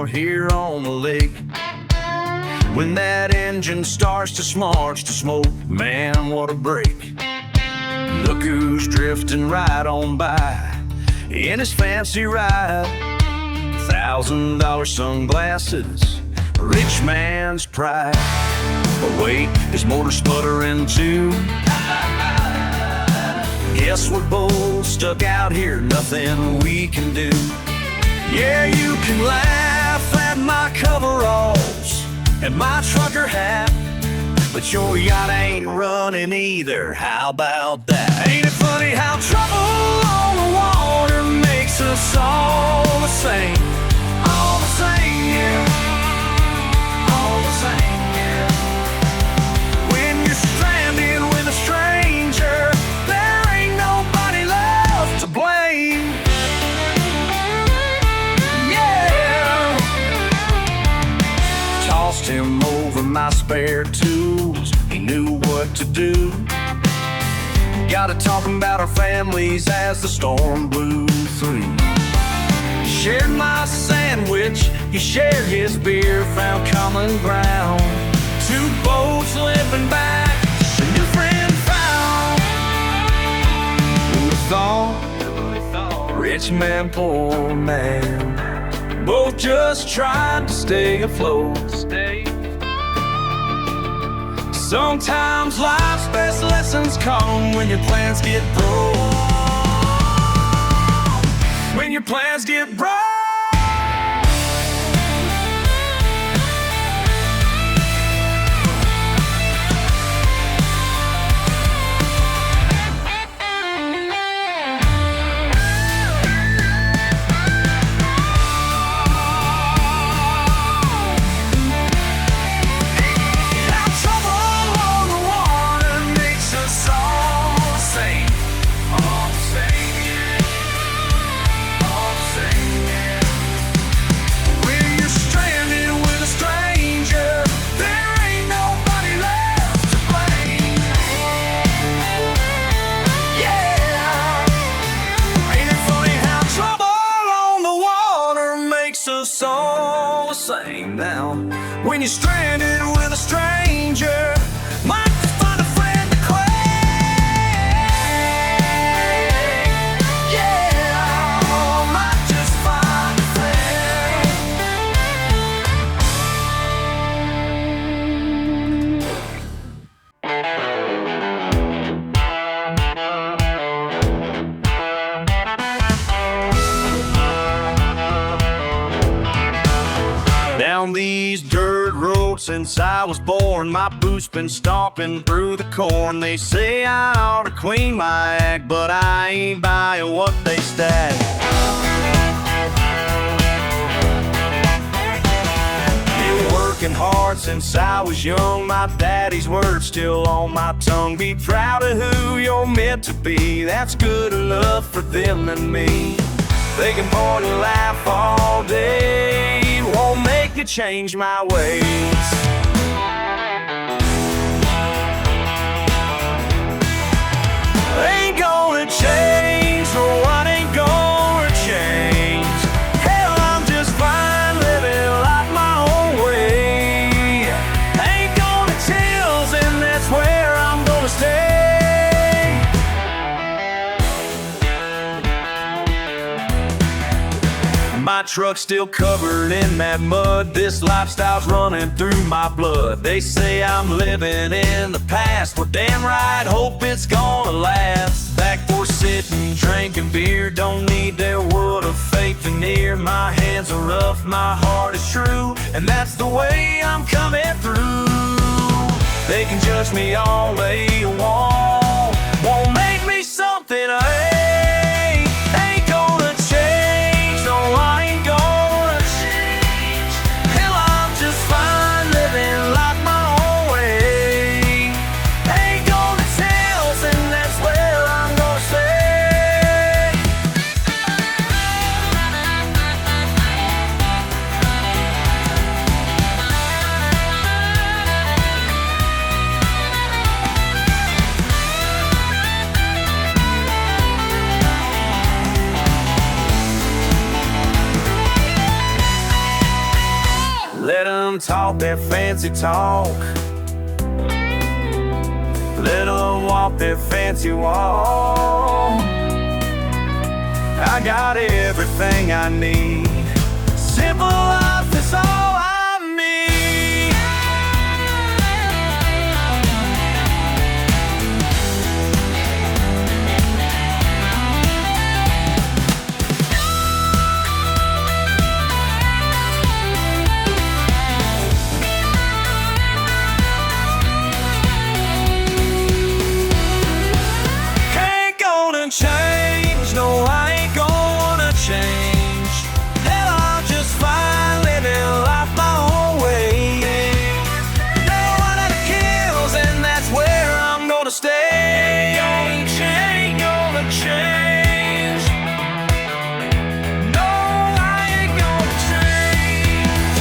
out here on the lake. When that engine starts to smarch to smoke, man, what a break. Look who's drifting right on by in his fancy ride. $1,000 sunglasses, a rich man's pride. But wait, his motor's sputtering too. Guess we're both stuck out here, nothing we can do. Yeah, you can laugh at my coveralls and my trucker hat, but your yacht ain't running either, how about that? Ain't it funny how trouble on the water makes us all the same? All the same, yeah. All the same, yeah. When you're stranded with a stranger, there ain't nobody left to blame. Yeah. Tossed him over my spare tools, he knew what to do. Got to talking about our families as the storm blew through. Shared my sandwich, he shared his beer, found common ground. Two boats limping back, a new friend found. Who thought, rich man, poor man, both just tried to stay afloat. Sometimes life's best lessons come when your plans get broke. When your plans get broke. Us all the same now. When you're stranded with a stranger, might just find a friend to claim. Yeah, might just find a Down these dirt roads since I was born, my boots been stomping through the corn. They say I ought to clean my act, but I ain't buying what they stack. Been working hard since I was young, my daddy's words still on my tongue. Be proud of who you're meant to be, that's good enough for them and me. They can point and laugh all day, won't make me change my ways. Ain't gonna change, no, I ain't gonna change. Hell, I'm just fine living like my own way. Ain't gonna chills, and that's where I'm gonna stay. My truck's still covered in that mud, this lifestyle's running through my blood. They say I'm living in the past, well damn right, hope it's gonna last. Back for sitting, drinking beer, don't need their wood or fake veneer. My hands are rough, my heart is true, and that's the way I'm coming through. They can judge me all they want, won't make me something I ain't. Ain't gonna change, no I ain't gonna change. Hell, I'm just fine living like my own way. Ain't gonna tell, and that's where I'm gonna stay. talk that fancy talk. Let them walk that fancy walk. I got everything I need. Simple life is all I need. Ain't gonna change, no, I ain't gonna change. Hell, I'll just fine living life my own way. Know what it kills, and that's where I'm gonna stay. Ain't gonna change. No, I ain't gonna change.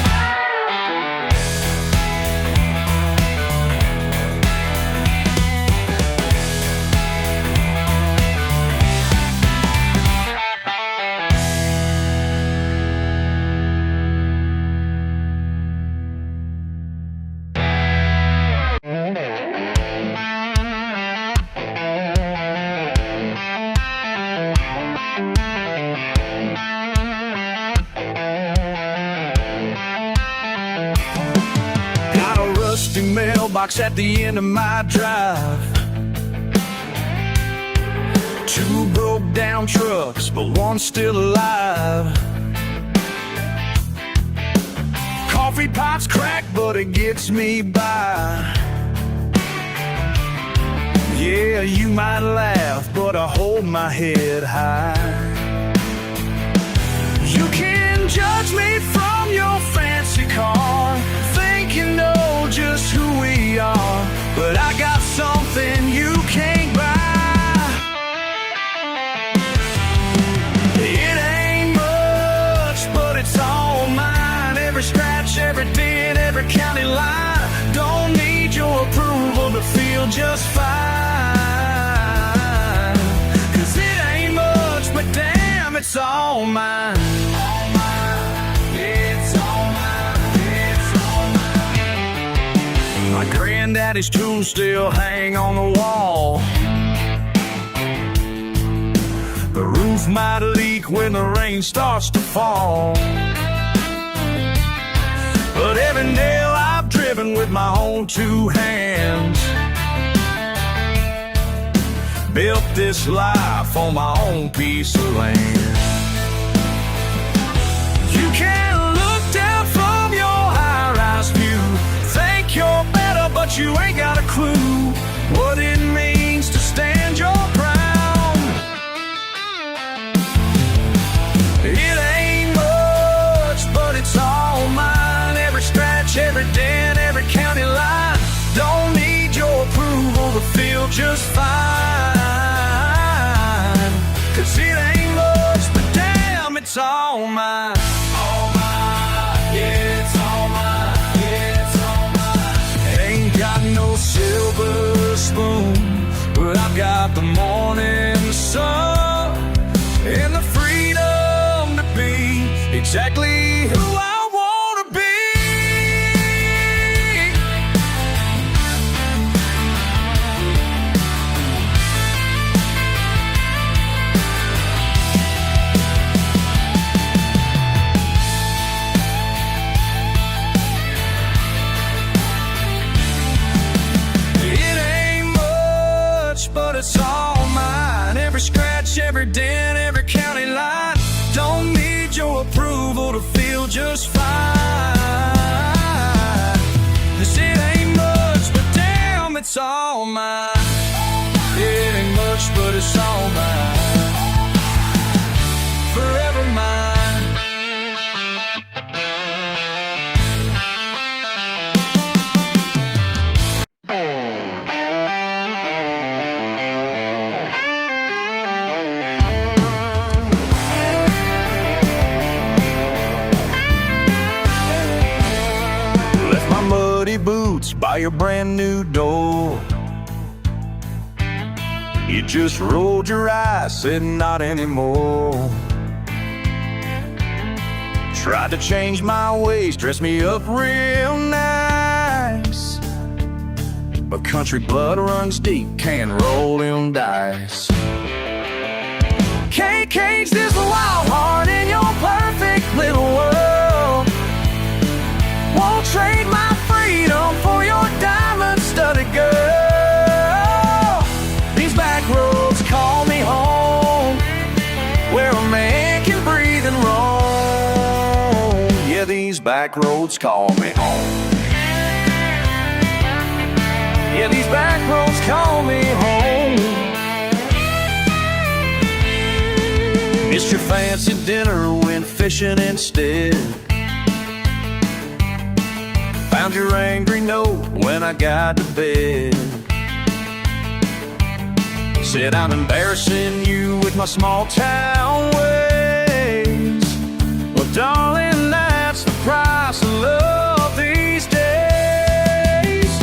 Got a rusty mailbox at the end of my drive. Two broke down trucks, but one's still alive. Coffee pot's cracked, but it gets me by. Yeah, you might laugh, but I hold my head high. You can judge me from your fancy car, think you know just who we are, but I got something you can't buy. It ain't much, but it's all mine. Every scratch, every dent, every county line. Don't need your approval to feel just fine. 'Cause it ain't much, but damn, it's all mine. My granddaddy's tools still hang on the wall. The roof might leak when the rain starts to fall, but every nail I've driven with my own two hands. Built this life on my own piece of land. You can look down from your high-rise view, think you're better, but you ain't got a clue what it means to stand your ground. It ain't much, but it's all mine. Every scratch, every dent, every county line. Don't need your approval to feel just fine. 'Cause it ain't much, but damn, it's all mine. All mine, yeah, it's all mine, yeah, it's all mine. Ain't got no silver spoon, but I've got the morning sun and the freedom to be exactly who I wanna be. It ain't much, but it's all mine. Every scratch, every dent, every county line. Don't need your approval to feel just fine. 'Cause it ain't much, but damn, it's all mine. It ain't much, but it's all mine. Forever mine. Boots by your brand new door. You just rolled your eyes, said not anymore. Tried to change my ways, dress me up real nice, but country blood runs deep, can't roll them dice. Can't cage this wild heart in your perfect little world. Won't trade my freedom for your diamond-studded girl. These back roads call me home, where a man can breathe and roam. Yeah, these back roads call me home. Yeah, these back roads call me home. Missed your fancy dinner, went fishing instead. Found your angry note when I got to bed. Said I'm embarrassing you with my small town ways. Well, darling, that's the price of love these days.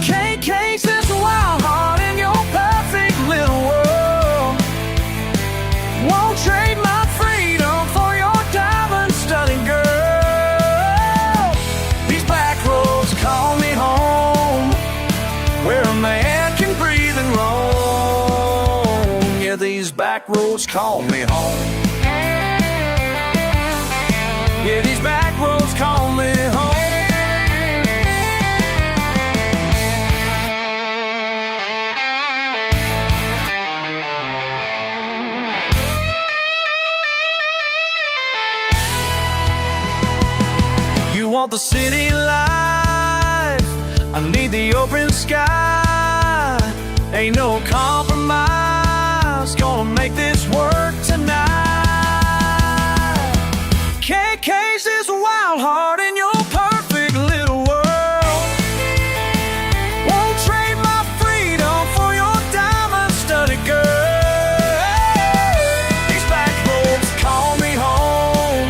Can't cage this wild heart in your perfect little world. Won't trade my freedom for your diamond-studded girl. These back roads call me home, where a man can breathe and roam. Yeah, these back roads call me home. Yeah, these back roads call me home. You want the city life, I need the open sky. Ain't no compromise gonna make this work tonight. Can't cage this wild heart in your perfect little world. Won't trade my freedom for your diamond-studded girl. These back roads call me home,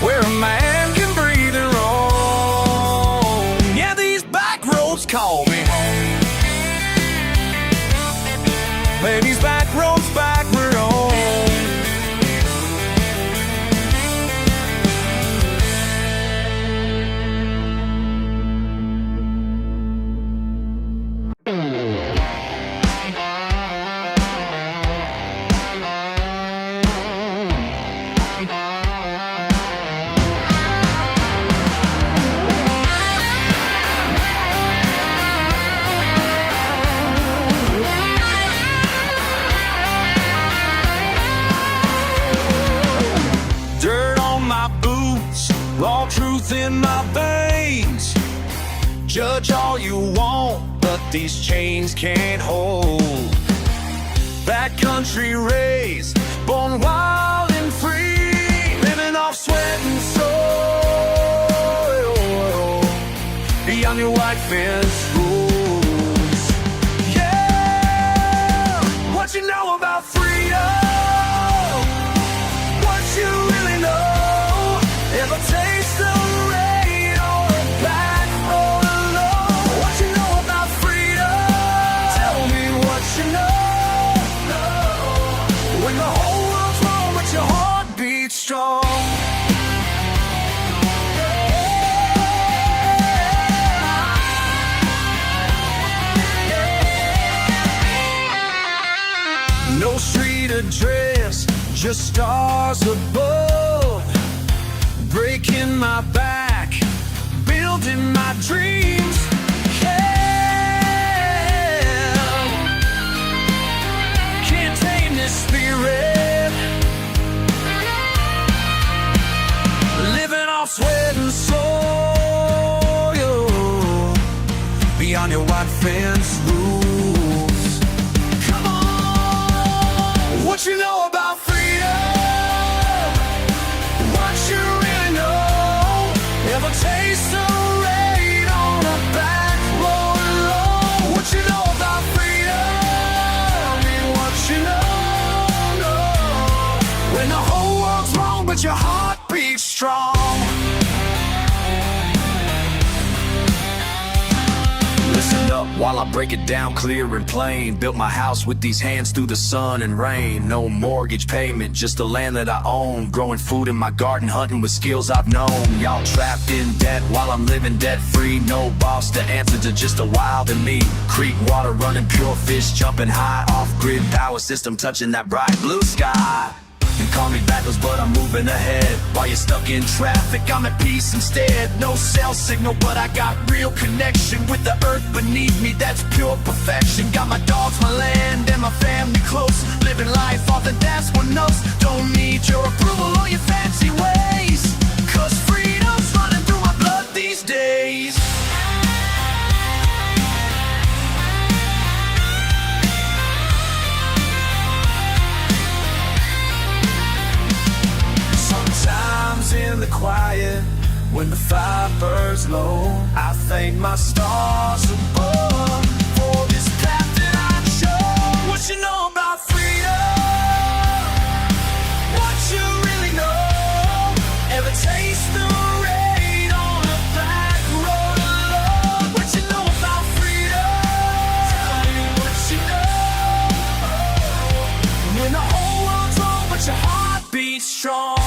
where a man can breathe and roam. Yeah, these back roads call me home. Hey, these back roads back we're home. Raw truth in my veins. Judge all you want, but these chains can't hold. Backcountry raised, born wild and free, living off sweat and soil, beyond your white fence rules. Yeah, what you know about freedom? What you really know? Ever taste the rain on a back road alone? What you know about freedom? Tell me what you know. When the whole world's wrong, but your heart beats strong. No street address, just stars above. Breaking my back, building my dreams. Yeah, can't tame this spirit. Living off sweat and soil, beyond your white fence rules. Come on, what you know about freedom? What you ever taste the rain on a back road alone? What you know about freedom? I mean, what you know. When the whole world's wrong, but your heart beats strong. Listen up, While I break it down clear and plain, built my house with these hands through the sun and rain. No mortgage payment, just the land that I own. Growing food in my garden, hunting with skills I've known. Y'all trapped in debt while I'm living debt free. No boss to answer to just a wild and me. Creek water running, pure fish jumping high. Off-grid power system touching that bright blue sky. You call me backwards, but I'm moving ahead. While you're stuck in traffic, I'm at peace instead. No cell signal, but I got real connection with the earth beneath me, that's pure perfection. Got my dogs, my land, and my family close. Living life off the that's one knows. Don't need your approval or your fancy ways, 'cause freedom's running through my blood these days. Sometimes in the quiet, when the fire burns low, I thank my stars above for this path that I've shown. What you know about freedom? What you really know? Ever taste the rain on a back road alone? What you know about freedom? Tell me what you know. When the whole world's wrong, but your heart beats strong.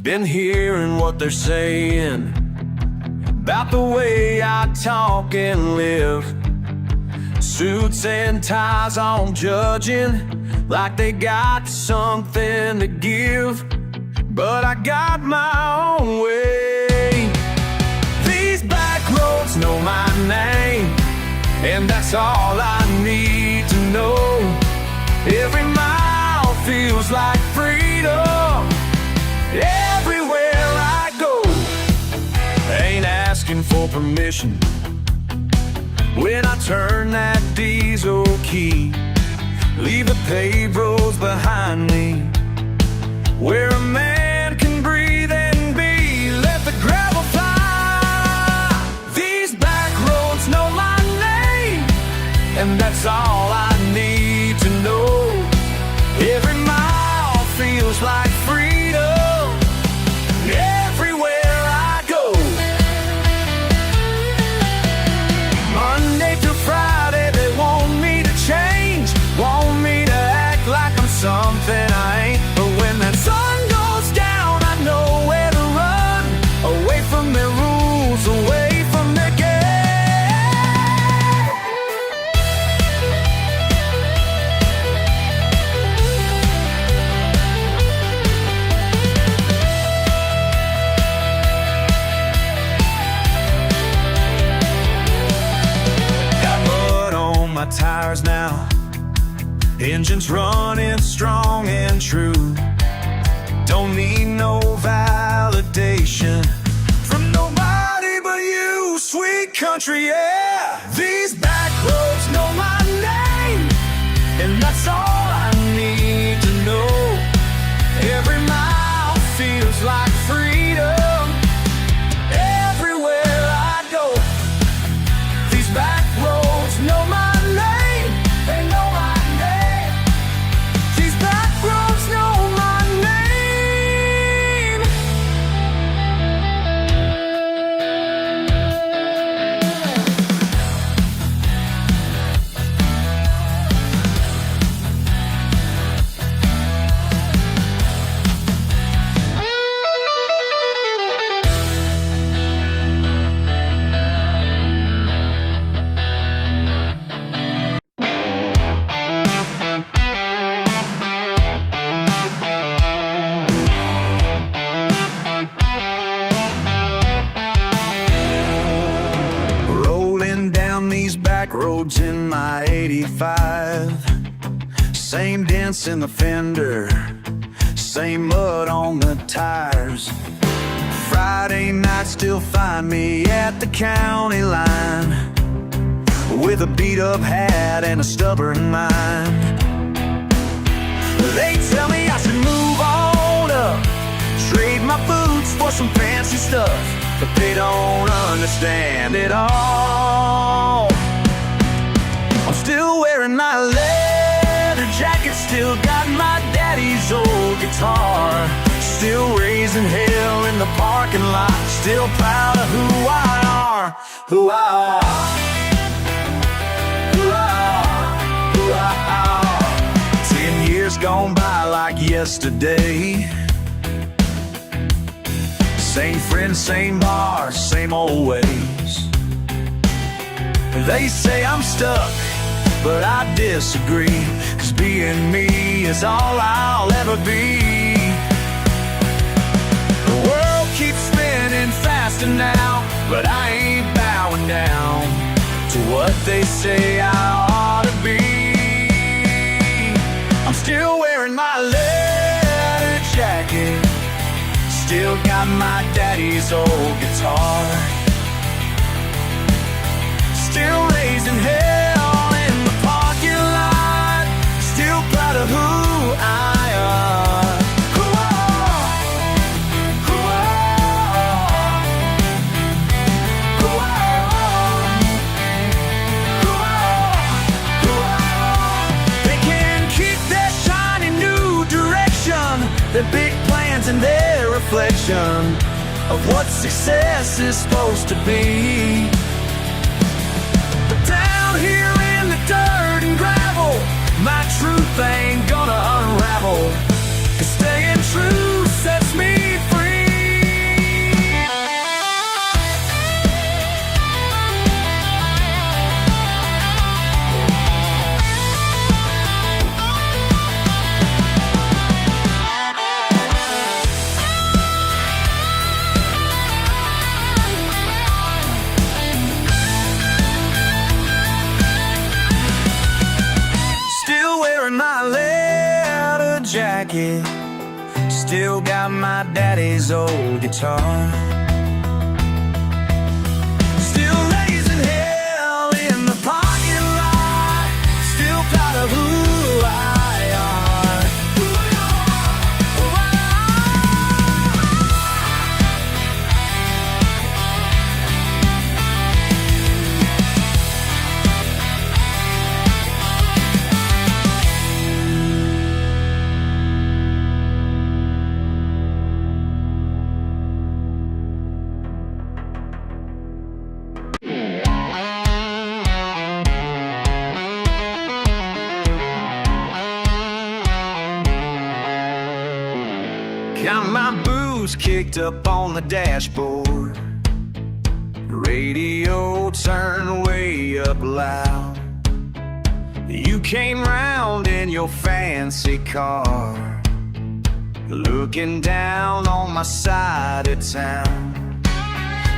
Been hearing what they're saying about the way I talk and live. Suits and ties on judging like they got something to give, but I got my own way. These back roads know my name, and that's all I need to know. Every mile feels like freedom everywhere I go. Ain't asking for permission when I turn that diesel key. Leave the paved roads behind me, where a man can breathe and be. Let the gravel fly. These back roads know my name, and that's all I need to know. Every mile feels like freedom everywhere I go. Monday to Friday they want me to change, want me to act like I'm something I ain't. But when that sun goes down, I know where to run, away from their rules, away from their game. Got mud on my tires now, engine's running strong and true. Don't need no validation from nobody but you, sweet country, yeah. These back roads know my name, and that's all I need to know. Every mile feels like freedom everywhere I go. These back roads know my name, they know my name. These back roads know my name. Rolling down these back roads in my 85, same dents in the fender, same mud on the tires. Friday night still find me at the county line, with a beat-up hat and a stubborn mind. They tell me I should move on up, trade my boots for some fancy stuff, but they don't understand it all. I'm still wearing my leather jacket, still got my daddy's old guitar, still raising hell in the parking lot, still proud of who I are, who I are, who I are, who I are. 10 years gone by like yesterday. Same friends, same bars, same old ways. They say I'm stuck, but I disagree, 'cause being me is all I'll ever be. The world keeps spinning faster now, but I ain't bowing down to what they say I ought to be. I'm still wearing my leather jacket, still got my daddy's old guitar, still raising hell in the parking lot, still proud of who I are, who I are, who I are, who I are, who I are, who I are. They can keep their shiny new direction, their big plans and their reflection, of what success is supposed to be. But down here in the dirt and gravel, my truth ain't gonna unravel, 'cause staying true sets me free. My leather jacket, still got my daddy's old guitar, still raising hell in the parking lot, still proud of who I are. Got my boots kicked up on the dashboard, radio turned way up loud. You came round in your fancy car, looking down on my side of town.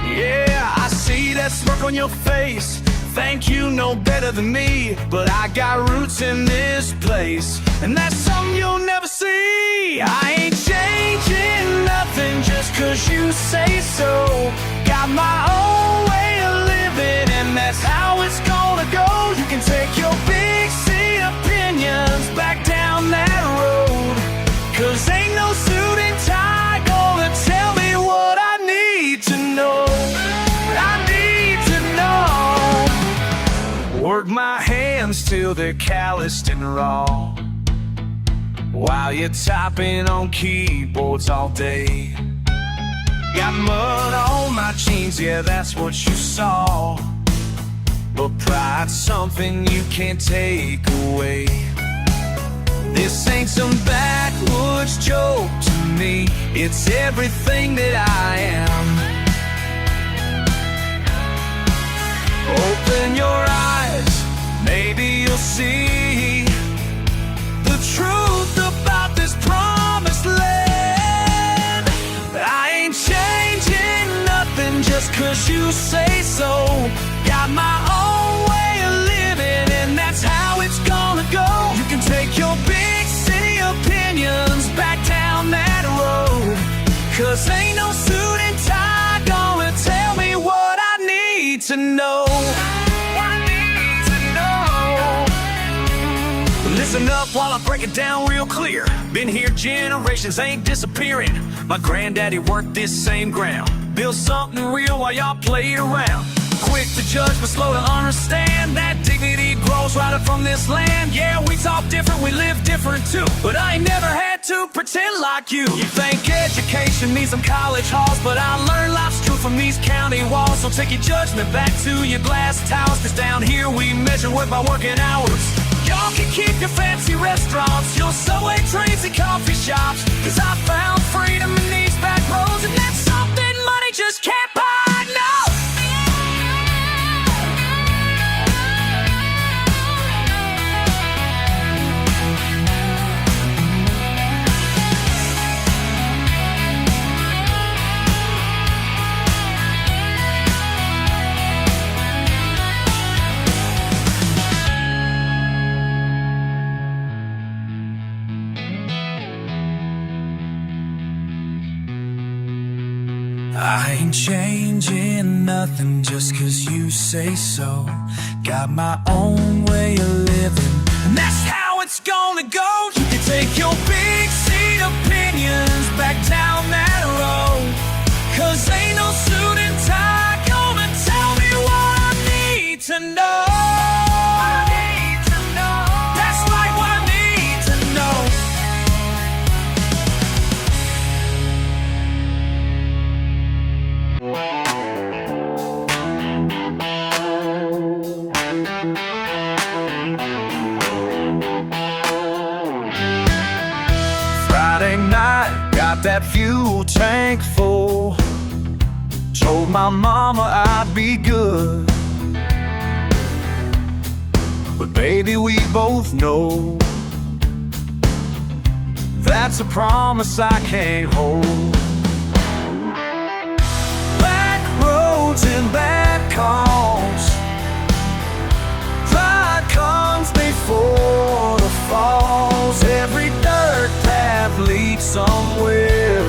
Yeah, I see that smirk on your face. Think you know better than me, but I got roots in this place, and that's something you'll never see. I ain't changing nothing just 'cause you say so. Got my own way of living, and that's how it's gonna go. You can take your big city opinions back down that road, 'cause ain't no suit and tie gonna tell me what I need to know. I need to know. Work my hands till they're calloused and raw, while you're typing on keyboards all day. Got mud on my jeans, yeah, that's what you saw, but pride's something you can't take away. This ain't some backwoods joke to me, it's everything that I am. Open your eyes, maybe you'll see the truth about this promised land. I ain't changing nothing just 'cause you say so. Got my own way of living, and that's how it's gonna go. You can take your big city opinions back down that road, 'cause ain't no suit and tie gonna tell me what I need to know. Listen up while I break it down real clear. Been here generations, ain't disappearing. My granddaddy worked this same ground, built something real while y'all played around. Quick to judge but slow to understand, that dignity grows right up from this land. Yeah, we talk different, we live different too, but I ain't never had to pretend like you. You think education needs some college halls, but I learned life's truth from these county walls. So take your judgment back to your glass towers, 'cause down here we measure work by working hours. Y'all can keep your fancy restaurants, your subway trains and coffee shops, 'cause I found freedom in these back roads, and that's something money just can't buy, no. I ain't changing nothing just 'cause you say so. Got my own way of living, and that's how it's gonna go. You can take your big seat opinions back down that road, 'cause ain't no suit and tie gonna tell me what I need to know. That's right, what I need to know. got that fuel tank full. Told my mama I'd be good, but baby, we both know that's a promise I can't hold. Back roads and bad calls, pride comes before the falls. Every dirt path leads somewhere,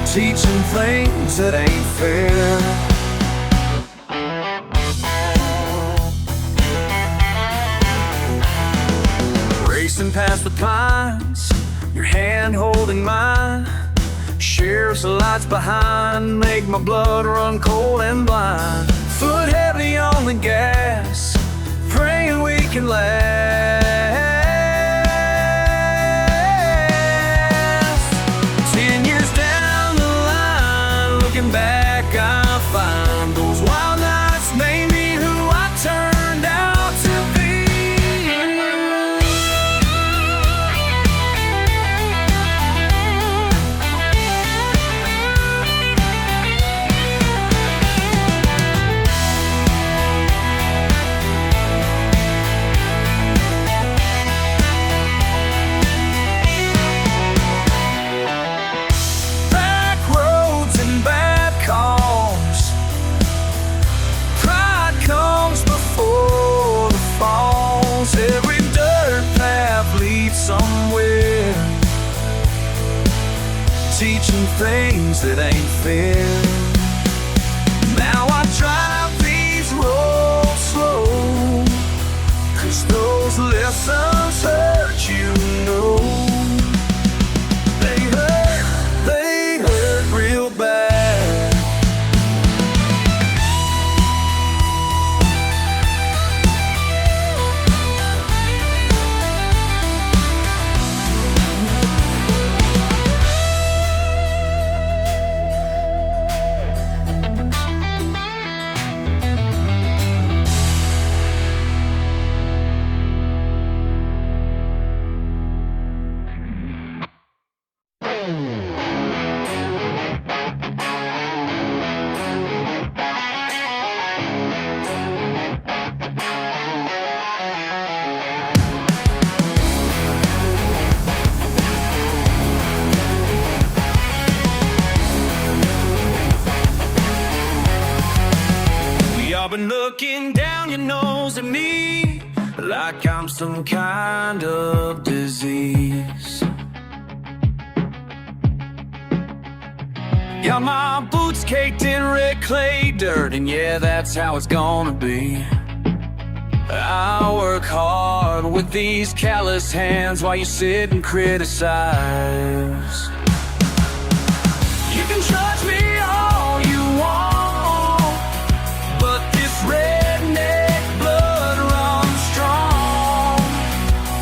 teaching things that ain't fair. Racing past the pines, your hand holding mine. Sheriff's lights behind make my blood run cold and blind. Foot heavy on the gas, praying we can last. 10 years down the line, looking back, I find those wild nights made me who I turned out to be. Every dirt path leads somewhere, teaching things that ain't fair. Now I drive these roads slow, 'cause those lessons hurt, you know. They hurt real bad. I've been looking down your nose at me like I'm some kind of disease. Got my boots caked in red clay dirt, and yeah, that's how it's gonna be. I work hard with these callous hands while you sit and criticize. You can judge me all you want, but this redneck blood runs strong.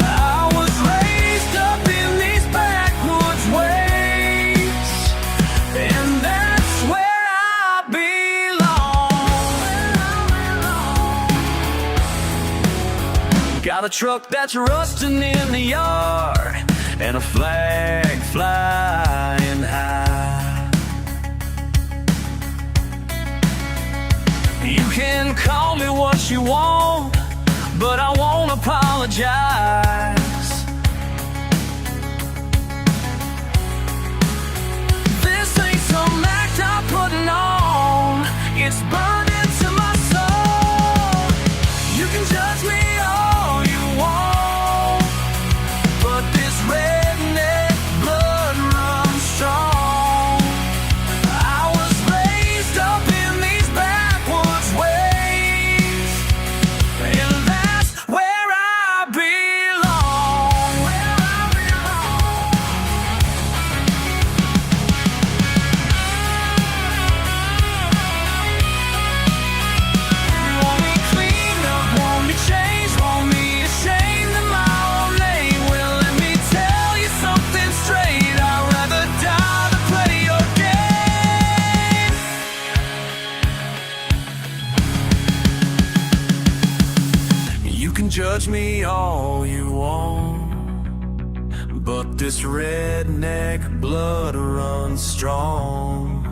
I was raised up in these backwoods ways, and that's where I belong. Got a truck that's rusting in the yard, and a flag flying high. You can call me what you want, but I won't apologize. This ain't some act I'm putting on, it's burned into my soul. You can judge me all you want, but this redneck blood runs strong. I was raised up in these backwoods ways, and that's where I belong. Where I belong. You want me cleaned up, want me changed, want me ashamed of my own name. Well, let me tell you something straight, I'd rather die than play your game. You can judge me all you want, but This redneck blood runs strong.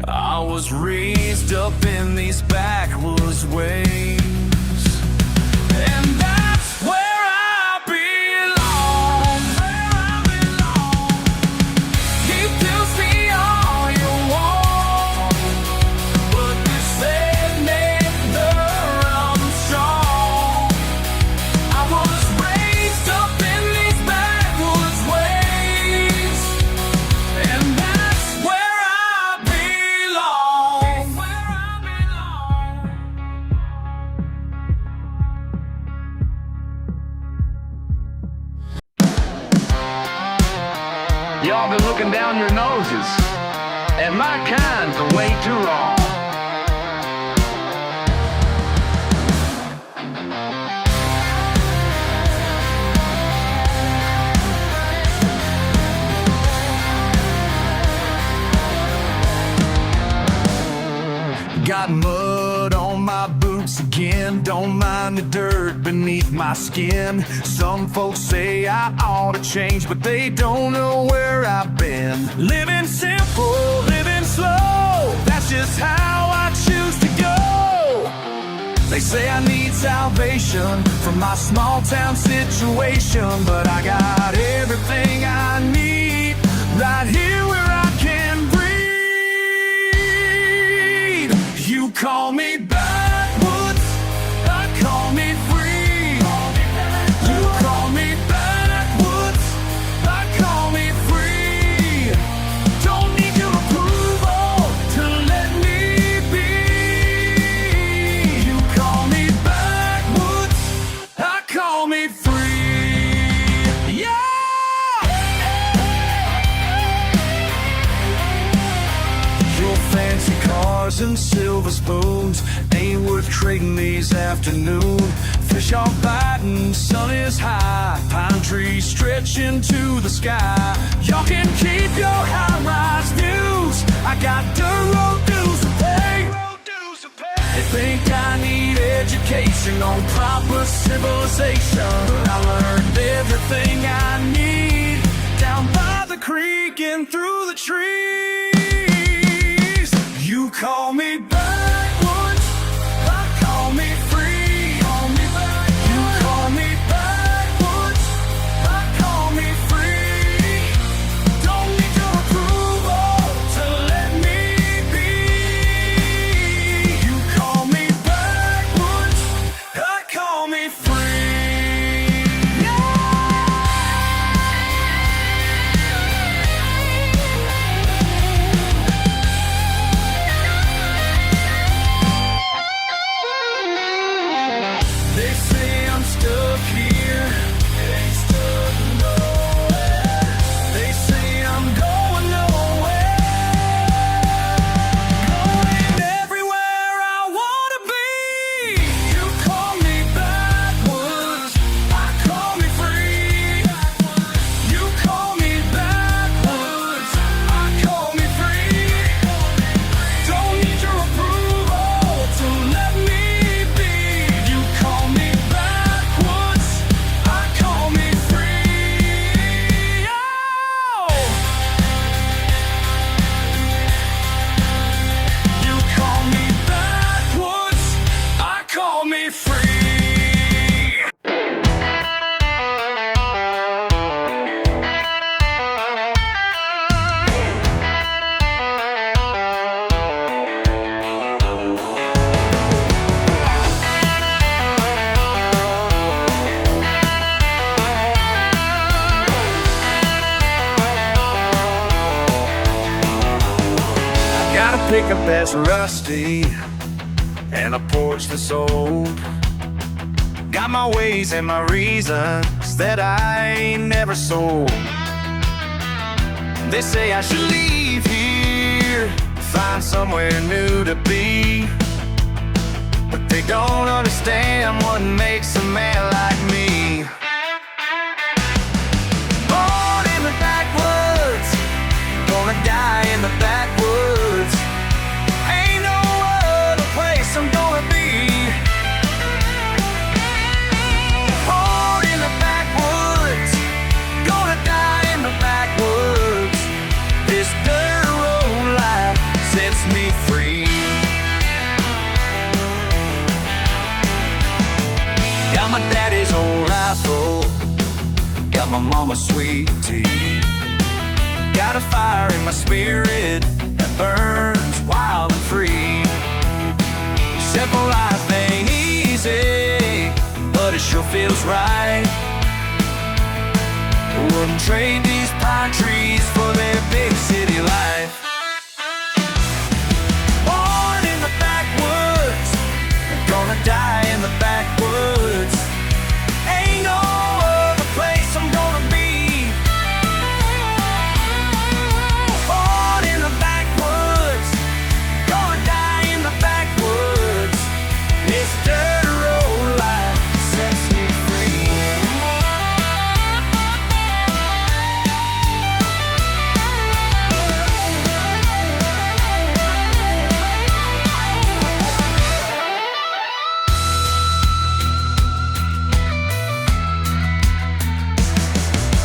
I was raised up in these backwoods ways, and that's where I belong. You tells me all you want, but this redneck blood runs strong. I was raised up in these backwoods ways, and that's where I belong. Y'all been looking down your noses at my kind for way too long. Got mud on my boots again, don't mind the dirt beneath my skin. Some folks say I ought to change, but they don't know where I've been. Living simple, living slow, that's just how I choose to go. They say I need salvation from my small town situation, but I got everything I need right here where I can breathe. You call me backwoods, I call me free. You call me backwoods, I call me free. Don't need your approval to let me be. You call me backwoods, I call me free. Yeah! Your fancy cars and silver spoons ain't worth trading these afternoon. Fish are biting, sun is high, pine trees stretching to the sky. Y'all can keep your high-rise views, I got dirt road dues to pay. They think I need education on proper civilization, but I learned everything I need down by the creek and through the trees. You call me backwoods, I call me free. You call me backwoods, I call me free. Don't need your approval to let me be. You call me backwoods, I call me free. They say I'm stuck here, ain't stuck nowhere. They say I'm going nowhere, going everywhere I wanna be. You call me backwoods, I call me free. You call me backwoods, I call me free. Don't need your approval to let me be. You call me backwoods, I call me free. Oh! You call me backwoods, I call me free. Got a pickup that's rusty and a porch that's old. Got my ways and my reasons that I ain't never sold. They say I should leave here, find somewhere new to be, but they don't understand what makes a man like me. Born in the backwoods, gonna die in the backwoods. Ain't no other place I'm gonna be. Born in the backwoods, gonna die my mama's sweet tea. Got a fire in my spirit that burns wild and free. Simple life ain't easy, but it sure feels right. Wouldn't trade these pine trees for their big city life. Born in the backwoods, gonna die in the backwoods. Ain't no other place I'm gonna be. Born in the backwoods, gonna die in the backwoods. This dirt road life sets me free.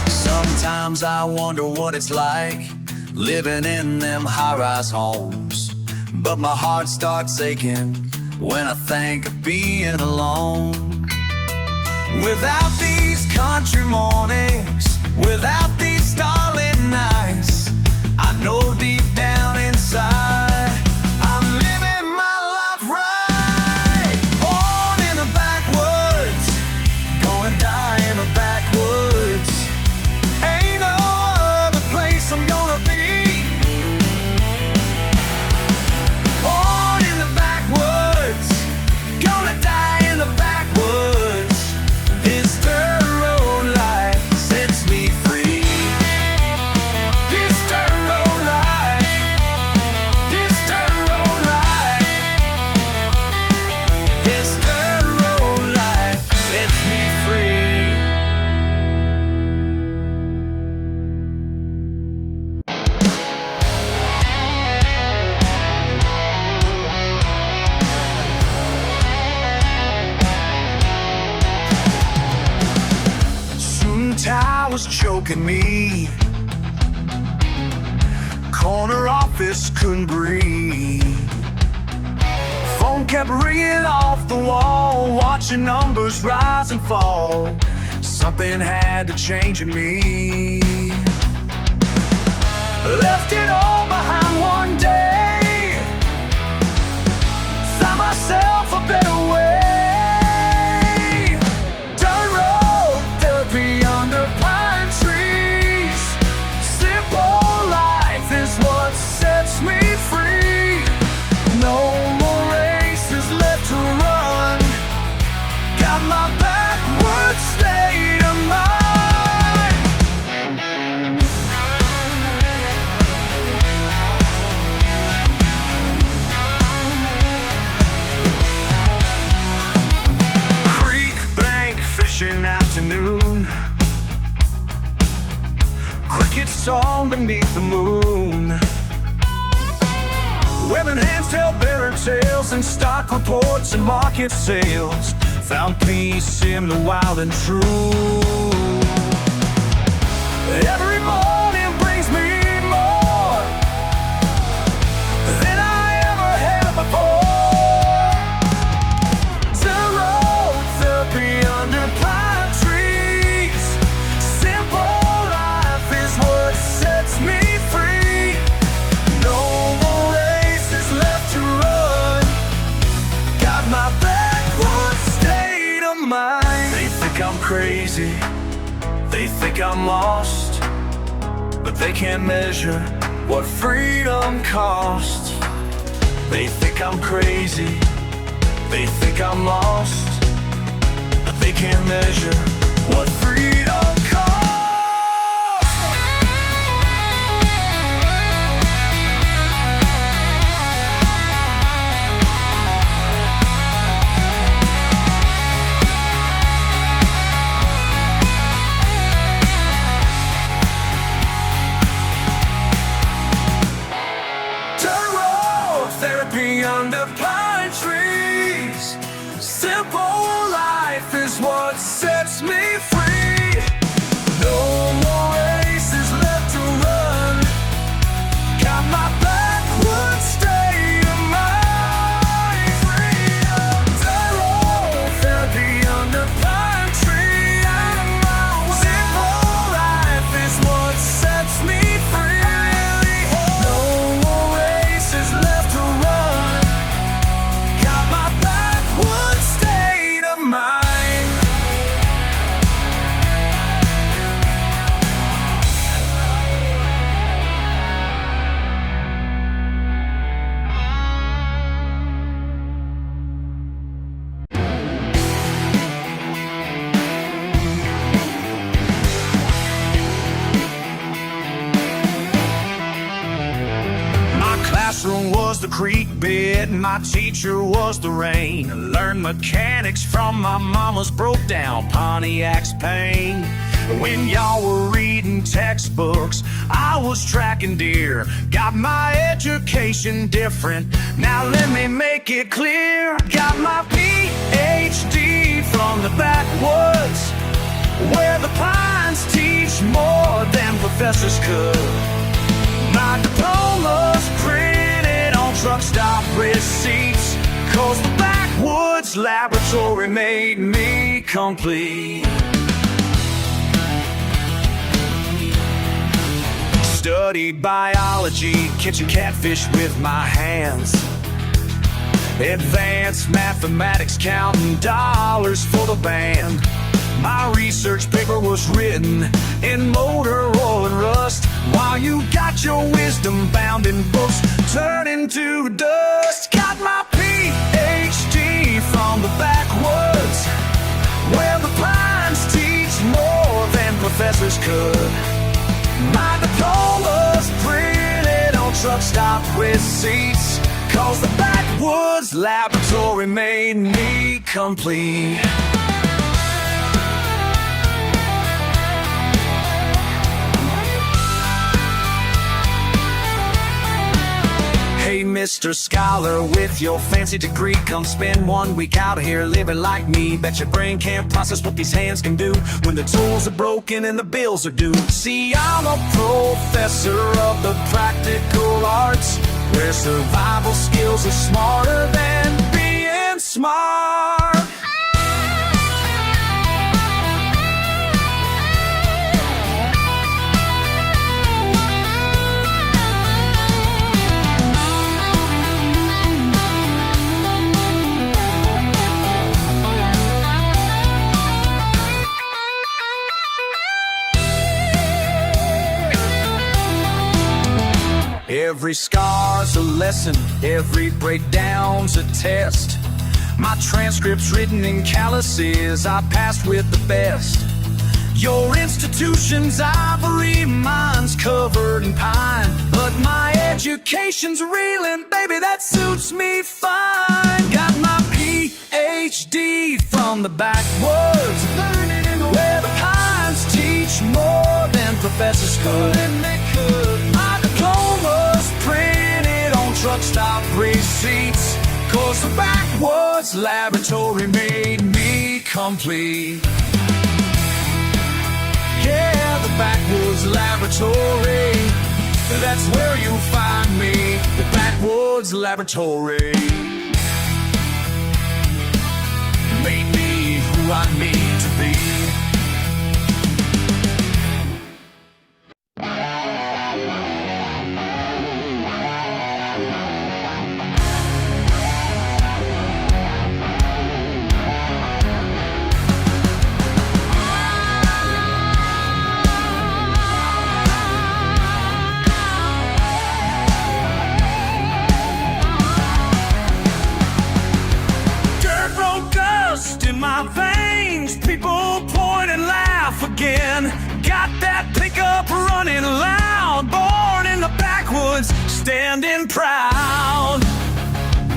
Sometimes I wonder what it's like living in them high-rise homes, but my heart starts aching when I think of being alone. Without these country mornings, without these starlit nights, I know deep down inside I'm living my life right. Born in the backwoods, gonna die in the backwoods. Ain't no other place I'm gonna be. Born in the backwoods, gonna die in the backwoods. This dirt road life sets me free. This dirt road life, this dirt road life, this dirt road life sets me free. Soon towers choking me, corner office couldn't breathe. Phone kept ringing off the wall, watching numbers rise and fall. Something had to change in me. Left it all behind one day, found myself a better way. Dirt road therapy under pine trees. Simple life is what sets me free. No more races left to run. Got my backward state of mind. Creek bank fishing afternoon, cricket song beneath the moon. Women hands tell better tales than stock reports and market sales. Found peace in the wild and true. Every morning brings me more than I ever had before. Zero therapy under pine trees. Simple life is what sets me free. No more races left to run. Got my backward state of mind. They think I'm crazy, they think I'm lost, but they can't measure what freedom costs. They think I'm crazy, they think I'm lost, but they can't measure what freedom costs. Dirt road therapy under pine trees. Simple life is what sets me free. No more races left to run. Got my backward state of mind. Freedom. Dirt road therapy under pine tree. Simple was the creek bed, my teacher was the rain. I learned mechanics from my mama's broke down Pontiac's pain. When y'all were reading textbooks, I was tracking deer. Got my education different, now let me make it clear. Got my PhD from the backwoods, where the pines teach more than professors could. My diploma's printed on truck stop receipts, 'cause the backwoods laboratory made me complete. Studied biology, catching catfish with my hands. Advanced mathematics, counting dollars for the band. My research paper was written in motor oil and rust, while you got your wisdom bound in books turning to dust. Got my PhD from the backwoods, where the pines teach more than professors could. My diploma's printed on truck stop receipts, 'cause the backwoods laboratory made me complete. Hey, Mr. Scholar, with your fancy degree, come spend 1 week out here living like me. Bet your brain can't process what these hands can do when the tools are broken and the bills are due. See, I'm a professor of the practical arts, where survival skills are smarter than being smart. Every scar's a lesson, every breakdown's a test. My transcript's written in calluses, I passed with the best. Your institution's ivory, mine's covered in pine, but my education's real and baby, that suits me fine. Got my PhD from the backwoods, where the pines teach more than professors could. My diploma's printed on truck stop receipts, 'cause the backwoods laboratory made me complete. Yeah, the backwoods laboratory, that's where you'll find me. The backwoods laboratory made me who I need to be. In my veins, people point and laugh again. Got that pickup running loud, born in the backwoods, standing proud.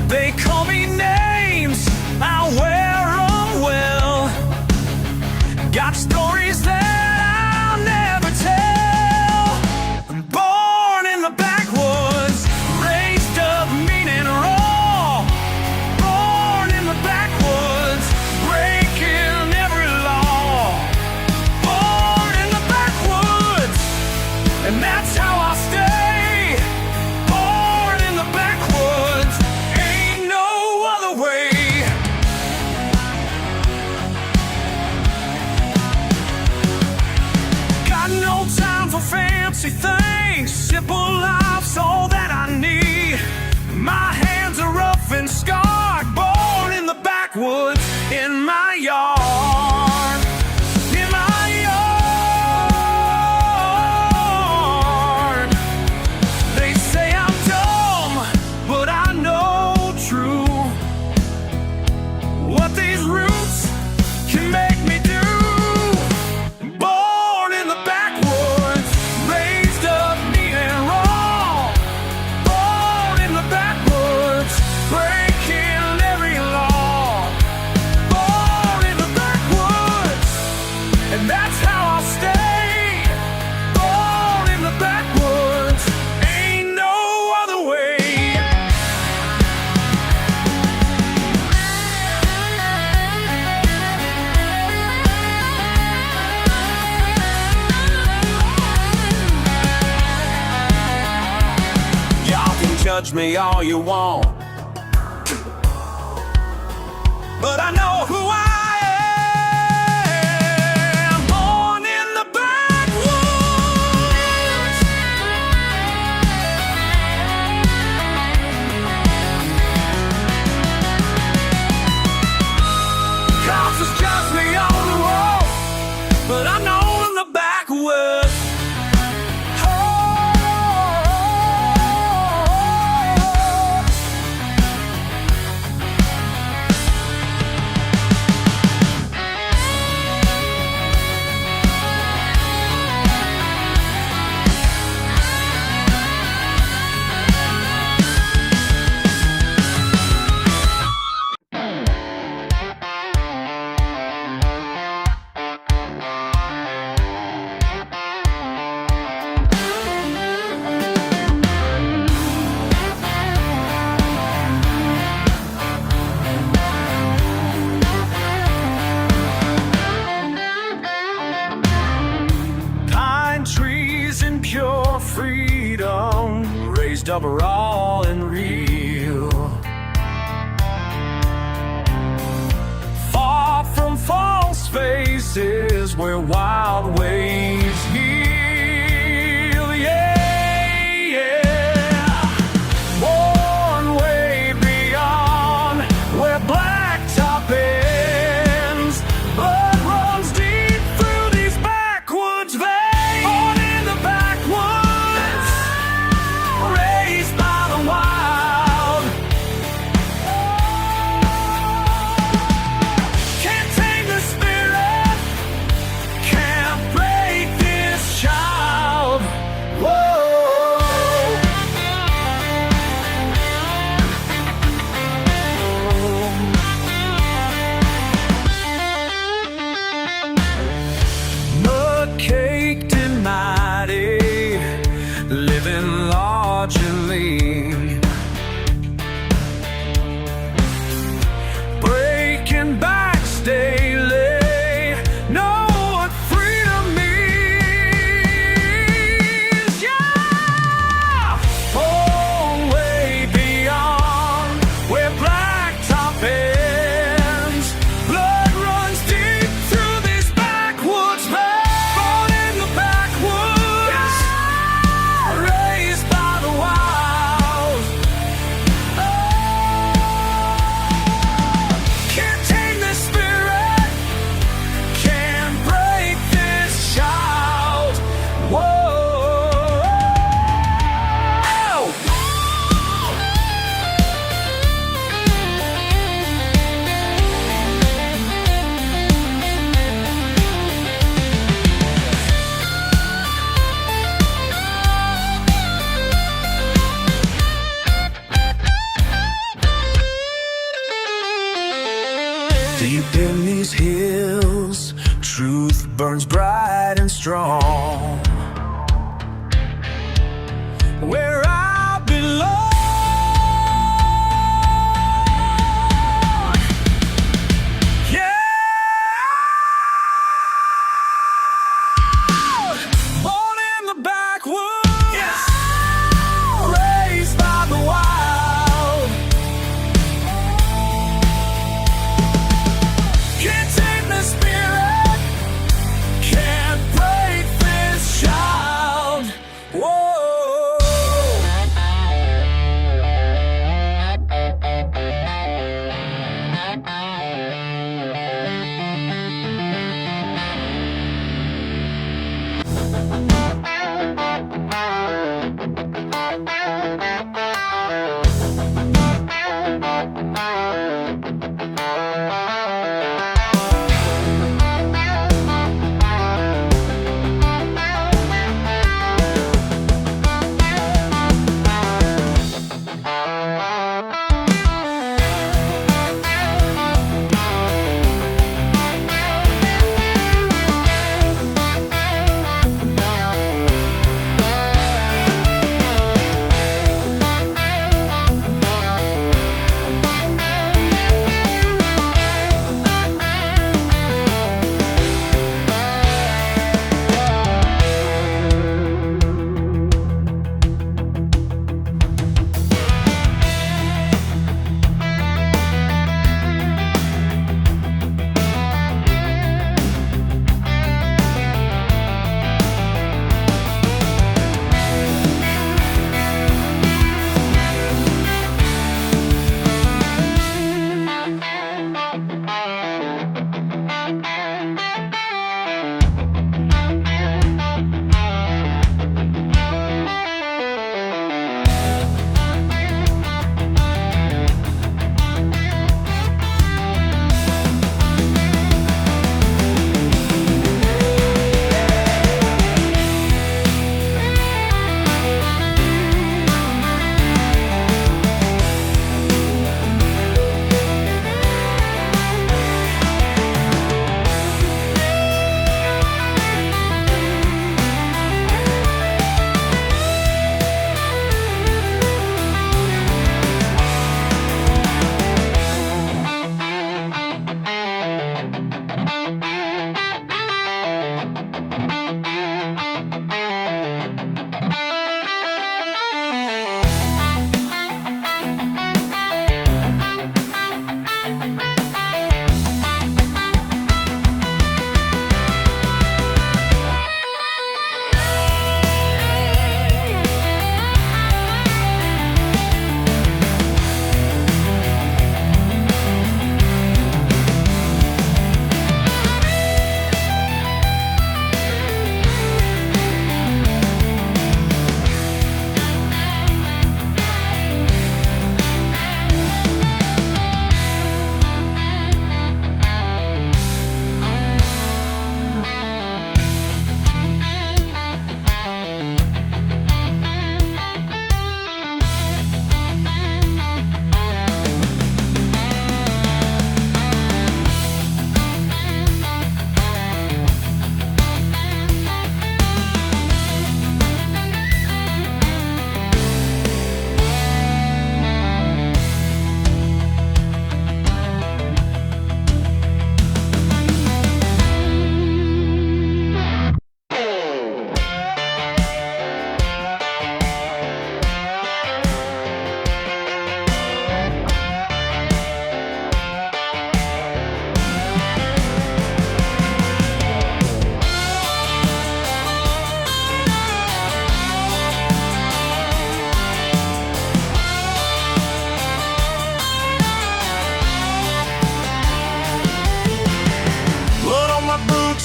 They call me names, I wear them well. Got stories that I'll never tell. I'm born in the backwoods, raised up mean and raw. Born in the backwoods, breaking every law. Born in the backwoods, and that's how I stay. Born in the judge me all you want, but I know who I am. Born in the backwoods. Cops has judged me on the road, but I'm known in the backwoods. Trees in pure freedom, raised up raw and real, far from false faces where wild waves heal. Yeah, yeah. Born way beyond where blacktop ends, blood runs deep through these backwoods veins. Caked and mighty, living large and lean, breaking backs daily, know what freedom means. Yeah, born way beyond where blacktop ends, blood runs deep through these backwoods veins. Deep in these hills, truth burns bright and strong. Where I belong. Yeah! Born in the backwoods. Yes! Raised by the wild. Can't take the spirit, can't break this shadow.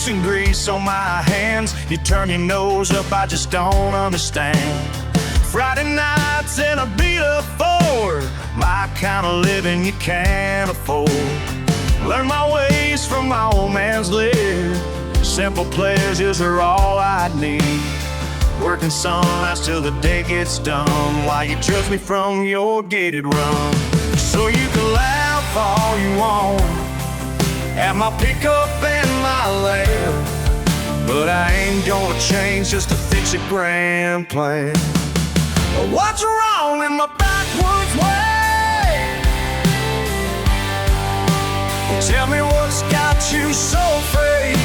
and grease on my hands. You turn your nose up, I just don't understand. Friday nights and a beat-up Ford, my kind of living you can't afford. Learn my ways from my old man's live. Simple pleasures are all I need. Working some nights till the day gets done, while you judge me from your gated run. So you can laugh all you want at my pickup and my laugh, but I ain't gonna change just to fix a grand plan. What's wrong in my backwoods way? Tell me what's got you so afraid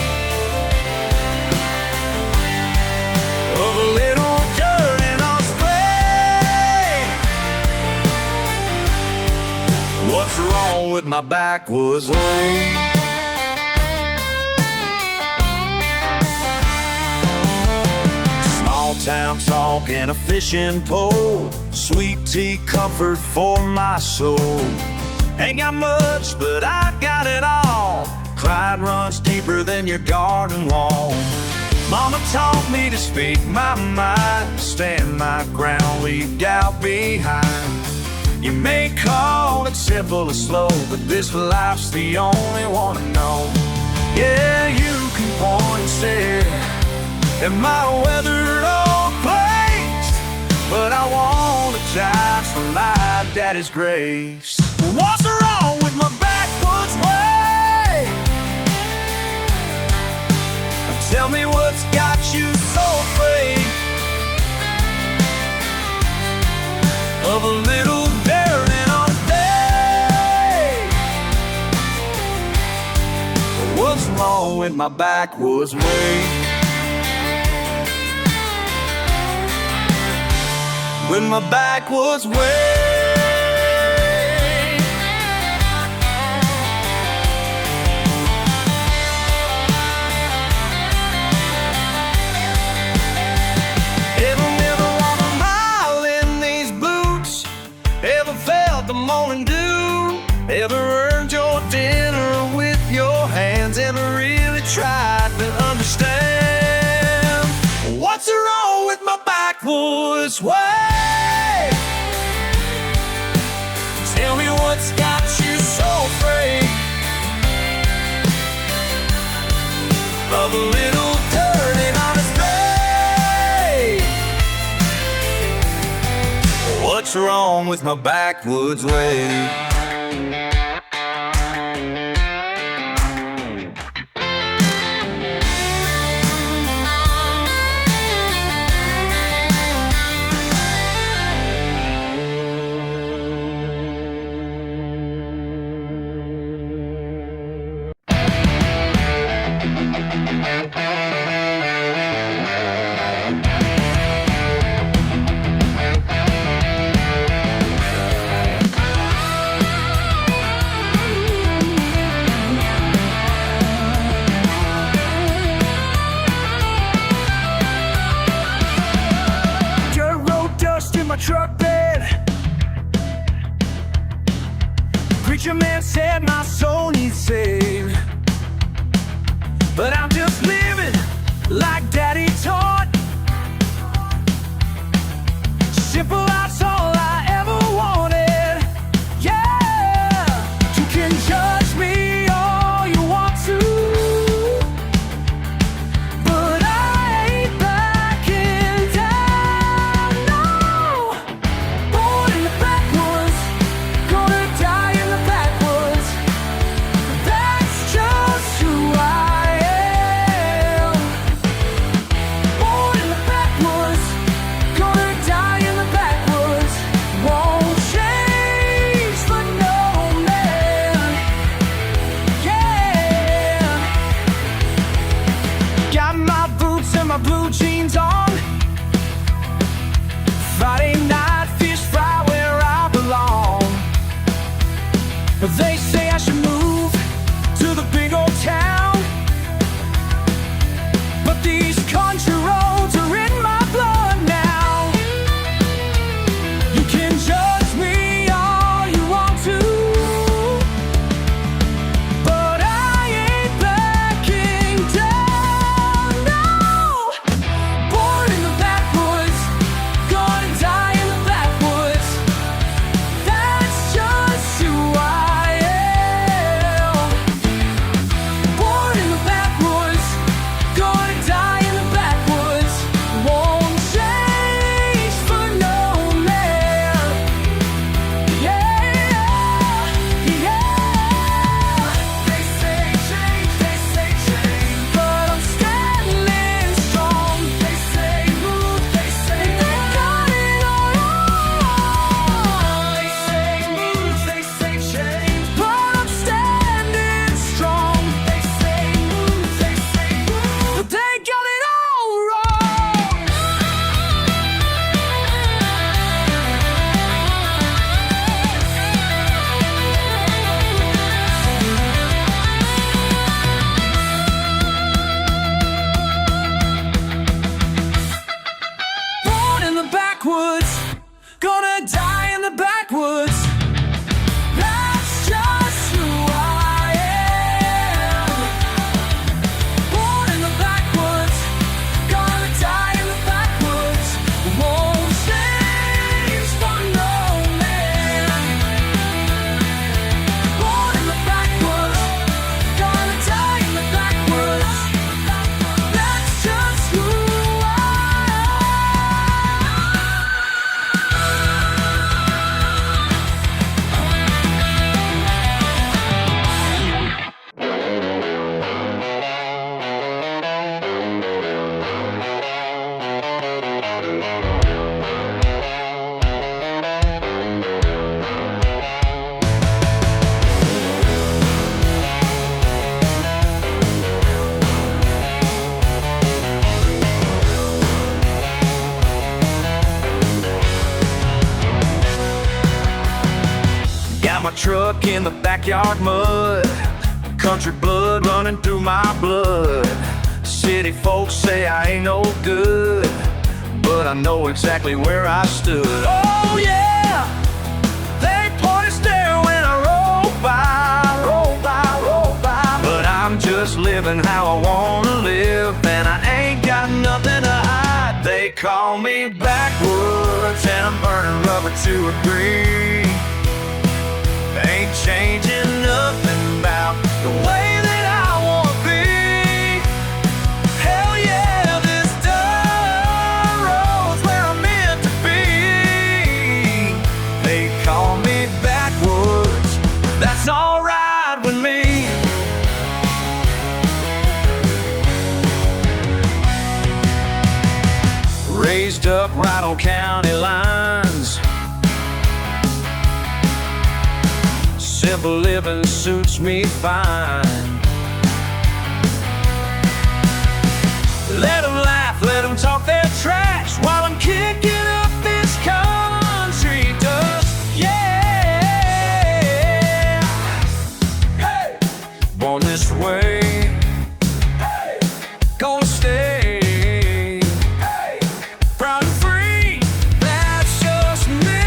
of a little dirt in our spray? What's wrong with my backwoods way? Small town talk and a fishing pole, sweet tea comfort for my soul. Ain't got much, but I got it all. Pride runs deeper than your garden wall. Mama taught me to speak my mind, stand my ground, leave doubt behind. You may call it simple or slow, but this life's the only one I know. Yeah, you can point and stare at my weathered old place, but I want to die from my daddy's grace. What's wrong with my backwoods way? Tell me what's got you so afraid of a little dirt in our day? What's wrong with my backwoods way? With my backwoods way. The morning dew, ever earned your dinner with your hands, ever really tried to understand what's wrong with my backwoods way? Tell me what's got you so afraid of a little dirt in honest bay? What's wrong with my backwoods way? My truck bed, preacher man said my soul needs saved, but I'm just living like daddy taught. Simple, that's all I ever wanted. Yeah, you can judge me all you want to, but I ain't backing down, no. Born in the backwoods, gonna die in the backwoods. That's just who I am. Born in the backwoods, gonna die in the backwoods. Won't change for no man. Yeah. Got my boots and my blue jeans on. Friday night fish fry where I belong. They say I should move to the big old town, but these country roads are in my blood now. You can judge me all you want to, but I ain't backing down. Got my truck in the backyard mud, country blood running through my blood. City folks say I ain't no good, but I know exactly where I stood. Oh yeah, they pointed stare when I roll by, roll by, roll by. But I'm just living how I wanna live, and I ain't got nothing to hide. They call me backwoods, and I'm burning rubber to a green. Ain't changing nothing about the way that I wanna be. Hell yeah, this dirt road's where I'm meant to be. They call me backwoods, that's alright with me. Raised up right on county lines, simple living suits me fine. Let them laugh, let them talk their trash while I'm kicking up this country dust. Yeah, hey, born this way, hey, gonna stay, hey, proud and free, that's just me.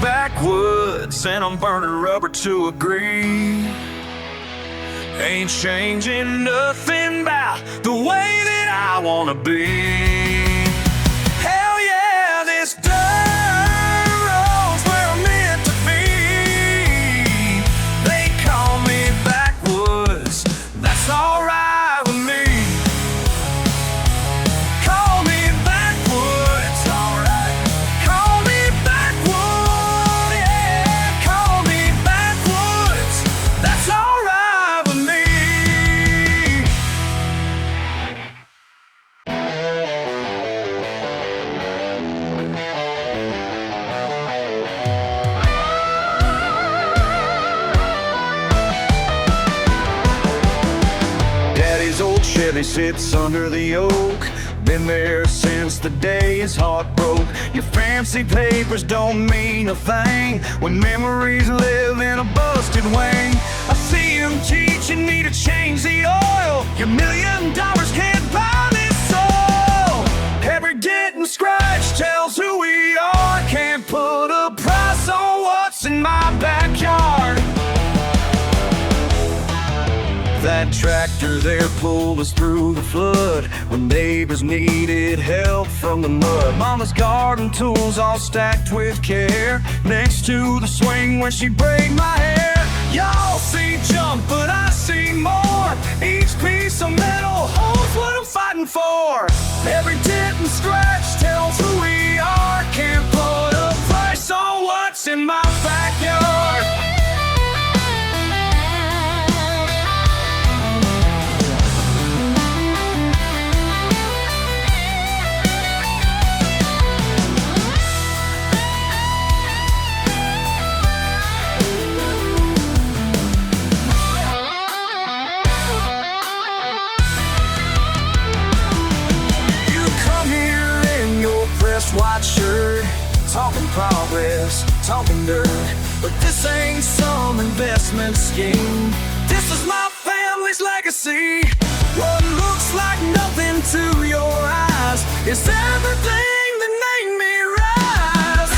Backwoods, and I'm burning rubber to agree. Ain't changing nothing about the way that I wanna be. Hell yeah, this dirt road's where I'm meant to be. They call me backwoods, that's alright with me. Call me backwoods, alright. Call me backwoods, yeah. Call me backwoods, that's alright with me. Daddy's old Chevy sits under the oak, been there since the day his heart broke. Your fancy papers don't mean a thing when memories live in a busted wing. I see him teaching me to change the oil. Your $1,000,000 can't buy this soul. Every dent and scratch tells who we are. Can't put a price on what's in my backyard. That tractor there pulled us through the flood when neighbors needed help from the mud. Mama's garden tools all stacked with care next to the swing where she braided my hair. Y'all see jump, but I see more. Each piece of metal holds what I'm fighting for. Every dent and scratch tells who we are. Can't put a price on what's in my backyard. White shirt, talking progress, talking dirt, but this ain't some investment scheme. This is my family's legacy. What looks like nothing to your eyes is everything that made me rise.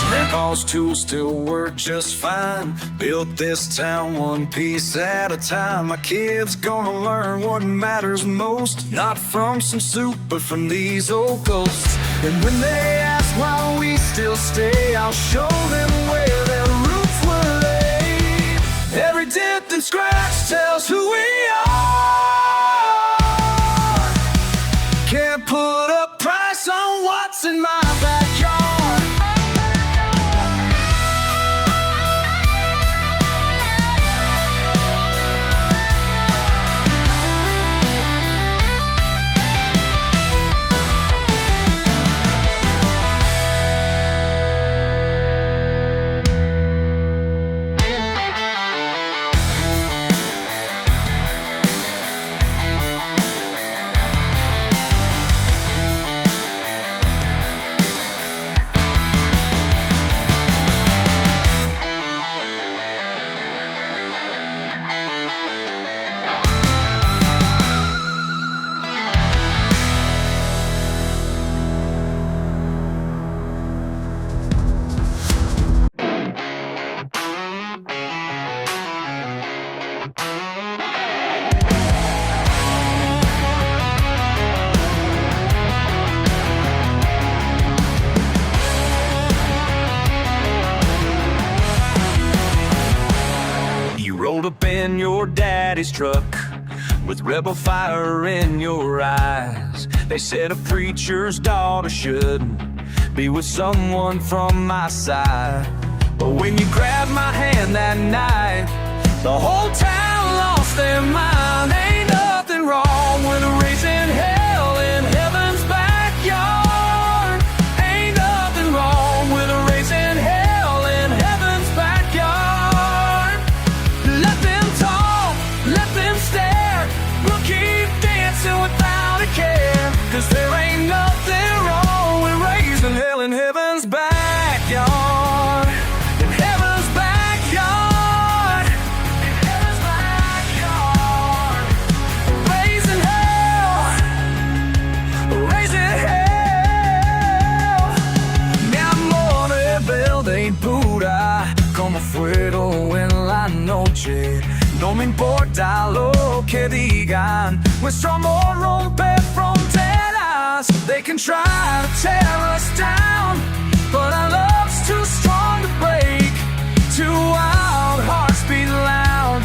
Grandpa's tools still work just fine. Built this town one piece at a time. My kids gonna learn what matters most, not from some soup, but from these old ghosts. And when they ask why we still stay, I'll show them where their roots were laid. Every dent and scratch tells who we are. daddy's truck, with rebel fire in your eyes. They said a preacher's daughter shouldn't be with someone from my side. But when you grabbed my hand that night, the whole town lost their mind. Ain't nothing wrong with raising hell in heaven's backyard. Ain't nothing wrong with raising hell in heaven's backyard. Let them talk, let them stare, we'll keep dancing without a care. 'Cause there ain't nothing wrong with raising hell in heaven's backyard. In heaven's backyard. In heaven's backyard. Raising hell. Raising hell. Mi amor, rebelde y pura, como fuego en la noche. No me importa lo que digan, nuestro amor rompe fronteras. They can try to tear us down, but our love's too strong to break. Two wild hearts beat loud,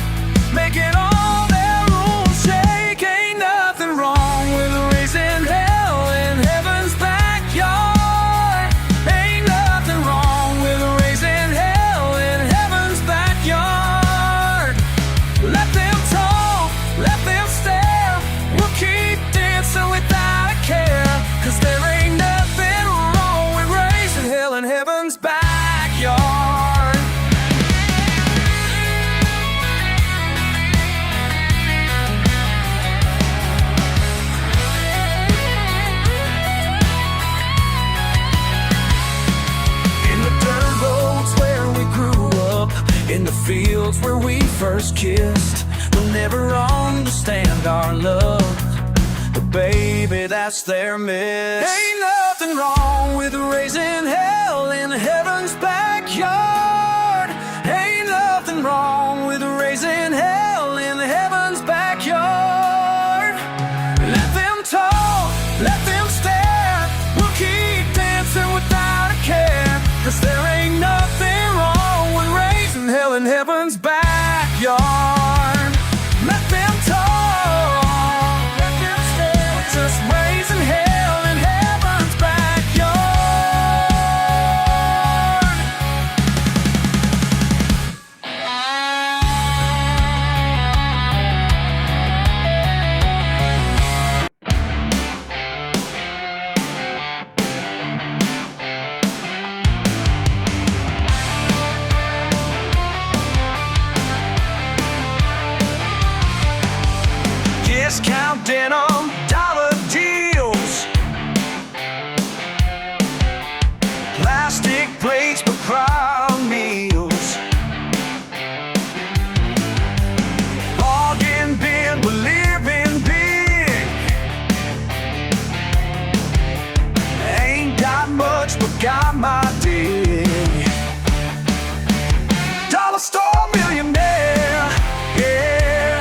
making all their rules shake. Ain't nothing wrong with raising hell in heaven's backyard. Ain't nothing wrong with raising hell in heaven's backyard. Let them talk, let them stare, we'll keep dancing without a care. 'Cause there ain't nothing wrong with raising hell in heaven's backyard. In the dirt roads where we grew up, in the fields where we first kissed, they'll never understand our love, but baby, that's their miss. Ain't nothing wrong with raising hell in heaven's backyard. Ain't nothing wrong with raising hell in heaven's backyard. Let them talk, let them stare, we'll keep dancing without a care. 'Cause there ain't nothing wrong with raising hell in heaven's backyard. Let them talk, let them stare, we're just raising hell in heaven's backyard. Discount denim, dollar deals, plastic plates for crowd meals, bargain bin, we're living big. Ain't got much but got my dig. Dollar store millionaire, yeah.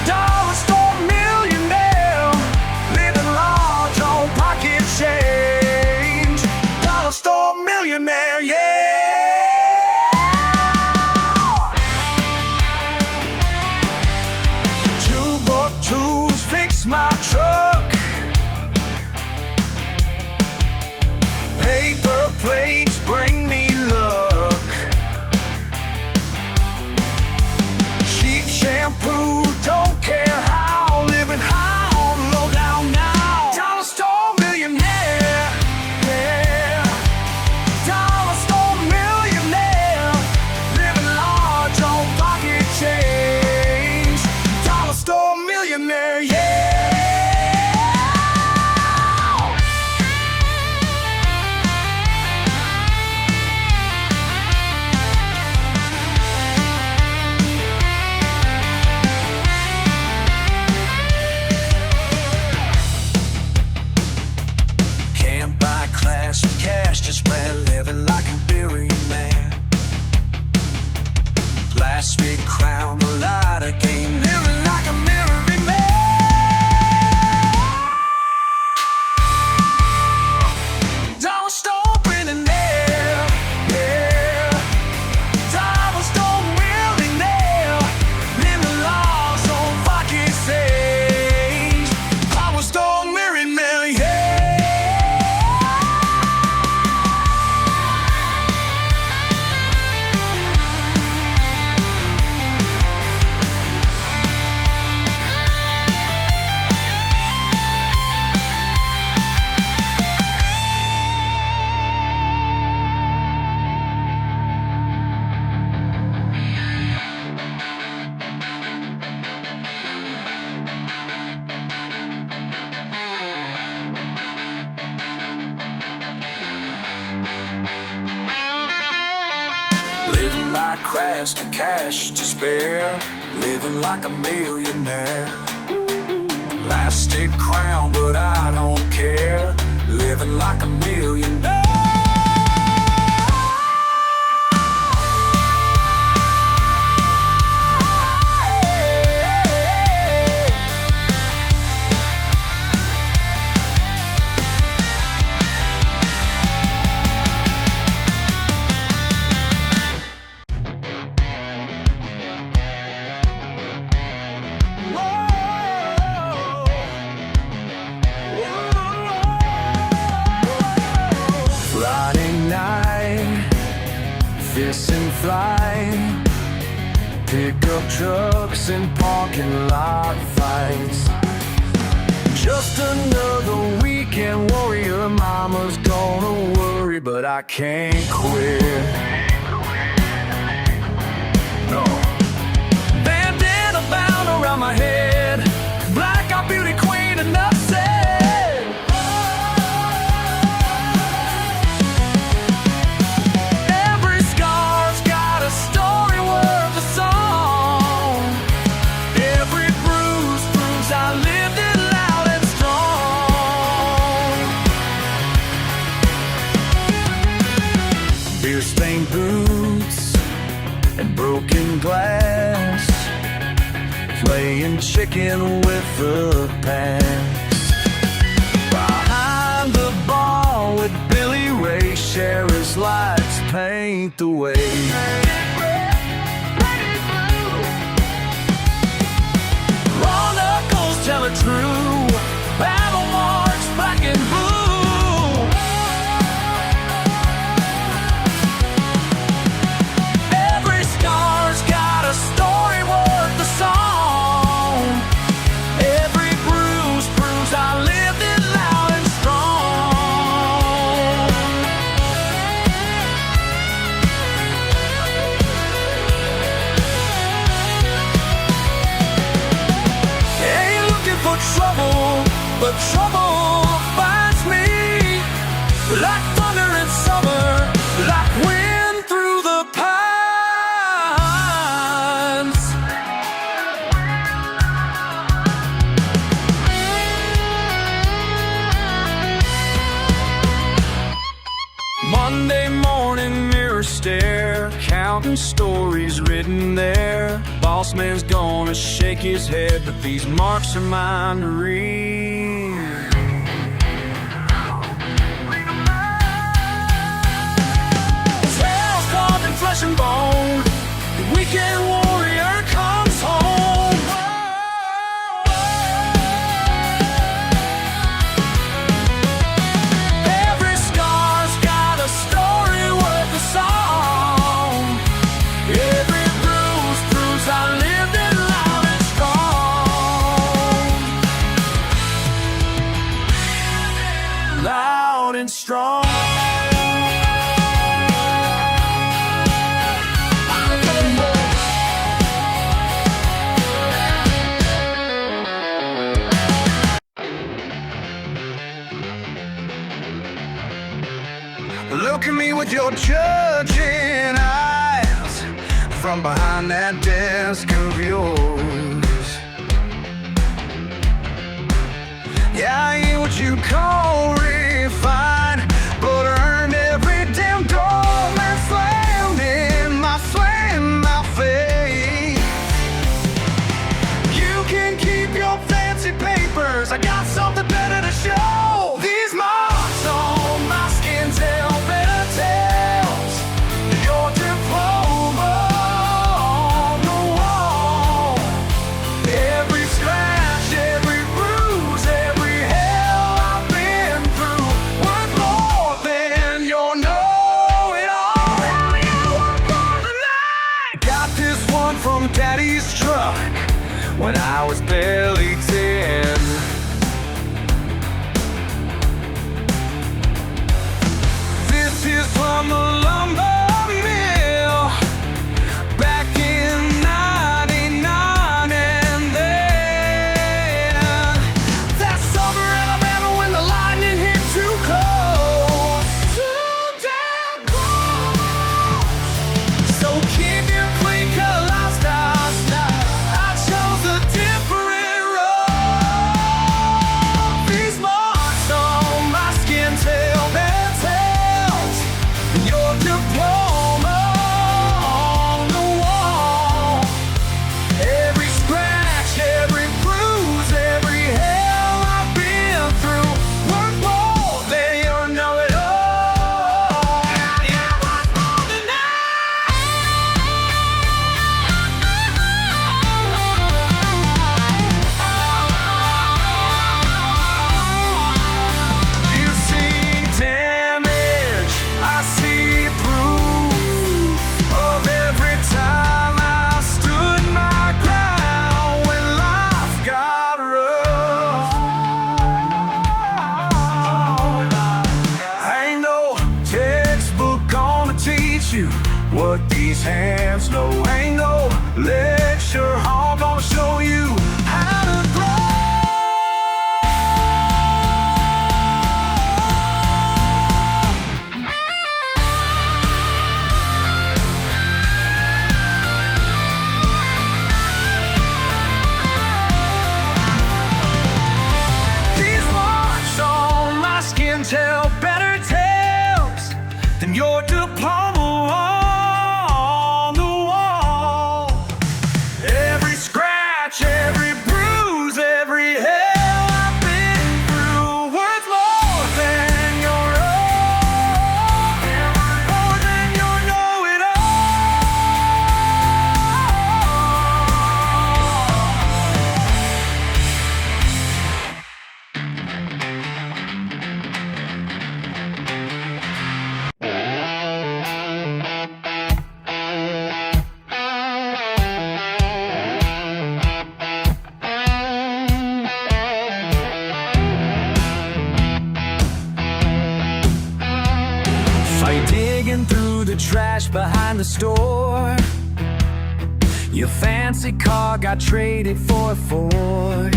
Dollar store millionaire, living large on pocket change. Dollar store millionaire, yeah. 2x2s fix my truck. Paper crash to cash to spare, living like a millionaire. Plastic crown, but I don't care, living like a millionaire. Friday night, fists and flight, pickup trucks and parking lot fights. Just another weekend warrior, mama's gonna worry, but I can't quit. No. Bandana bound around my head, blackout beauty queen, enough said. Beer-stained boots and broken glass, playing chicken with the past. Behind the bar with Billy Ray, Sheriff's lights paint the way. Raw knuckles tell it true, battle marks black and blue. But trouble finds me like thunder in summer, like wind through the pines. Monday morning mirror stare, counting stories written there. Boss man's gonna shake his head, but these marks are mine to read. Tales carved in flesh and bone, the weekend warrior comes home. Every scar's got a story worth a song. Every bruise proves I lived it loud and strong. Loud and strong. Look at me with your judging eyes from behind that desk of yours. Yeah, I ain't what you call refined, but earned every damn door man slammed in my face. You can keep your fancy papers, I got something better to show. These marks on my skin tell better tales. Your diploma on the wall. Every scratch, every bruise, every hell I've been through, worth more than your know-it-all. Got this one from Daddy's truck when I was barely 10. This is from the lumber mill back in '99, and then that summer Alabama when the lightning hit too close, too damn close. So keep your these hands, no angle. Lecture hall gonna show you how to grow. These marks on my skin tell better tales than your diploma on the wall. Every scratch, every bruise, every hell I've been through, worth more than your own, more than your know-it-all. Like digging through the trash behind the store. Your fancy car got traded for a Ford.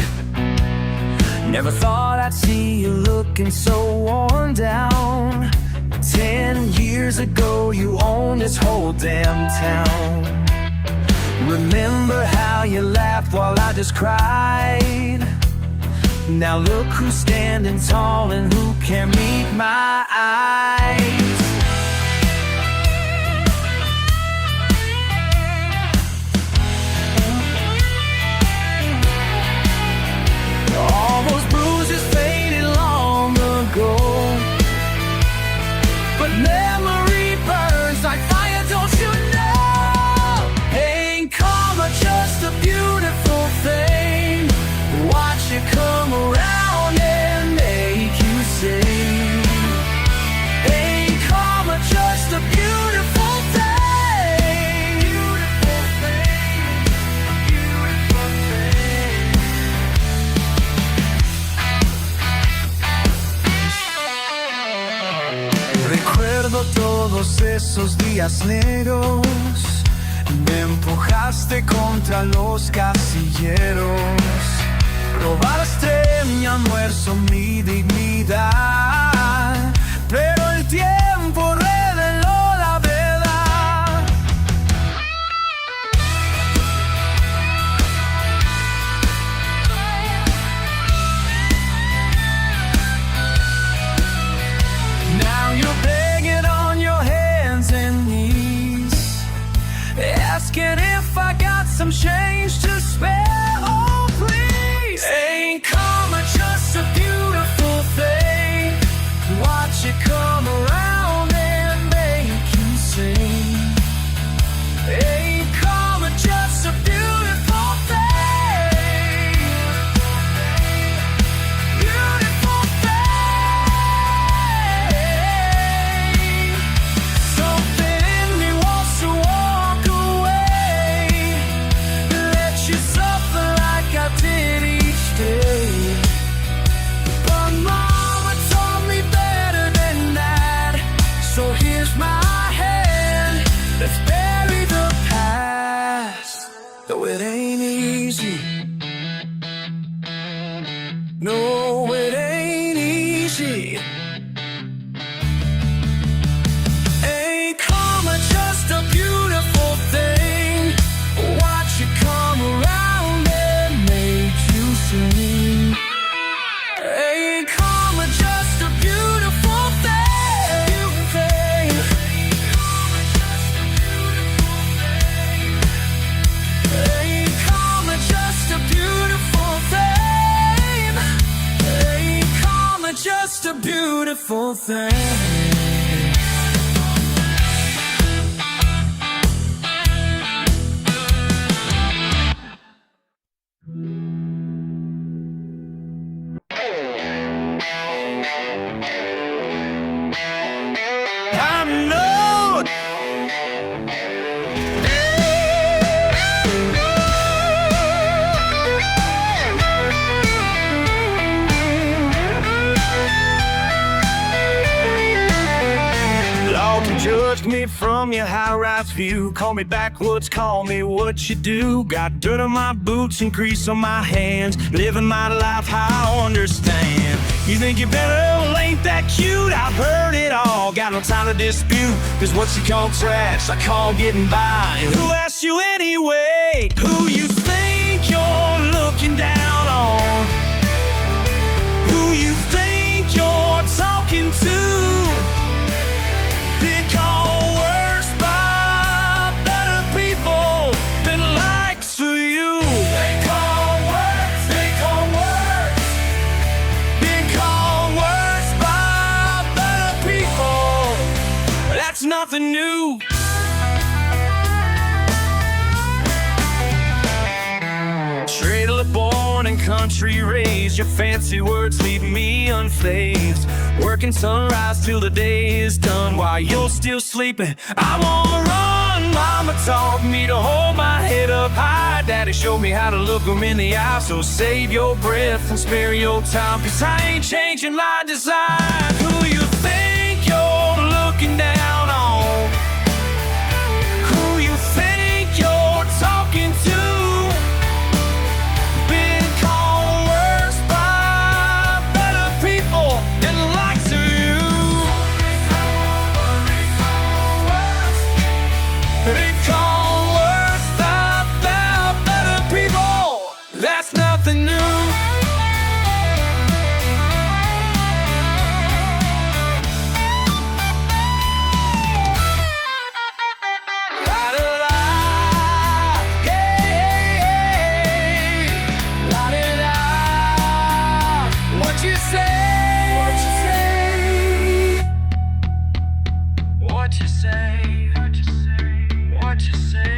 Never thought I'd see you looking so worn down. 10 years ago you owned this whole damn town. Remember how you laughed while I just cried? Now look who's standing tall and who can meet my eyes. All those bruises faded long ago, but memory burns like fire, don't you know? Ain't karma just a beautiful thing? Watch it come around and make you sing. Ain't karma just a beautiful thing? Beautiful thing, beautiful thing. Recuerdo todos esos días negros. Me empujaste contra los casilleros. Robaste mi almuerzo, mi dignidad, pero el tiempo reveló la verdad. Now you're begging on your hands and knees, asking if I got some change to spare. Oh, please. Ain't karma just a beautiful thing? Watch it come around and make you sing. Ain't karma just a beautiful thing? Beautiful thing. Something in me wants to walk away, let you suffer like I did each day. But mama taught me better than that, so here's my hand. Let's bury the past, though it ain't easy. No, it ain't easy. Ain't karma just a beautiful thing? Watch it come around and make you sing. Ain't karma just a beautiful thing? Ain't karma just a beautiful thing? Ain't karma just a beautiful thing? I'm known. Judge me from your high-rise view. Call me backwoods, call me what you do. Got dirt on my boots and grease on my hands. Living my life how I understand. You think you're better? Well, ain't that cute? I've heard it all. Got no time to dispute. Cause what you call trash, I call getting by. And who asked you anyway? Who you think you're looking down on? Who you think you're talking to? Been called worse by better people than likes of you. They call worse, they call worse. Been called worse by better people. That's nothing new. Trailer born and country raised, your fancy words leave me unfazed. Working sunrise till the day is done while you're still sleeping. I wanna run. Mama taught me to hold my head up high. Daddy showed me how to look 'em in the eye. So save your breath and spare your time, cause I ain't changing my design. Who you think you're looking down on? Who you think you're talking to? That's nothing new. What you say? What you say? What you say? What you say? What you say?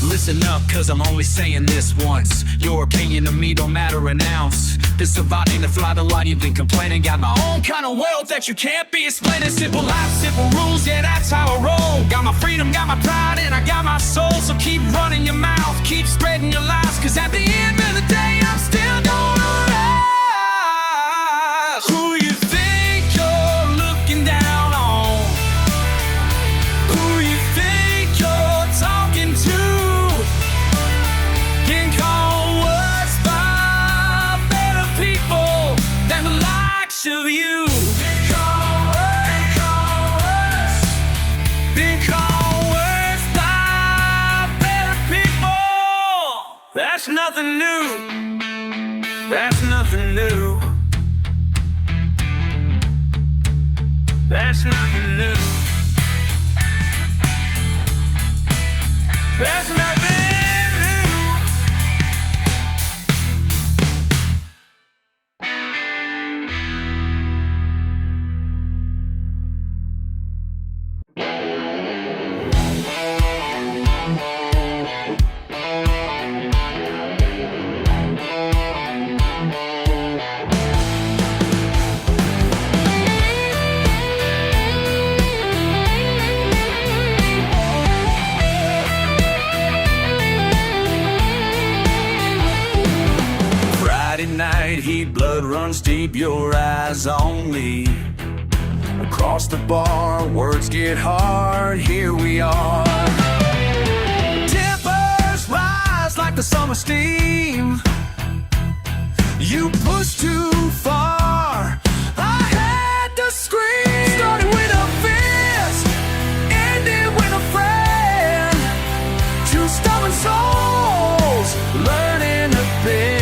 Listen up, cause I'm only saying this once. Your opinion to me don't matter an ounce. This surviving to fly the line, you've been complaining. Got my own kind of wealth that you can't be explaining. Simple life, simple rules, yeah, that's how I roll. Got my freedom, got my pride, and I got my soul. So keep running your mouth, keep spreading your lies, cause at the end of the day, I'm still gonna rise. Who you think you're looking down on? Who you think you're talking to? Of you. Been called worse. Been called worse by better people. That's nothing new. That's nothing new. That's nothing new. That's nothing new. Night, heat, blood runs deep, your eyes on me. Across the bar, words get hard, here we are. Tempers rise like the summer steam. You push too far, I had to scream. Started with a fist, ended with a friend. Two stubborn souls, learning to bend.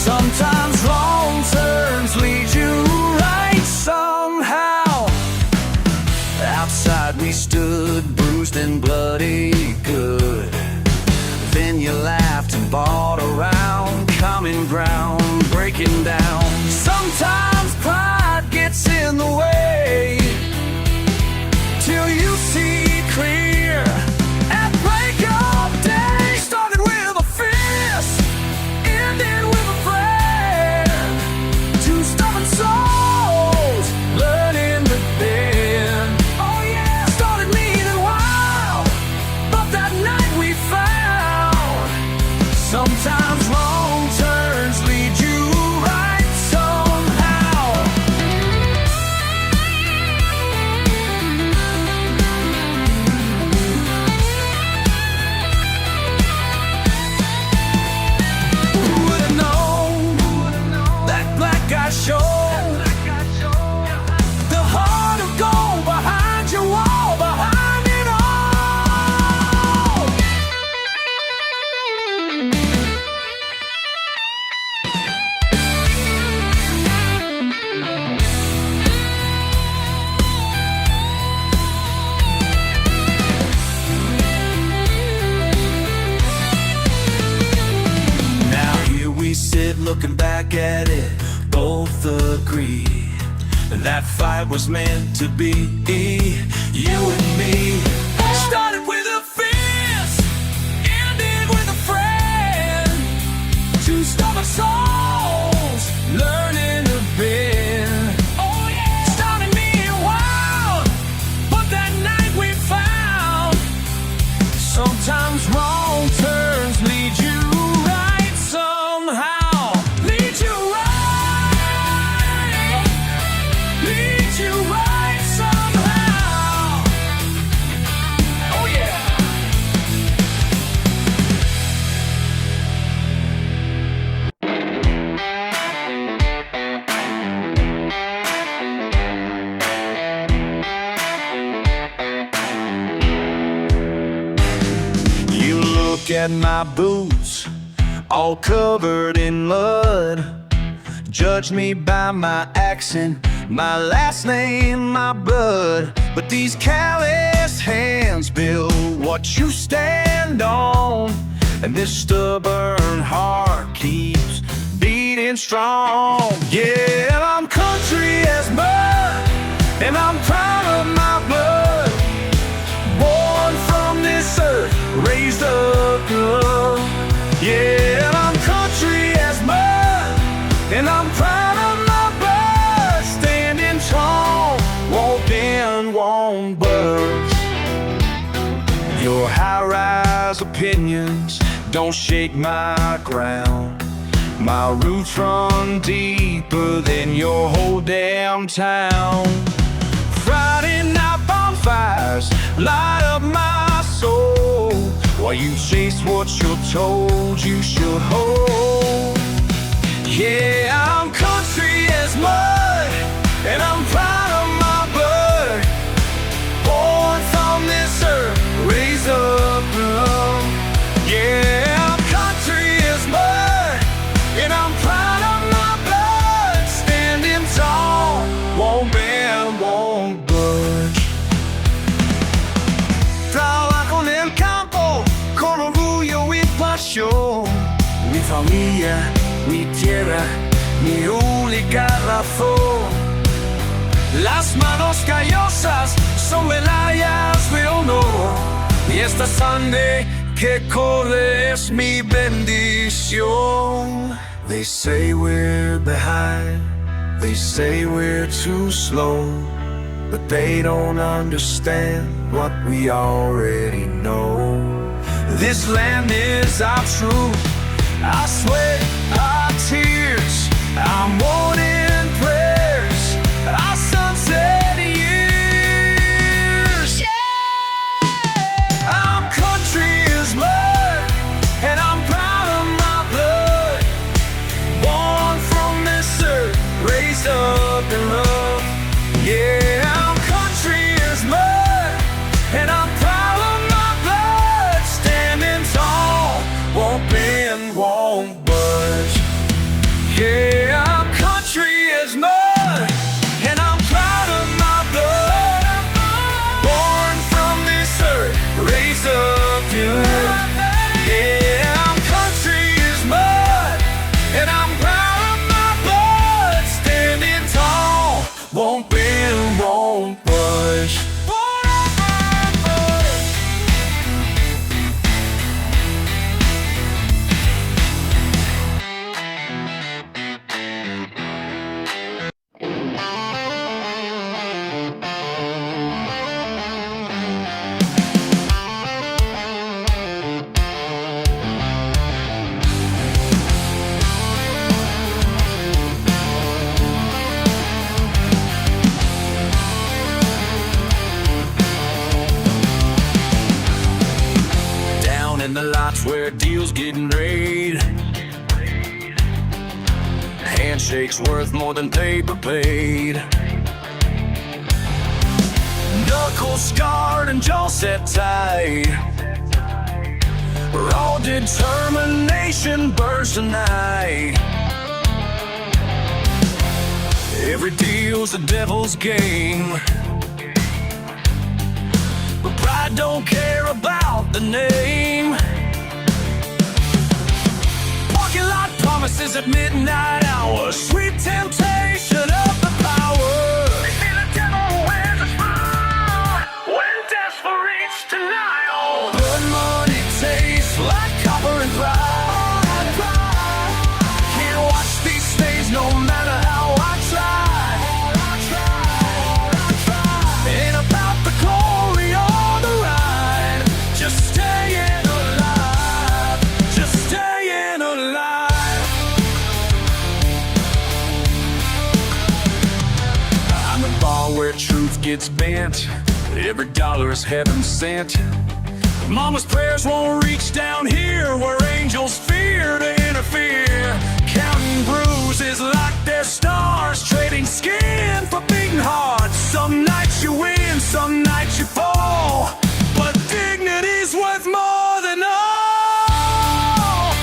Sometimes wrong turns lead you right somehow. Outside we stood, bruised and bloody good. Then you laughed and bought around, common ground, breaking down. Sometimes pride gets in the way, till you see clear. At break of day, started with a fist, ended with a friend. Two stubborn souls, learning to bend. Oh yeah, started meaning wild, but that night we found back at it, both agree that fight was meant to be. You and me started with a fist, ended with a friend. Two stubborn souls learning to bend. Oh yeah, started me wild, but that night we found sometimes wrong turns lead you right somehow. Lead you right, lead you right somehow. Oh yeah. You look at my boots, all covered in mud. Judge me by my accent, my last name, my blood. But these callous hands build what you stand on, and this stubborn heart keeps beating strong. Yeah, I'm country as mud, and I'm proud of my blood. Born from this earth, raised up in love. Yeah, I'm country as mud, and I'm proud of my blood. Standing tall, won't bend, won't budge. Your high-rise opinions don't shake my ground. My roots run deeper than your whole damn town. Friday night bonfires light up my soul, while you chase what you're told you should hold. Yeah, I'm country as mud, and I'm proud of my blood. Born from this earth, raised up in love. Yeah, I'm country as mud, and I'm proud of my blood. Standing tall, won't bend, won't budge. Trabajo en el campo, con orgullo y pasión. Mi familia, mi tierra, mi única razón. Las manos callosas son medallas de honor, y esta sangre que corre es mi bendición. They say we're behind, they say we're too slow, but they don't understand what we already know. This land is our truth, our sweat, our tears, our morning prayers, our sunset years. Yeah! I'm country as mud, and I'm proud of my blood. Born from this earth, raised up in love. Yeah, I'm country as mud, and I'm proud of my blood. Standing tall, won't bend, won't budge. Yeah, I'm country as mud, and I'm proud of my blood. Born from this earth, raised up in love. Yeah, I'm country as mud, and I'm proud of my blood. Standing tall, won't bend, won't budge. In the lots where deals getting made, handshakes worth more than paper paid. Knuckles scarred and jaw set tight, raw determination burns tonight. Every deal's the devil's game, but pride don't care about the name. Parking lot promise promises at midnight hour, sweet temptation of the power. They say the devil wears a smile when desperate denial. Blood money tastes like copper and pride. Can't watch these things no matter how I try. Ain't about the glory or the ride, just staying alive, just staying alive. I'm the bar where truth gets bent, every dollar is heaven sent. Mama's prayers won't reach down here where angels fear to interfere. Counting bruises like they're stars, trading skin for beating hearts. Some nights you win, some nights you fall, but dignity's worth more than all.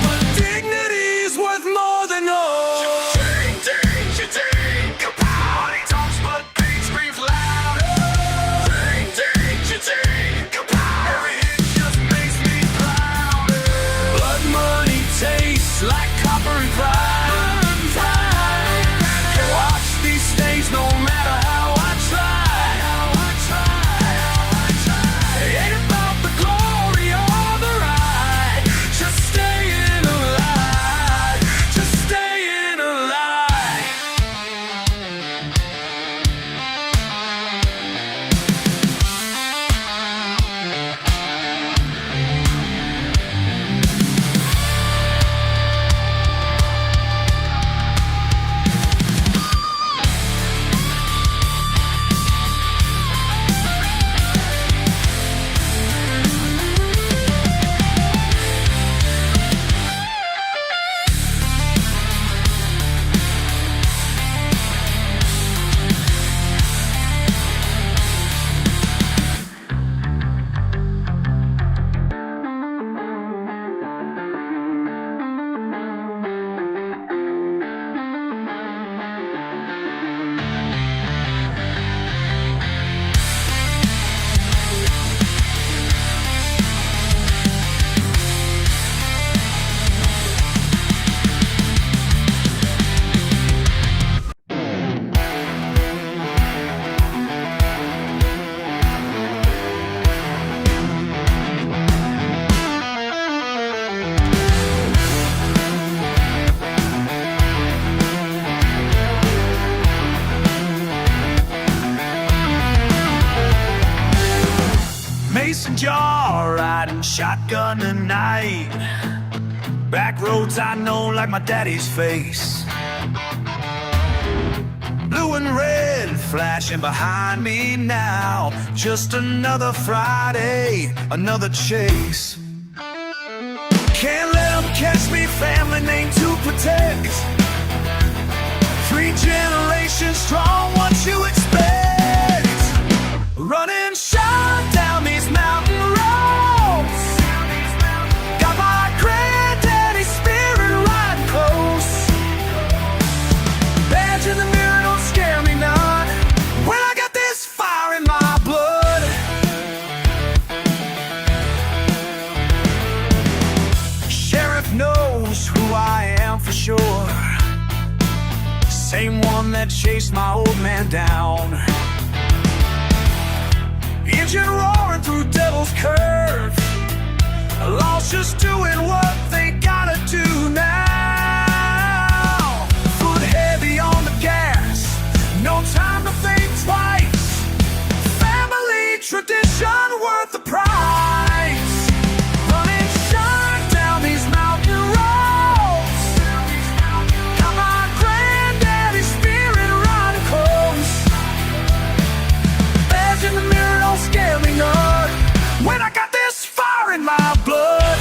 But dignity's worth more than all. Like copper and pride. Can't watch these things no matter how I try. Ain't about the glory or the ride, just staying alive, just staying alive. Mason jar riding shotgun tonight. Back roads I know like my daddy's face. Blue and red flashing behind me now. Just another Friday, another chase. Can't let them catch me, family name to protect. 3 generations strong, what you expect? Running shot down these mountain roads. Got my granddaddy's spirit riding close. Badge in the mirror don't scare me none when I got this fire in my blood. Sheriff knows who I am for sure. Same one that chased my old man down. Engine roaring through Devil's Curve. Law's just doing what they gotta do now. Foot heavy on the gas, no time to think twice. Family tradition worth the price. Running shine down these mountain roads. Got my granddaddy's spirit riding close. Badge in the mirror don't scare me none when I got this fire in my blood.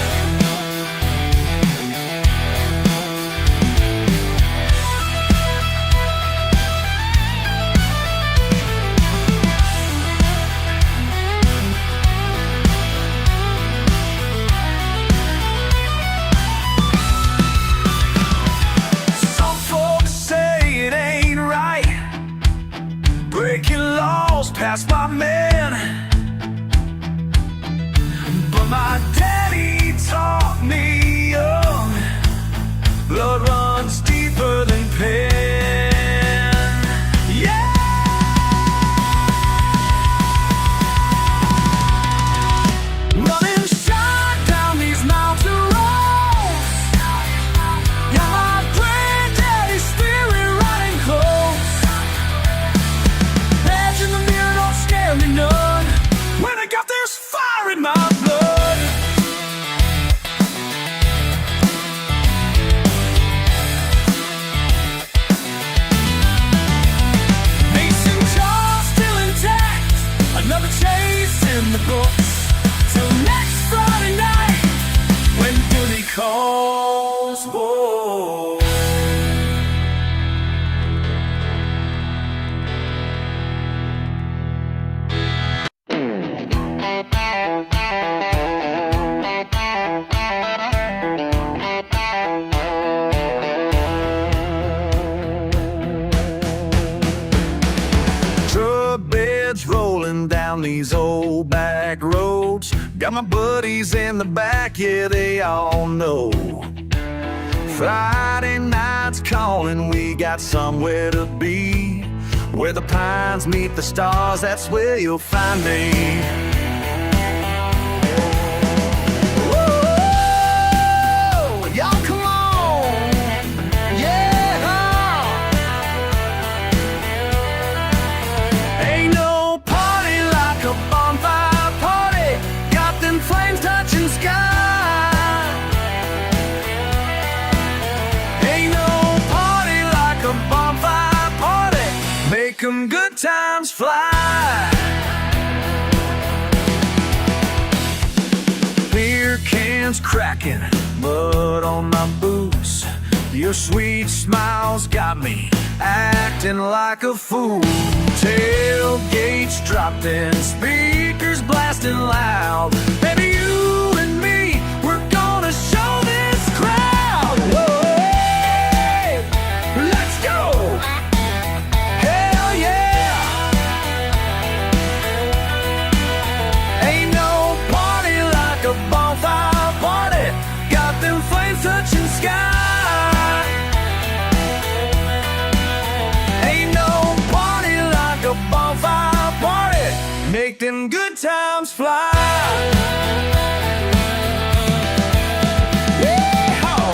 these old back roads. Got my buddies in the back, yeah, they all know. Friday night's calling, we got somewhere to be. Where the pines meet the stars, that's where you'll find me. Woo! Y'all come on! Yeah! Ain't no party like a bonfire party. Got them flames touching sky. Ain't no party like a bonfire party. Make 'em good times fly. Beer cans cracking, mud on my boots. Your sweet smiles got me acting like a fool. Tailgates dropped in, speakers blasting loud. Baby, you and me, we're gonna show this crowd. Hey, let's go! Hell yeah! Ain't no party like a bonfire party. Got them flames touching sky. Bonfire party, make them good times fly. Yeehaw!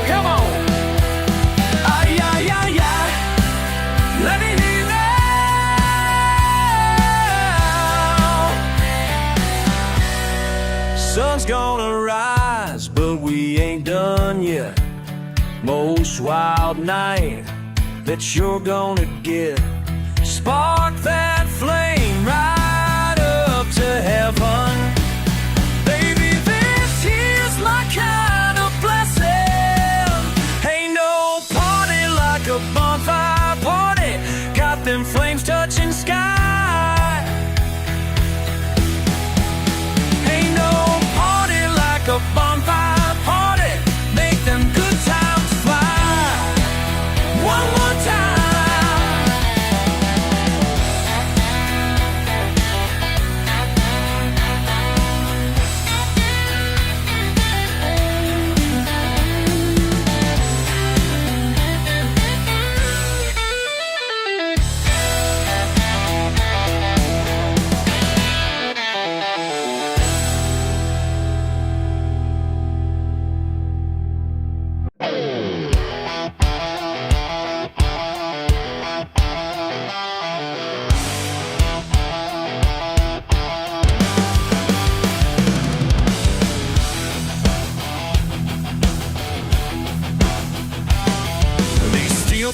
Come on! Ay, ay, ay, ay. Let me hear that. Sun's gonna rise, but we ain't done yet. Most wild night that you're gonna get. Spark that flame right up to heaven. Baby, this here's my kind of blessing. Ain't no party like a bonfire party. Got them flames touching sky. Ain't no party like a bonfire party. Make them good times fly. One more time.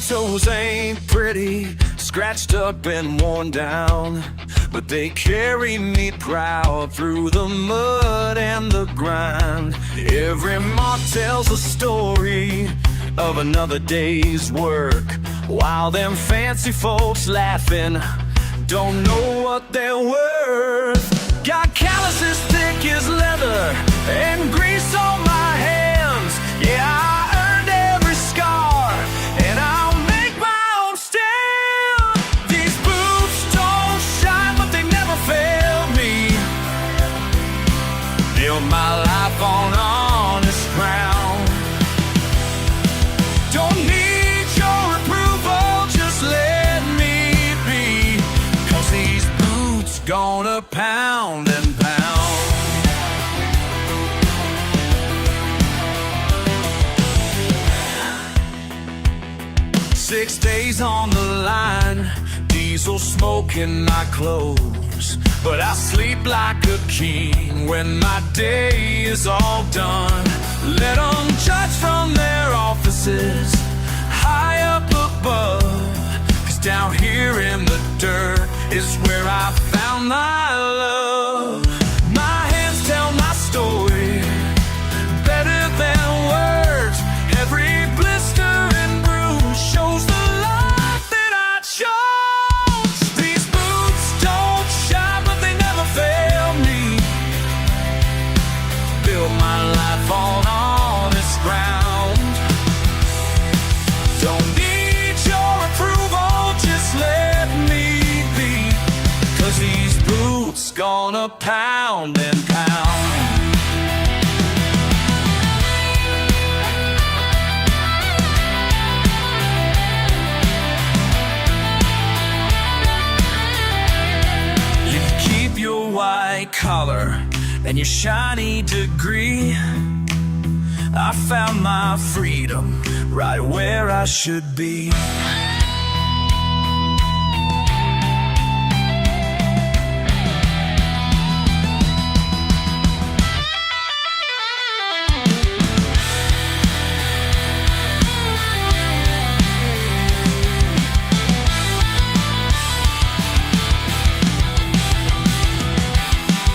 Toes ain't pretty, scratched up and worn down, but they carry me proud through the mud and the grind. Every mark tells a story of another day's work, while them fancy folks laughing don't know what they're worth. Got calluses thick as leather and grease on my hands. Yeah, I earned every scar, and I'll make my own stand. These boots don't shine, but they never fail me. Build my life on honest ground. Don't need your approval, just let me be. 'Cause these boots gonna pound and pound. 6 days on the line, diesel smoking my clothes, but I sleep like a king when my day is all done. Let them judge from their offices high up above, 'cause down here in the dirt is where I found my love. My hands tell my story better than words. Every blister and bruise shows the life that I chose. These boots don't shine, but they never fail me. Build my life on honest ground. Don't gonna pound and pound. You keep your white collar and your shiny degree. I found my freedom right where I should be.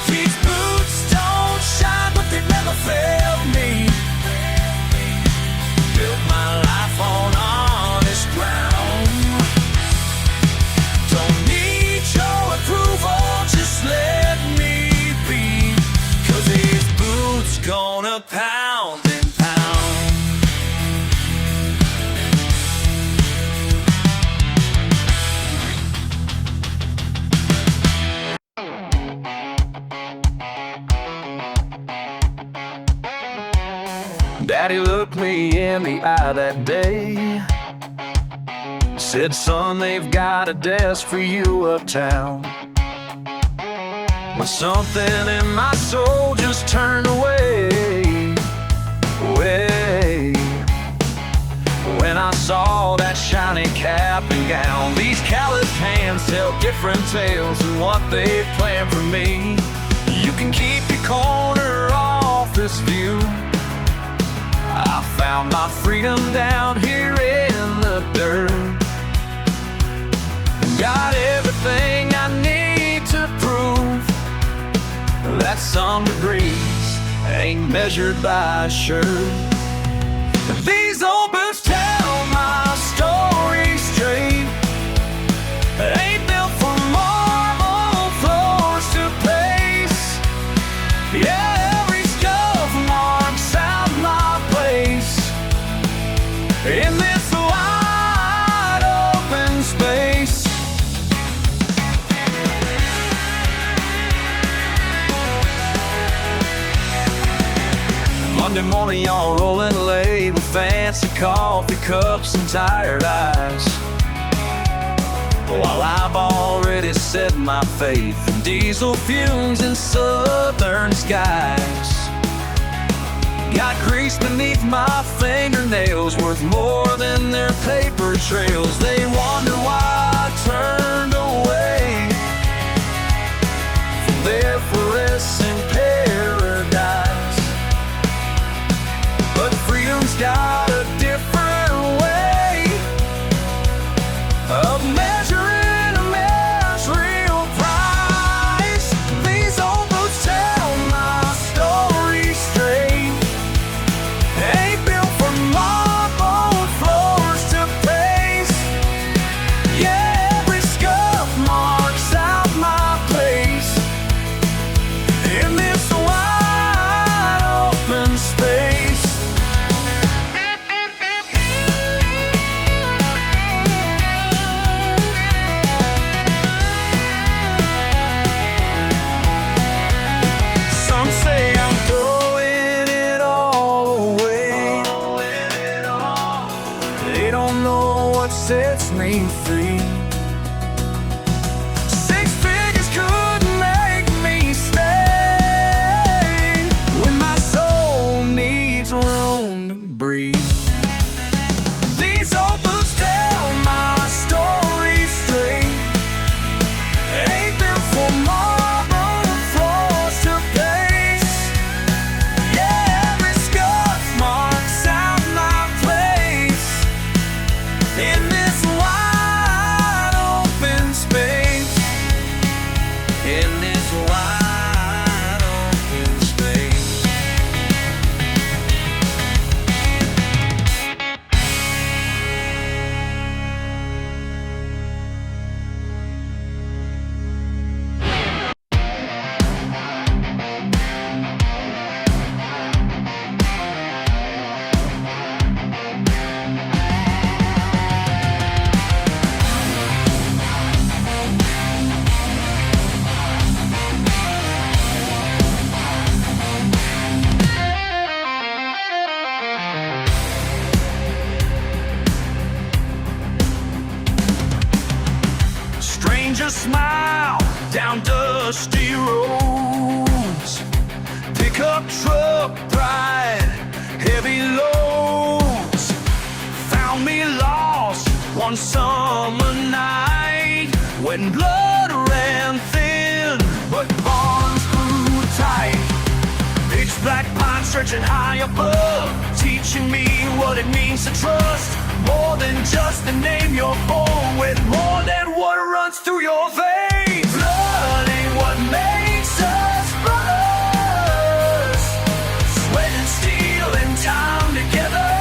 These boots don't shine, but they never failed me. Built my life on honest ground. Don't need your approval, just let me be. 'Cause these boots gonna pound and pound. Daddy looked me in the eye that day, said, son, they've got a desk for you uptown. But something in my soul just turned away, away, when I saw that shiny cap and gown. These callous hands tell different tales than what they've planned for me. You can keep your corner office view. I found my freedom down here in the dirt. Got everything I need to prove that some degrees ain't measured by a shirt. These old boots tell my story straight. Ain't built for marble floors to pace. Yeah, every scuff marks out my place in this wide open space. Monday morning, y'all rolling late with fancy coffee cups and tired eyes, while I've already set my faith in diesel fumes and southern skies. Got grease beneath my fingernails, worth more than their paper trails. They wonder why I turned away from their fluorescent paradise. But freedom's got a different way of measuring a man's real price. These old boots tell my story straight. Ain't built for marble floors to pace. Yeah, pickup truck ride, heavy loads found me lost one summer night when blood ran thin but bonds grew tight. Pitch black pine stretching high above, teaching me what it means to trust. More than just the name you're born with, more than what runs through your veins. Blood ain't what makes us brothers, sweat and steel and time together.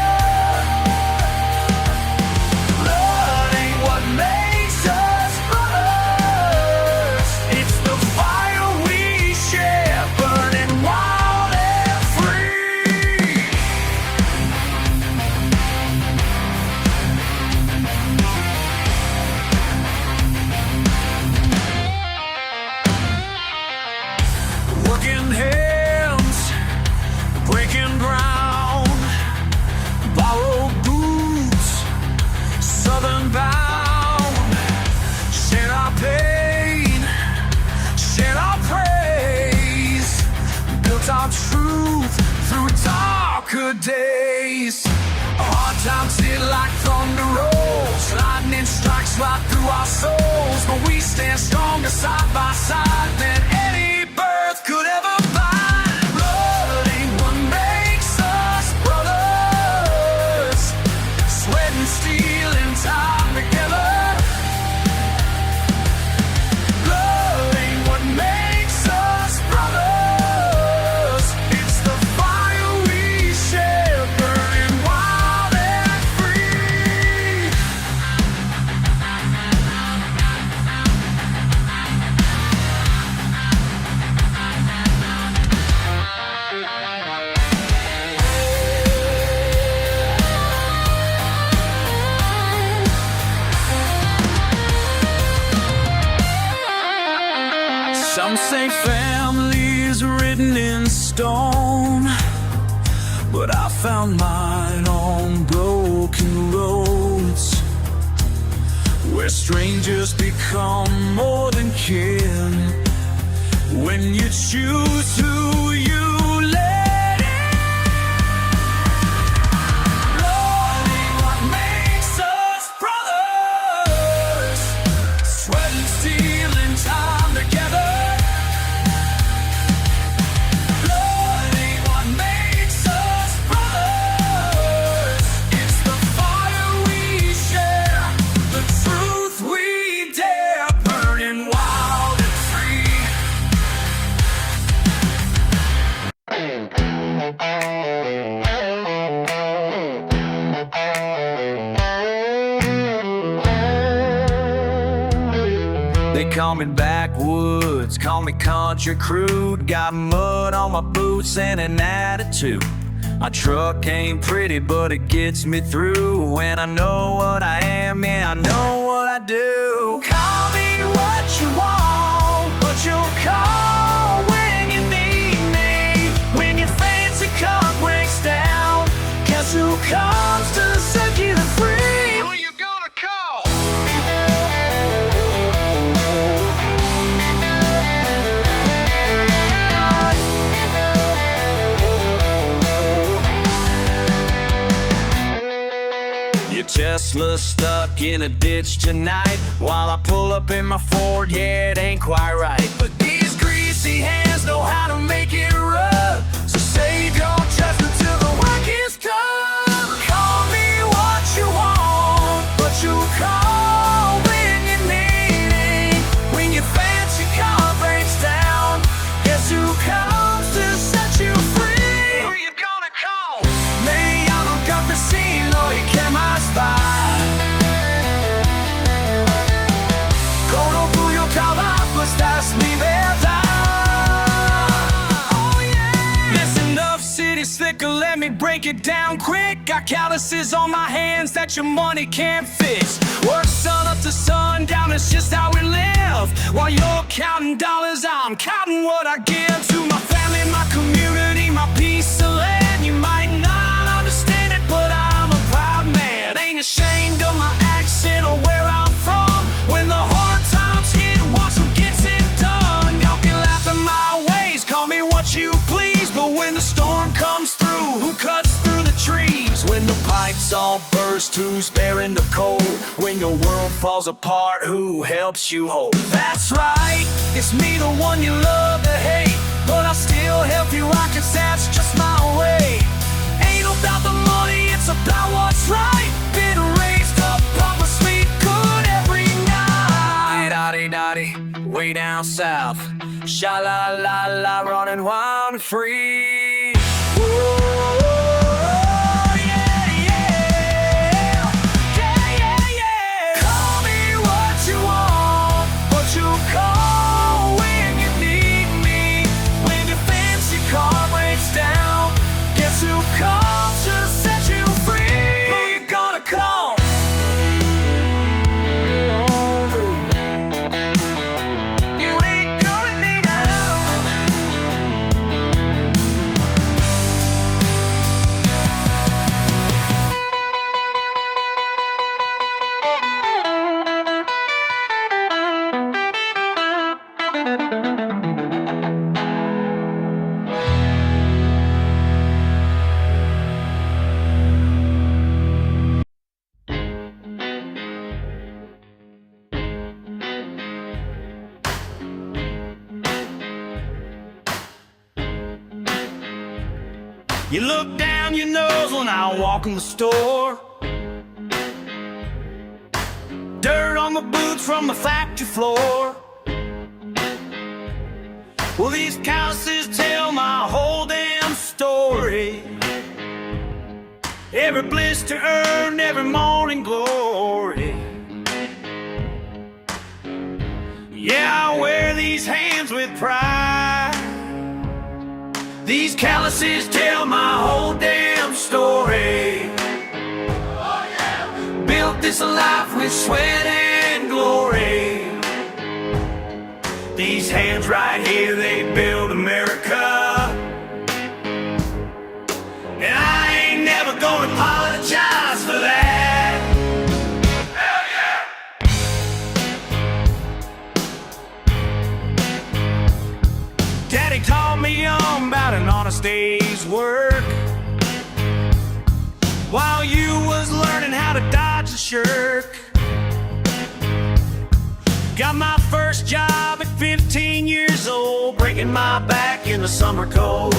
Blood ain't what makes us brothers, it's the fire we share, burning wild and free. Working hands, breaking ground, borrowed boots, southern bound. Share our pain, share our praise, built our truth through darker days. Hard times hit like thunder rolls, lightning strikes right through our souls, but we stand stronger side by side than any birth could ever bind. Blood ain't what makes us brothers, sweat and steel and time together. Blood ain't what makes us brothers, it's the fire we share, burning wild and free. Some say family's written in stone, but I found mine on broken roads, where strangers become more than kin when you choose who you let in. Blood ain't what makes us brothers, sweat and steel and time together. Blood ain't what makes us brothers, it's the fire we share, the truth we dare, burning wild and free. They call me backwoods, call me country crude. Got mud on my boots and an attitude. My truck ain't pretty, but it gets me through. When I know what I am, yeah, I know what I do. Call me what you want, but you'll call when you need me. When your fancy car breaks down, guess who comes to set you free? Who you gonna call? Your Tesla's stuck in a ditch tonight, while I pull up in my Ford, yeah, it ain't quite right. But these greasy hands know how to make it rough, so save your judgment till the work is done. Call me what you want, but you call when you need it. When your fancy car breaks down, guess who comes to set you free? Who you gonna call? Me llamo campesino y qué más va. Con orgullo trabajo, esta es mi verdad. Oh yeah. This enough city's slicker, let me break it down quick. Got calluses on my hands that your money can't fix. Work sun up to sundown, it's just how we live. While you're counting dollars, I'm counting what I give to my family, my community, my piece of land. You might not understand it, but I'm a proud man. Ain't ashamed of my accent or where I'm from. When the hard times hit, watch who gets it done. Y'all can laugh at my ways, call me what you please, but pipes all burst, who's bearing the cold? When your world falls apart, who helps you hold? That's right, it's me, the one you love to hate, but I'll still help you rock, 'cause that's just my way. Ain't about the money, it's about what's right. Been raised up proper sweet good every night. Dotty dotty, way down south, sha la la la, running wild and free. Whoa. You look down your nose when I walk in the store. Dirt on my boots from the factory floor. Well, these calluses tell my whole damn story. Every blister earned, every morning glory. Yeah, I wear these hands with pride. These calluses tell my whole damn story. Oh, yeah. Built this life with sweat and glory. These hands right here, they build America. And I ain't never gonna apologize for that. Hell yeah! Daddy taught me young about an honest day's work, while you was learning how to dodge a shirk. Got my first job at 15 years old, breaking my back in the summer cold.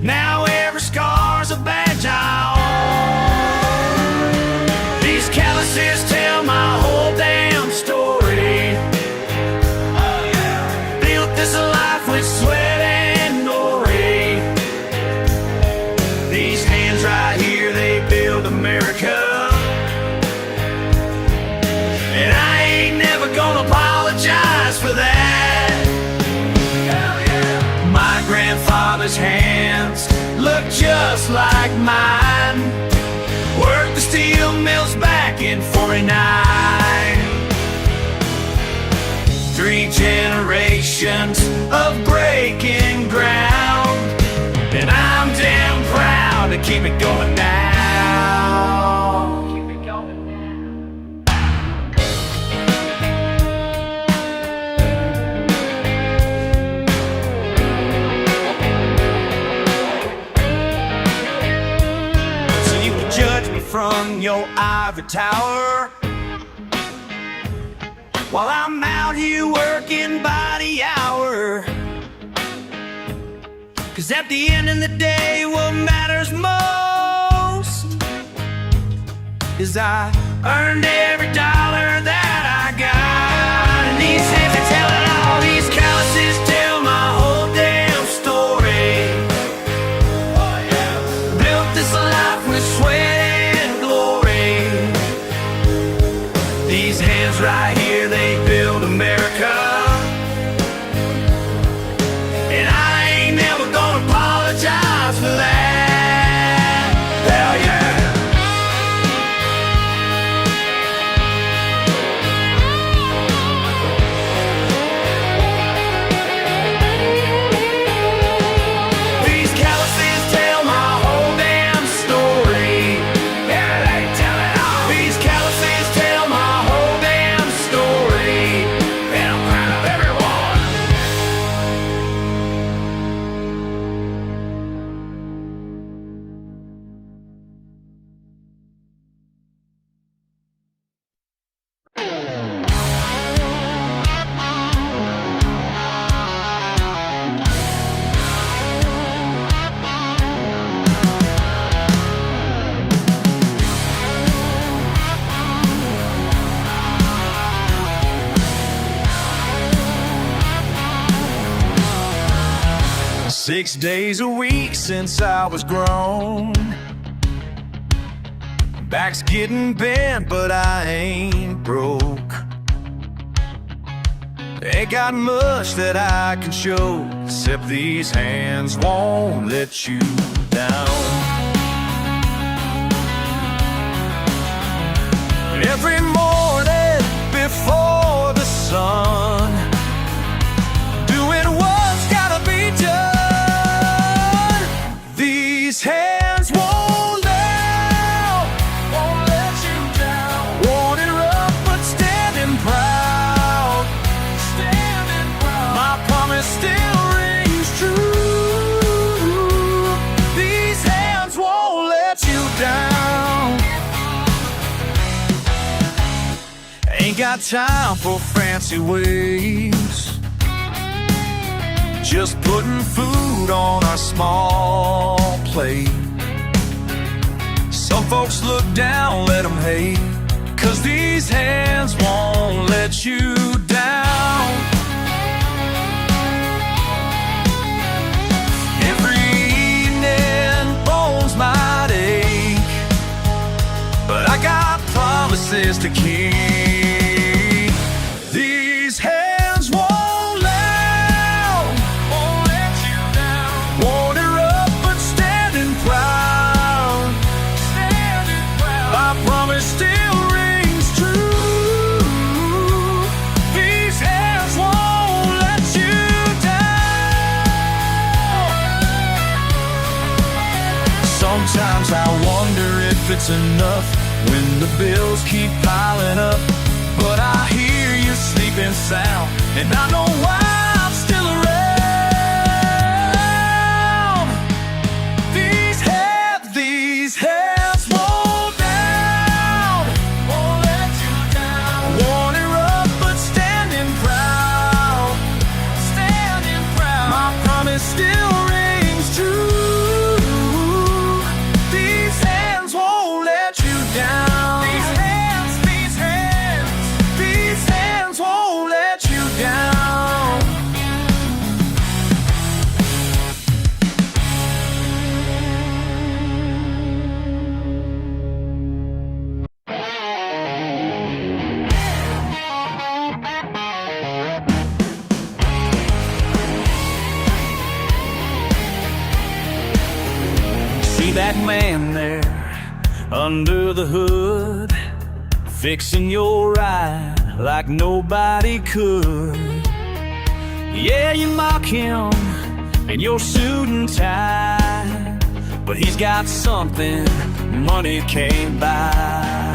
Now every scar's a badge I own. These calluses tell my whole damn story. Oh yeah. Built this life with sweat and glory. These hands right here, they build America. And I ain't never gonna apologize for that. Hell yeah. My grandfather's hands look just like mine. Worked the steel mills back in '49. 3 generations of breaking ground, and I'm damn proud to keep it going now. From your ivory tower, while I'm out here working by the hour. 'Cause at the end of the day, what matters most is I earned every dollar that I got. And these hands are telling all, these calluses tell my whole damn story. Oh yeah. Built this life with sweat. These hands right here, they build America. And I ain't never gonna apologize for that. Hell yeah. days a week since I was grown. Back's getting bent, but I ain't broke. Ain't got much that I can show, except these hands won't let you down. Every morning before the sun, doing what's gotta be done. These hands won't let you down. Won't erupt, but standing proud. Standing proud. My promise still rings true. These hands won't let you down. Ain't got time for fancy ways, just putting food on our small plate. Some folks look down, let them hate, 'cause these hands won't let you down. Every evening bones might ache, but I got promises to keep. These hands won't let you down. Won't erupt, but standing proud. Standing proud. My promise still rings true. These hands won't let you down. Sometimes I wonder if it's enough when the bills keep piling up, but I hear you sleeping sound, and I know why I'm still around. These hands won't down, won't let you down. Won't erupt, but standing proud, standing proud. My promise still rings true. These hands won't let you down. These hands won't let you down. See that man there under the hood, fixing your ride like nobody could. Yeah, you mock him in your suit and tie, but he's got something money can't buy.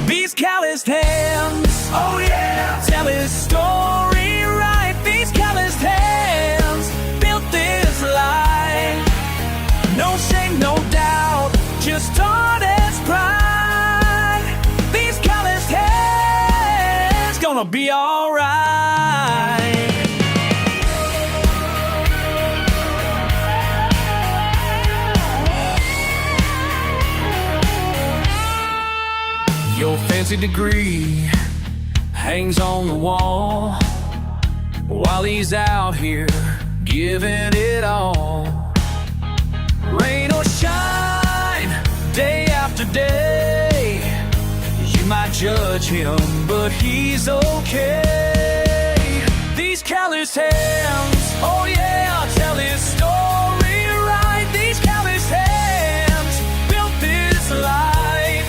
These calloused hands, oh yeah, tell his story right. These calloused hands built this life. No shame, no doubt, just honest pride. These calloused hands gonna be alright. Your fancy degree hangs on the wall, while he's out here giving it all. Rain or shine, day after day, you might judge him, but he's okay. These calloused hands, oh yeah, tell his story right. These calloused hands built this life.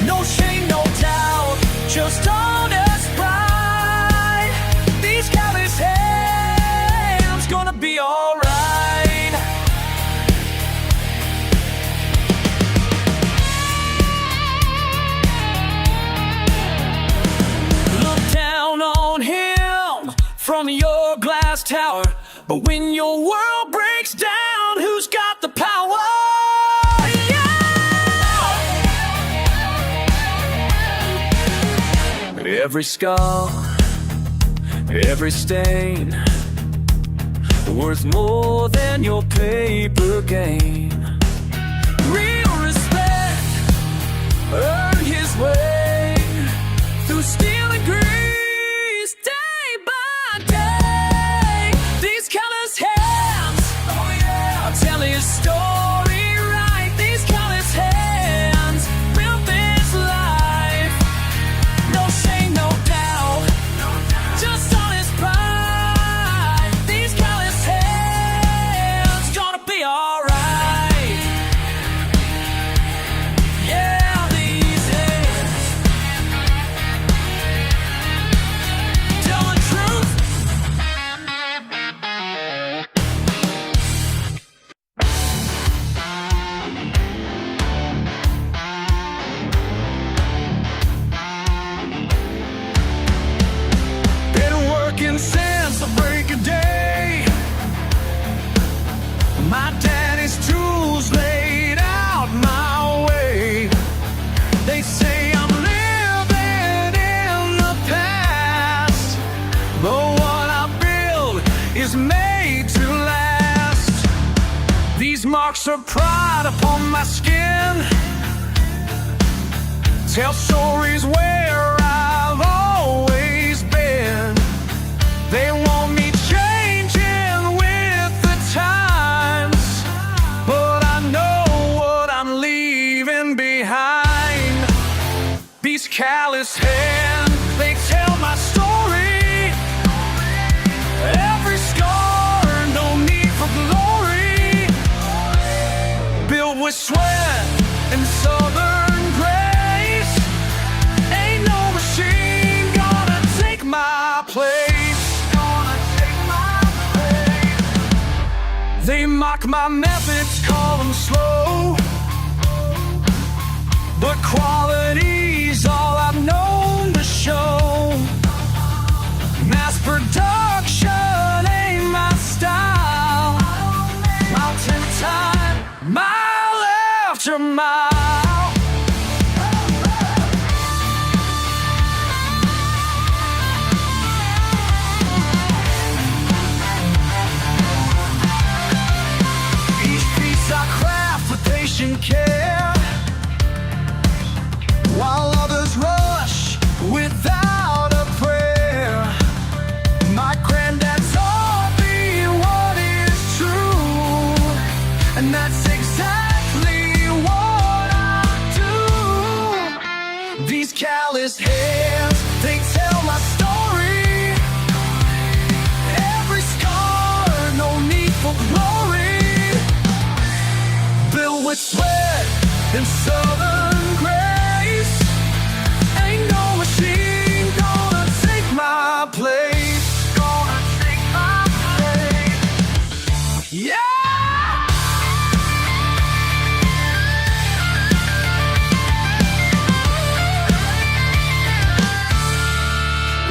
No shame, no doubt, just honest pride. These calloused hands gonna be alright. From your glass tower, but when your world breaks down, who's got the power? Yeah! Every scar, every stain, worth more than your paper gain. Real respect earned his way through steel and grease. Day by day, these calloused hands marks of pride upon my skin. Tell stories where I've always been. They want me changing with the times, but I know what I'm leaving behind. These calloused hands, they tell my story. Every scar, no need for glory. Built with sweat and southern grace. Ain't no machine gonna take my place. Gonna take my place. They mock my methods, call them slow, but quality's all I've known to show. Mass production ain't my style. Mountain time, mile after mile. Each piece I craft with patient care, while others rush without a prayer. My granddad taught me what is true, and that's exactly what I do. These calloused hands, they tell my story. Every scar, no need for glory. Built with sweat and southern grace. Ain't no machine gonna take my place. Gonna take my place. Yeah!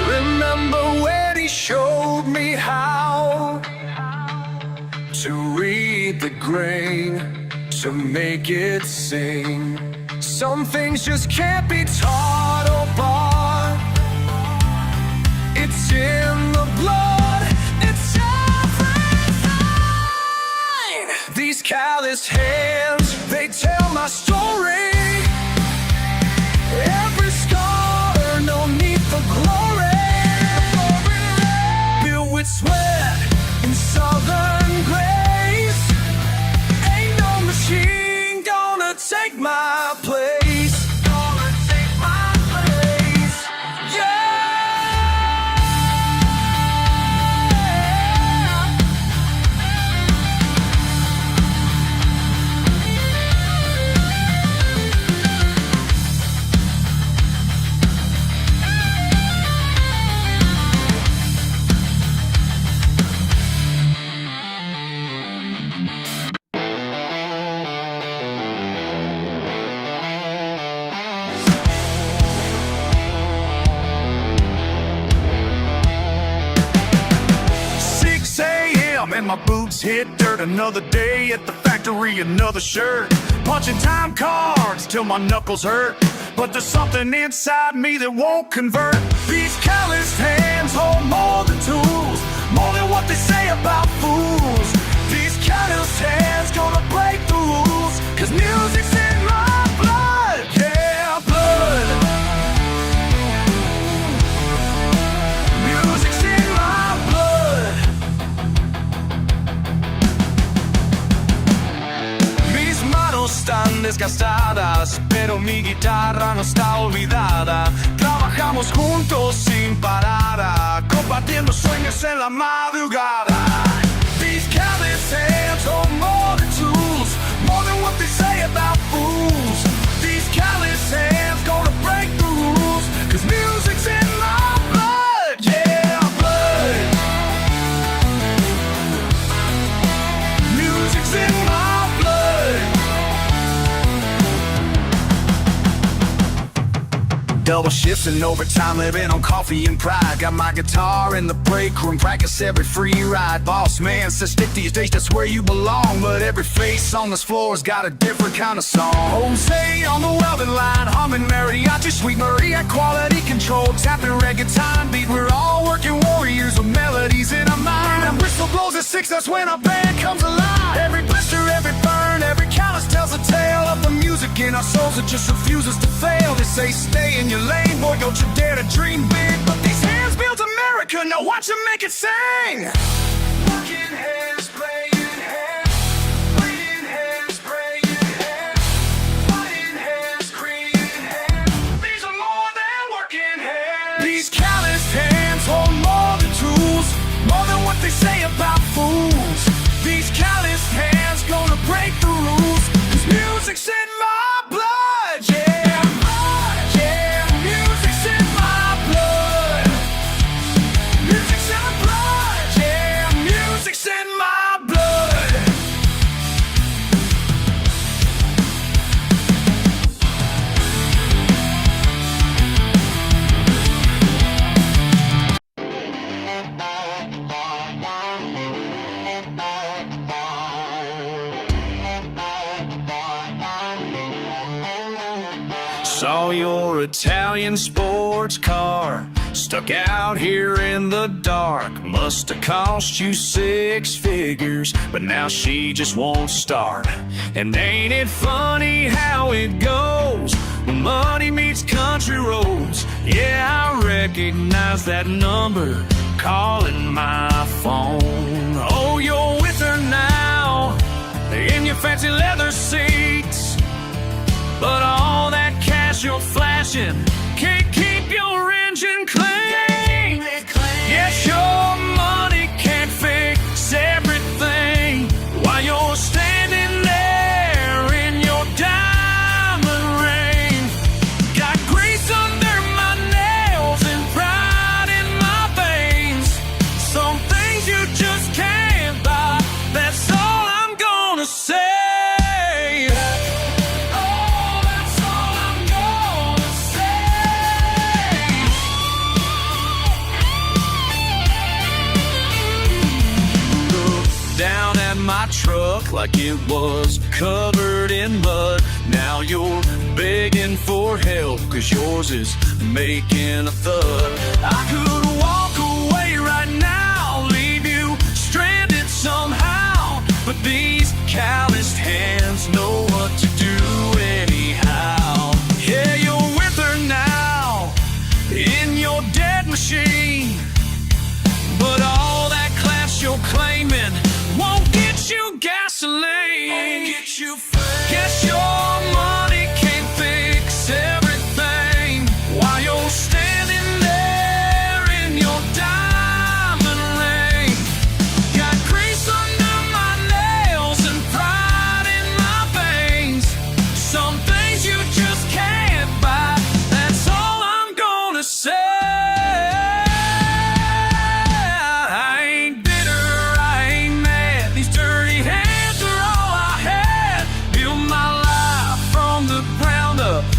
Remember when he showed me how to read the grain, to make it sing. Some things just can't be taught or bought. It's in the blood, it's everything. These calloused hands, they tell my story. Every scar, no need for glory. Built with sweat and southern grace. Ain't no machine gonna take my place. Gonna take my place. Yeah. And my boots hit dirt. Another day at the factory, another shirt. Punching time cards till my knuckles hurt. But there's something inside me that won't convert. These calloused hands hold more than tools, more than what they say about fools. These calloused hands gonna break the rules, 'cause music's in my blood. Yeah, blood. Music's in my blood. Están desgastadas, pero mi guitarra no está olvidada. Trabajamos juntos sin parar, compartiendo sueños en la madrugada. These calloused hands hold more than tools, more than what they say about fools. These calloused hands gonna break the rules, 'cause music's in my blood. Yeah, blood. Music's in my blood. Double shifts and overtime, living on coffee and pride. Got my guitar in the break room, practice every free ride. Boss man says stick these days, that's where you belong. But every face on this floor's got a different kind of song. Jose on the welding line, humming mariachi, sweet Maria, quality control, tapping reggae time beat. We're all working warriors with melodies in our mind. And whistle blows at 6, that's when our band comes alive. Every blister, every burn, in our souls that just refuses to fail. They say stay in your lane, boy, don't you dare to dream big. But these hands built America, now watch them make it sing. Working hands, playing hands, bleeding hands, praying hands, fighting hands, creating hands. These are more than working hands. These calloused hands hold more than tools, more than what they say about fools. These calloused hands gonna break the rules, 'cause music's in my blood, yeah. Yeah, music's in my blood. Music's in my blood, yeah. Music's in my blood. Saw your Italian sports car stuck out here in the dark. Must have cost you 6 figures, but now she just won't start. And ain't it funny how it goes when money meets country roads? Yeah, I recognize that number calling my phone. Oh, you're with her now in your fancy leather seats, but all that cash you're flashing can't keep your engine clean. Yes, your money can't fix everything while you're standing there in your diamond ring. Got grease under my nails and pride in my veins. Some things you just can't buy, that's all I'm gonna say. Down at my truck like it was covered in mud. Now you're begging for help, 'cause yours is making a thud. I could walk away right now, leave you stranded somehow, but these calloused hands know what to do anyhow. Yeah, you're with her now in your dead machine, but all that class you're claiming won't get you gasoline. Won't get you free. Guess your money can't fix everything while you're standing there in your diamond ring. Got grease under my nails and pride in my veins. Some things you just can't buy, that's all I'm gonna say.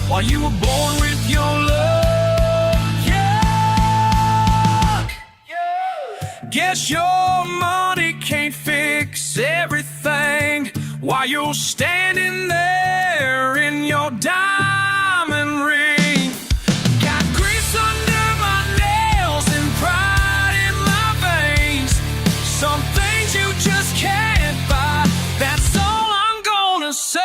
While you were born with your love, yeah. Guess your money can't fix everything while you're standing there in your diamond ring. Got grease under my nails and pride in my veins. Some things you just can't buy, that's all I'm gonna say.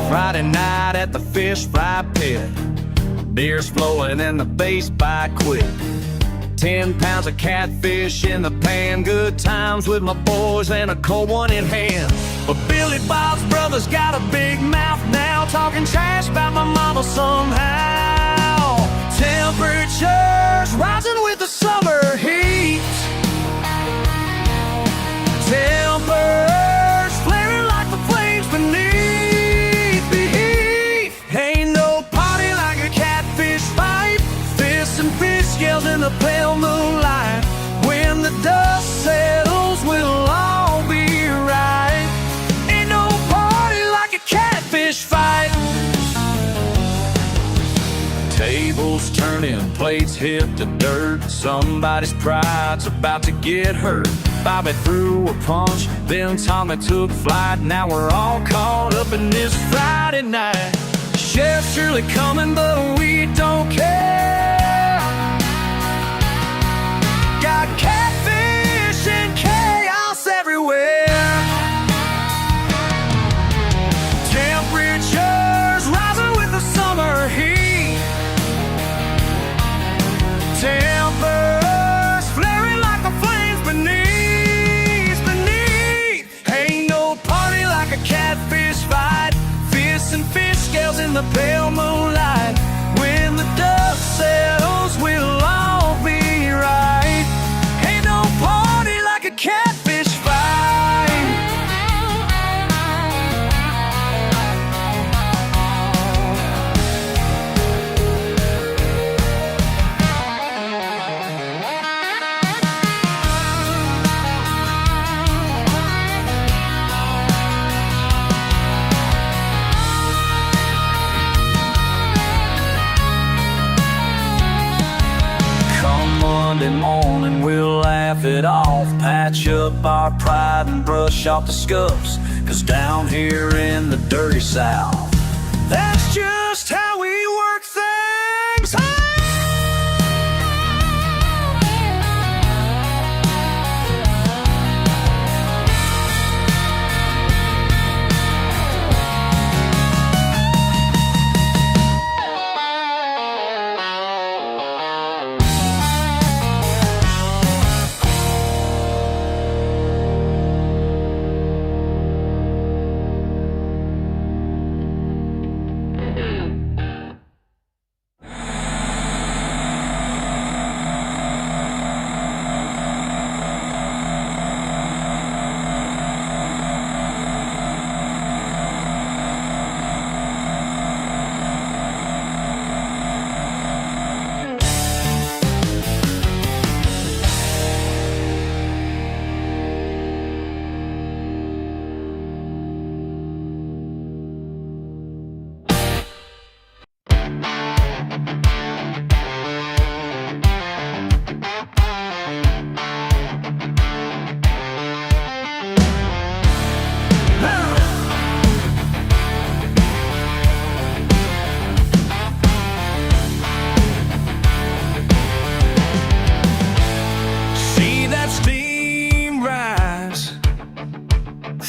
Friday night at the fish fry pit, beer's flowing and the bass bike quit. 10 pounds of catfish in the pan, good times with my boys and a cold one in hand. But Billy Bob's brother's got a big mouth now, talking trash about my mama somehow. Temperatures rising with the summer heat, tempers flaring like the flames beneath the heat. Ain't no party like a catfish fight, fists and fish yells in the pale moonlight. When the dust settles, we'll all plates hit the dirt. Somebody's pride's about to get hurt. Bobby threw a punch, then Tommy took flight. Now we're all caught up in this Friday night. Sheriff's surely coming, but we don't care. Got catfish and chaos everywhere. Temperatures rising with the summer heat. Tempers flaring like the flames beneath. Ain't no party like a catfish fight. Fists and fish scales in the pale moonlight. When the dust settles, we'll all be right. Ain't no party like a catfish fight. Monday morning, we'll laugh it off, patch up our pride and brush off the scuffs. 'Cause down here in the dirty South, that's just how we work things.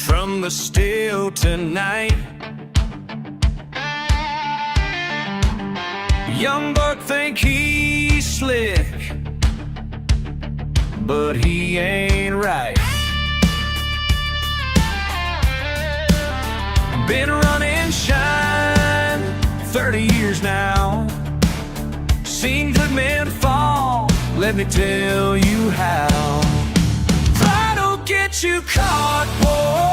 From the still tonight, young buck think he's slick, but he ain't right. Been running shine 30 years now, seen good men fall, let me tell you how. Pride will get you caught, boy.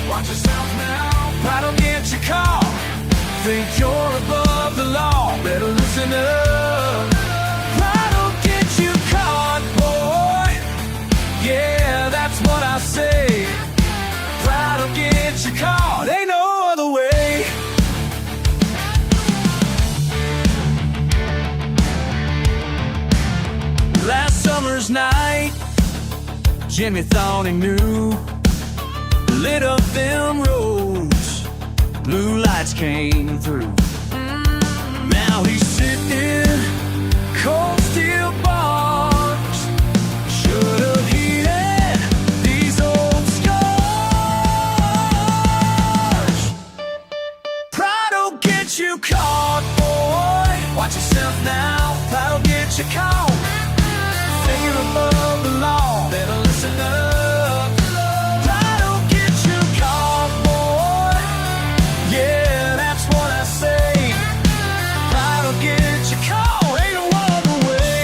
Watch yourself now. Pride will get you caught. Think you're above the law, better listen up. Pride will get you caught, boy. Yeah, that's what I say. Pride will get you caught. Ain't no other way. Last summer's night, Jimmy thought he knew. Lit up them roads, blue lights came through. Now he's sitting in cold steel bars. Should've heeded these old scars. Pride'll get you caught, boy. Watch yourself now, pride'll get you caught. Think you're above the law, better listen up. Pride'll get you caught, boy. Yeah, that's what I say. Pride'll get you caught, ain't no other way.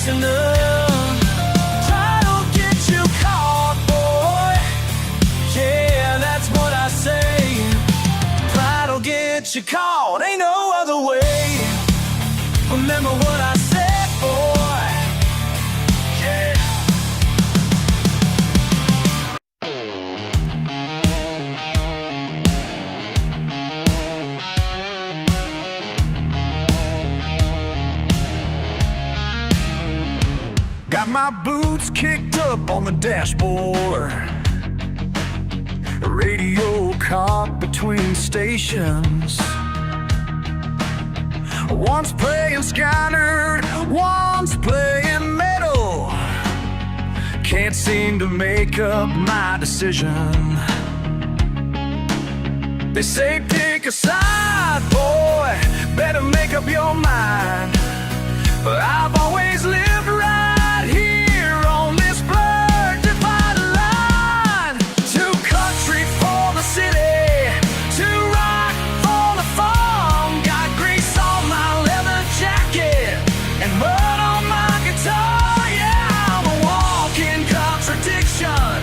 listener. Try don't get you caught, boy. Yeah, that's what I say. Pride will get you caught, ain't no other way. Remember what I said, boy. Yeah. Got my boots kicked up on the dashboard. Radio caught between stations. One's playing Skyner, one's playing metal. Can't seem to make up my decision. They say pick a side, boy, better make up your mind. But I've always lived right here on this blurred divided line. Too country for the city, too rock for the farm. Got grease on my leather jacket and mud on my guitar. Yeah, I'm a walking contradiction,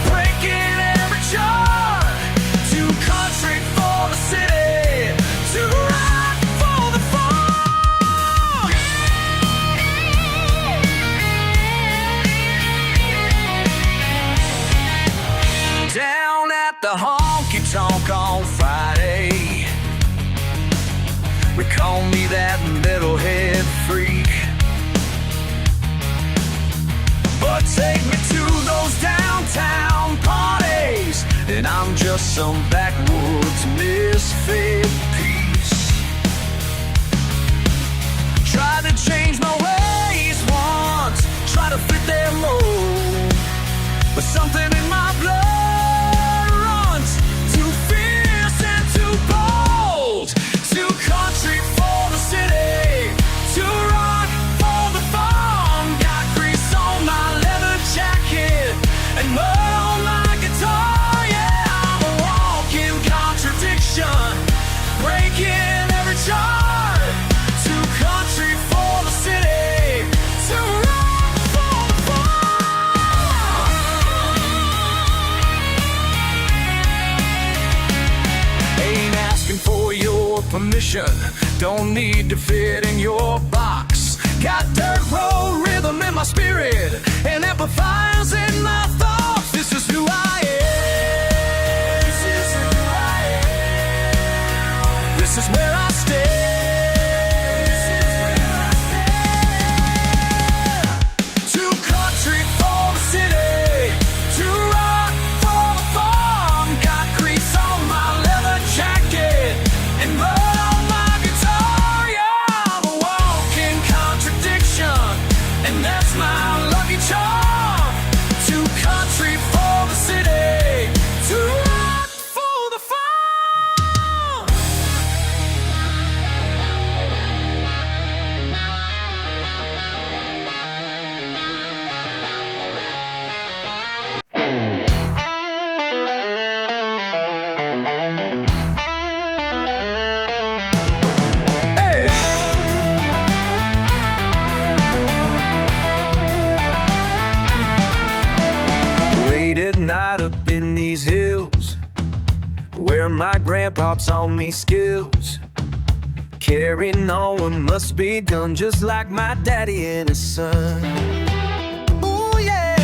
breaking every chart. Too country for the city, too rock for the farm. Down at the honky-tonk on Friday, we call me that metalhead freak. But take me to those downtown parties, and I'm just some backwoods misfit piece. Tried to change my ways once, try to fit their mold, but something in my blood runs too fierce and too bold. Too country for the city, too rock for the farm. Got grease on my leather jacket and mud on my guitar. Yeah, I'm a walking contradiction, breaking every chart. Too country for the city, too rock for the farm. Ain't asking for your permission, don't need to fit in your box. Got dirt road rhythm in my spirit and amplifiers in my thoughts. This is who I am. This is who I am. This is where I stand. This is where I stand. Too country for the city, too rock for the farm. Got grease on my leather jacket and mud on my guitar. Yeah, I'm a walking contradiction, and that's my lucky charm. Too country for the city, too rock for the farm. Hey! Late at night up in these hills, where my grandpa taught me skills. Carrying on must be done just like my daddy and his son. Ooh yeah,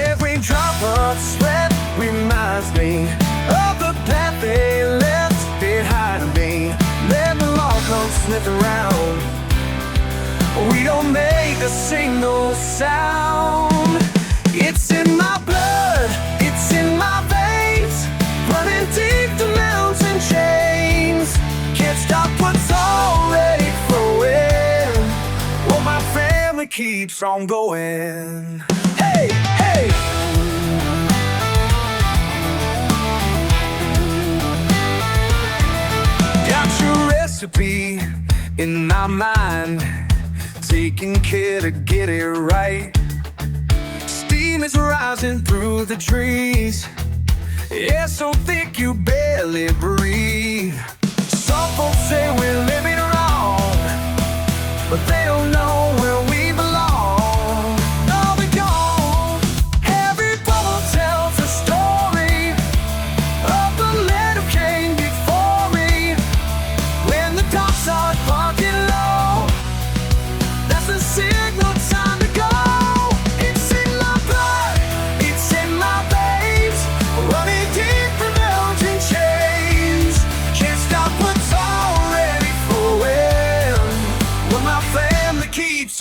every drop of sweat reminds me of the path they left behind me. Let the law come sniffing around, we don't make a single sound. It's in my blood, it's in my veins, running deep the mountain chains. Can't stop what's already flowing, well my family keeps on going. Hey, hey! Got your recipe in my mind, taking care to get it right. Steam is rising through the trees, yeah, so thick you barely breathe. Some folks say we're living wrong, but they don't know where we belong.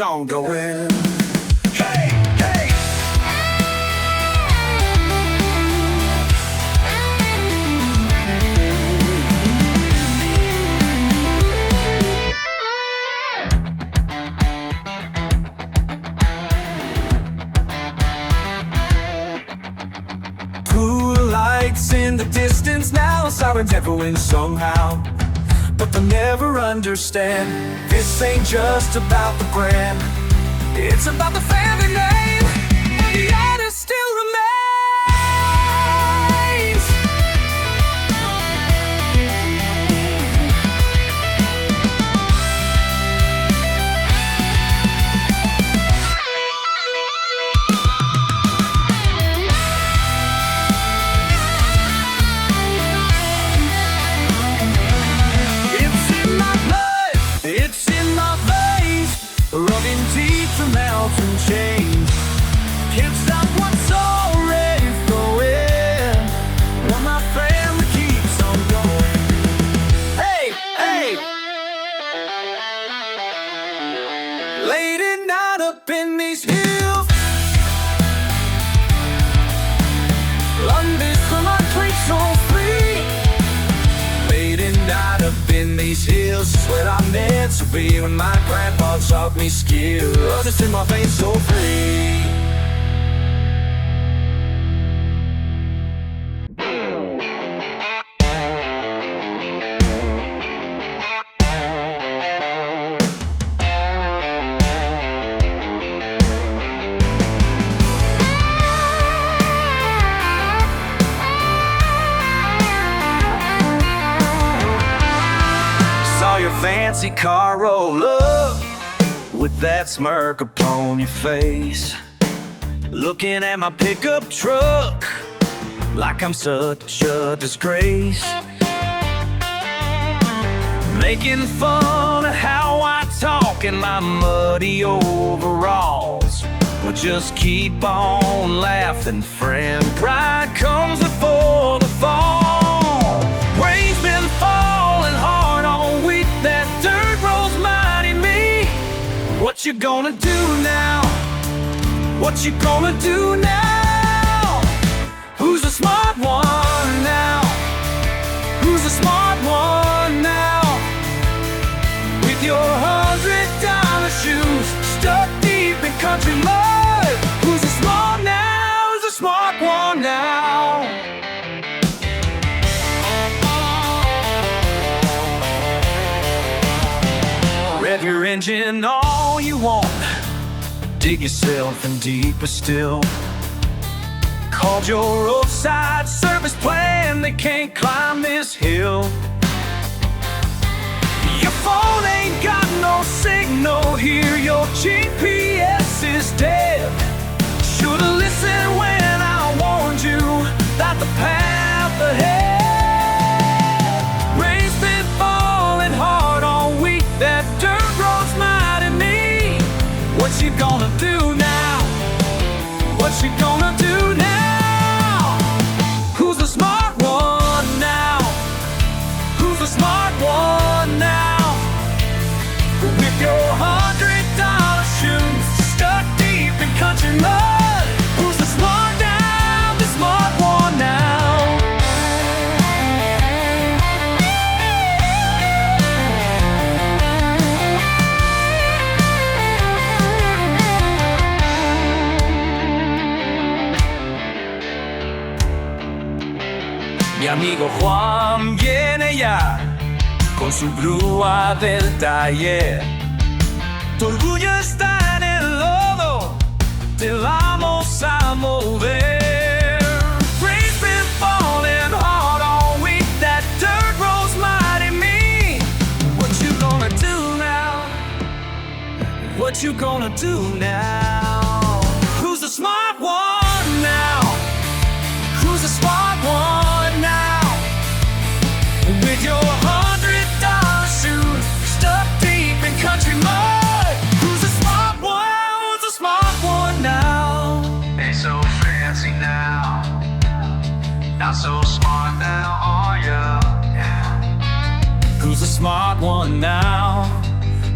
song going. Hey, hey. Pool lights in the distance now, sirens echoing somehow, but they'll never understand. This ain't just about the brand, it's about the family name, and the artist still remains. Rubbing deep the mountain chains, can't stop what's already flowing, while my family keeps on going. Hey, hey. Late at night up in these hills, London's from my place so free. Late at night up in these hills is where I'm meant to be. When my grandpa taught me skills, it's in my veins so free. Saw your fancy car roll up with that smirk upon your face, looking at my pickup truck like I'm such a disgrace, making fun of how I talk in my muddy overalls. Well, just keep on laughing, friend. Pride comes before the fall. Rain's been falling hard all week, that dirt rolls mighty me. What you gonna do now? What you gonna do now? Who's the smart one now? Who's the smart one now? With your $100 shoes stuck deep in country mud, who's the smart now? Who's the smart one now? Rev your engine all you want, dig yourself in deeper still. Called your roadside service plan, they can't climb this hill. Your phone ain't got no signal here, your GPS is dead. Should've listened when I warned you about the path ahead. Rain's been falling hard all week, that dirt road's mighty me. What you gonna do now? What you gonna do now? Who's the smart one now? Who's the smart one now? With your $100 shoes stuck deep in country mud, who's the smart now? The smart one now. Mi amigo Juan viene ya con su grúa del taller. Tu orgullo está en el lodo, te vamos a mover. Rain's been falling hard all week, that dirt rolls mighty me. What you gonna do now? What you gonna do now? Who's the smart one now? Who's the smart one now? With your $100 shoes stuck deep in country mud, who's the smart one? Who's the smart one now? Ain't so fancy now, not so smart now, are ya? Yeah. Who's the smart one now?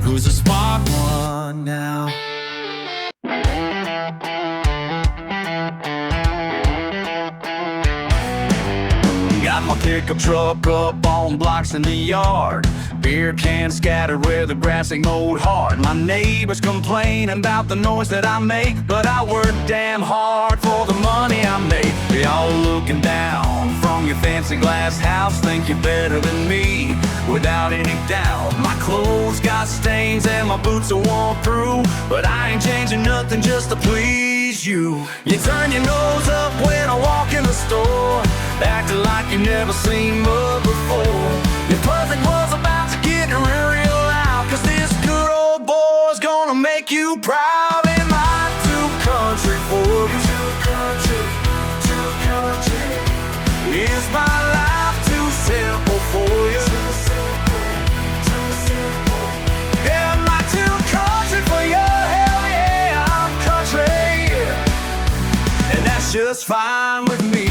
Who's a smart one now? Got my pickup truck up on blocks in the yard. Beer cans scattered where the grass ain't mowed hard. My neighbors complain about the noise that I make, but I work damn hard for the money I make. Y'all looking down from your fancy glass house, think you're better than me, without any doubt. My clothes got stains and my boots are worn through, but I ain't changing nothing just to please you. You turn your nose up when I walk in the store, acting like you never seen mud before. Your perfect was about to get real loud, cause this good old boy's gonna make you proud. Am I too country for you? Too country, too country. Is my life too simple for you? Too simple, too simple. Am I too country for you? Hell yeah, I'm country, and that's just fine with me.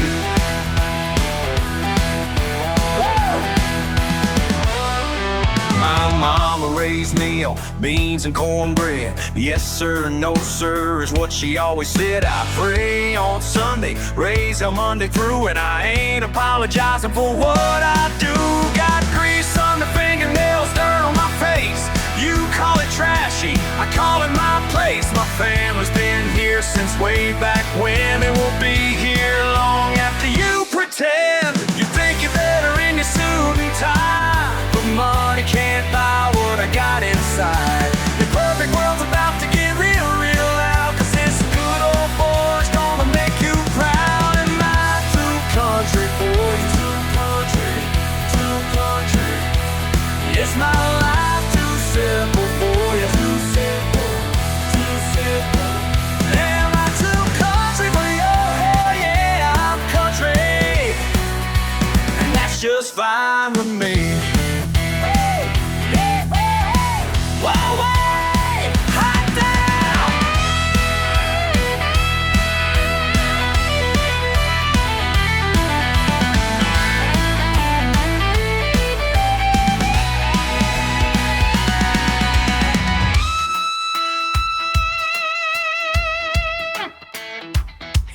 My mama raised me on beans and cornbread. Yes sir, no sir is what she always said. I pray on Sunday, raise her Monday through, and I ain't apologizing for what I do. Got grease on the fingernails, dirt on my face. You call it trashy, I call it my place. My family's been here since way back when, and will be here long after you pretend. You think you're better in your suit and tie, but money can't buy what I got inside. Your perfect world's about to get real, real loud, cause this good old boy's gonna make you proud. Am I too country for you? Too country, too country. Is my life too simple for you? Too simple, too simple. Am I too country for you? Hell yeah, I'm country, and that's just fine with me.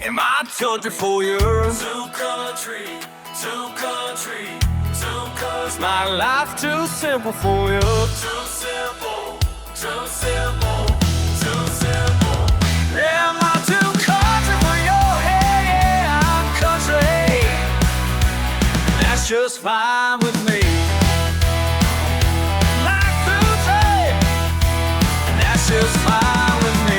Am I country for you? Too country, too country, too country. My life too simple for you. Too simple, too simple, too simple. Am I too country for you? Hey, yeah, I'm country. That's just fine with me. Like country, that's just fine with me.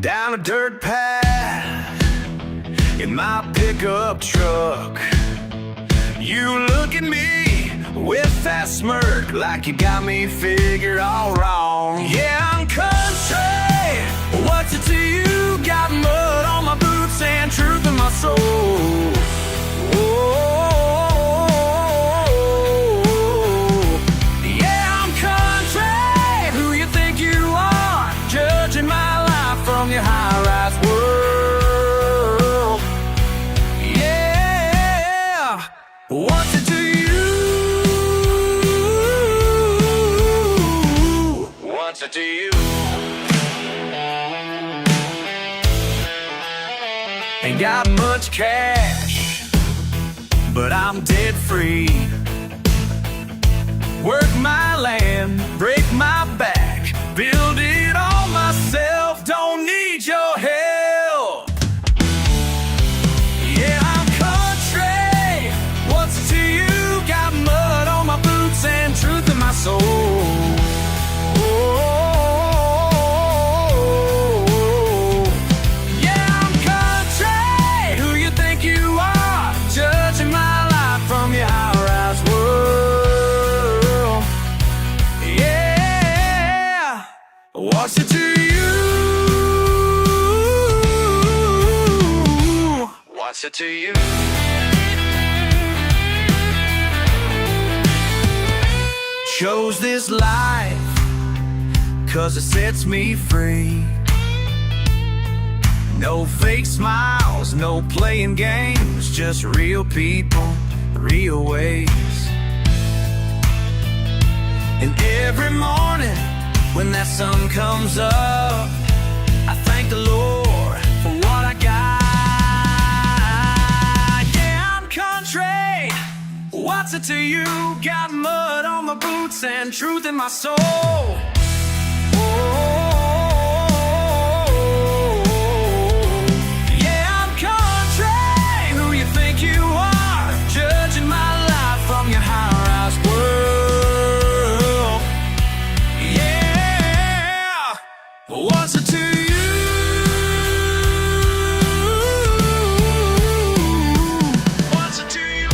Down a dirt path in my pickup truck, you look at me with that smirk, like you got me figured all wrong. Yeah, I'm country, what's it to you? Got mud on my boots and truth in my soul. Yeah, I'm country, who you think you are, judging my life from your high-rise world. Yeah, what's it to you? What's it to you? Ain't got much cash, but I'm dead free. Work my land, break my back, build it all myself, don't need your help. Yeah, I'm country, what's it to you? Got mud on my boots and truth in my soul. Yeah, I'm country, who you think you are, judging my life from your high-rise world. Yeah, what's it to you? What's it to you? Chose this life 'cause it sets me free. No fake smiles, no playing games, just real people, real ways. And every morning when that sun comes up, I thank the Lord for what I got. Yeah, I'm country. What's it to you? Got mud on my boots and truth in my soul. What's it to you? What's it to you?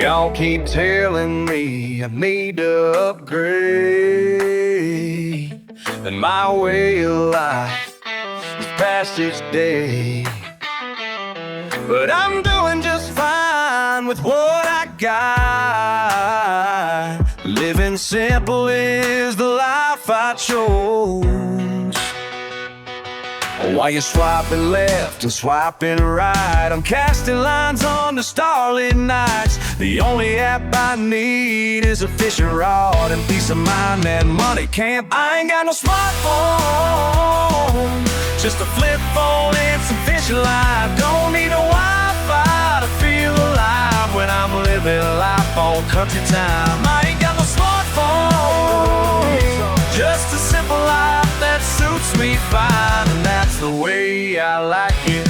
Y'all keep telling me I need to upgrade, and my way of life is past its day. But I'm doing just fine with what I got. Living simple is the life I chose. While you're swiping left and swiping right, I'm casting lines on the starlit nights. The only app I need is a fishing rod and peace of mind that money can't buy. I ain't got no smartphone, just a flip phone and some fishing line. Don't need a Wi-Fi to feel alive when I'm living life on country time. I ain't got no smartphone, just a simple life that suits me fine, and that's the way I like it,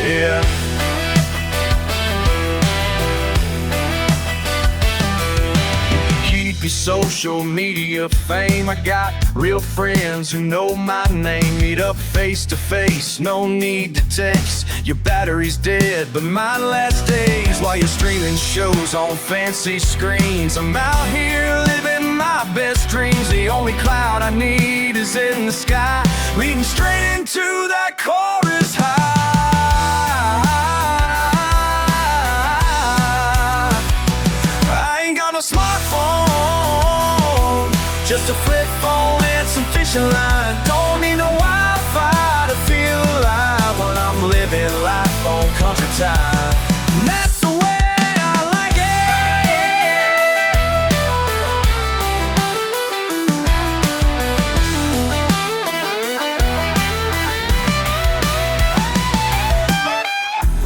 yeah. Keep your social media fame. I got real friends who know my name. Meet up face to face, no need to text. Your battery's dead, but mine lasts days. While you're streaming shows on fancy screens, I'm out here living my best dreams. The only cloud I need is in the sky, leading straight into that chorus high. I ain't got no smartphone, just a flip phone and some fishing line. Don't need no Wi-Fi to feel alive when I'm living life on country time. And that's the way I like it.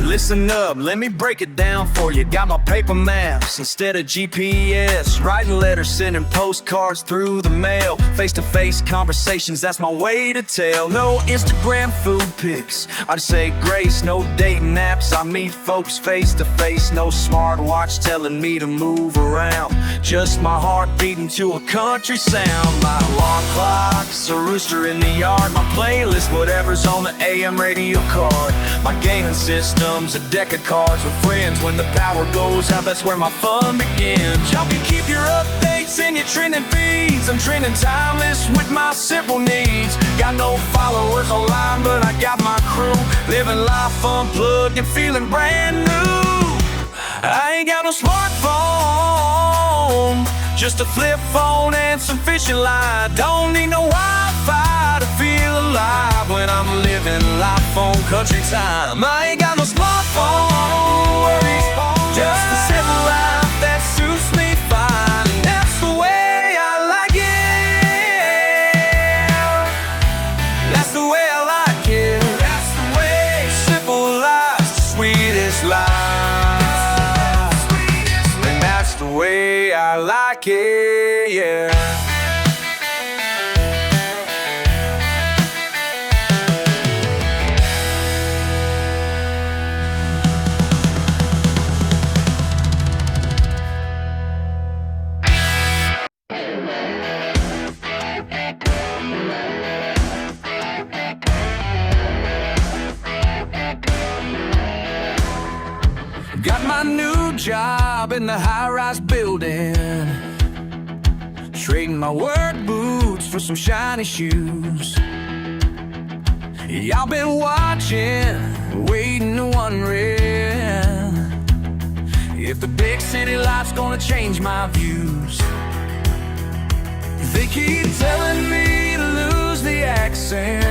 Listen up, let me break it down for you. Got my paper maps instead of GPS, writing letters, sending postcards through the mail. Face-to-face conversations, that's my way to tell. No Instagram food pics, I'd say grace. No dating apps, I meet folks face-to-face. No smartwatch telling me to move around, just my heart beating to a country sound. My alarm clock's a rooster in the yard, my playlist, whatever's on the AM radio card. My gaming system's a deck of cards with friends. When the power goes out, that's where my fun begins. Y'all can keep your updates and your trending feeds. I'm trending timeless with my simple needs. Got no followers online, but I got my crew. Living life unplugged and feeling brand new. I ain't got no smartphone, just a flip phone and some fishing line. Don't need no Wi-Fi to feel alive when I'm living life on country time. I ain't got no smartphone worries, just a simple life that suits me fine. That's the way I like it. That's the way I like it. That's the way. Simple life's the sweetest life, and that's the way I like it, yeah. job in the high-rise building, trading my work boots for some shiny shoes. Y'all been watching, waiting and wondering if the big city life's gonna change my views. They keep telling me to lose the accent,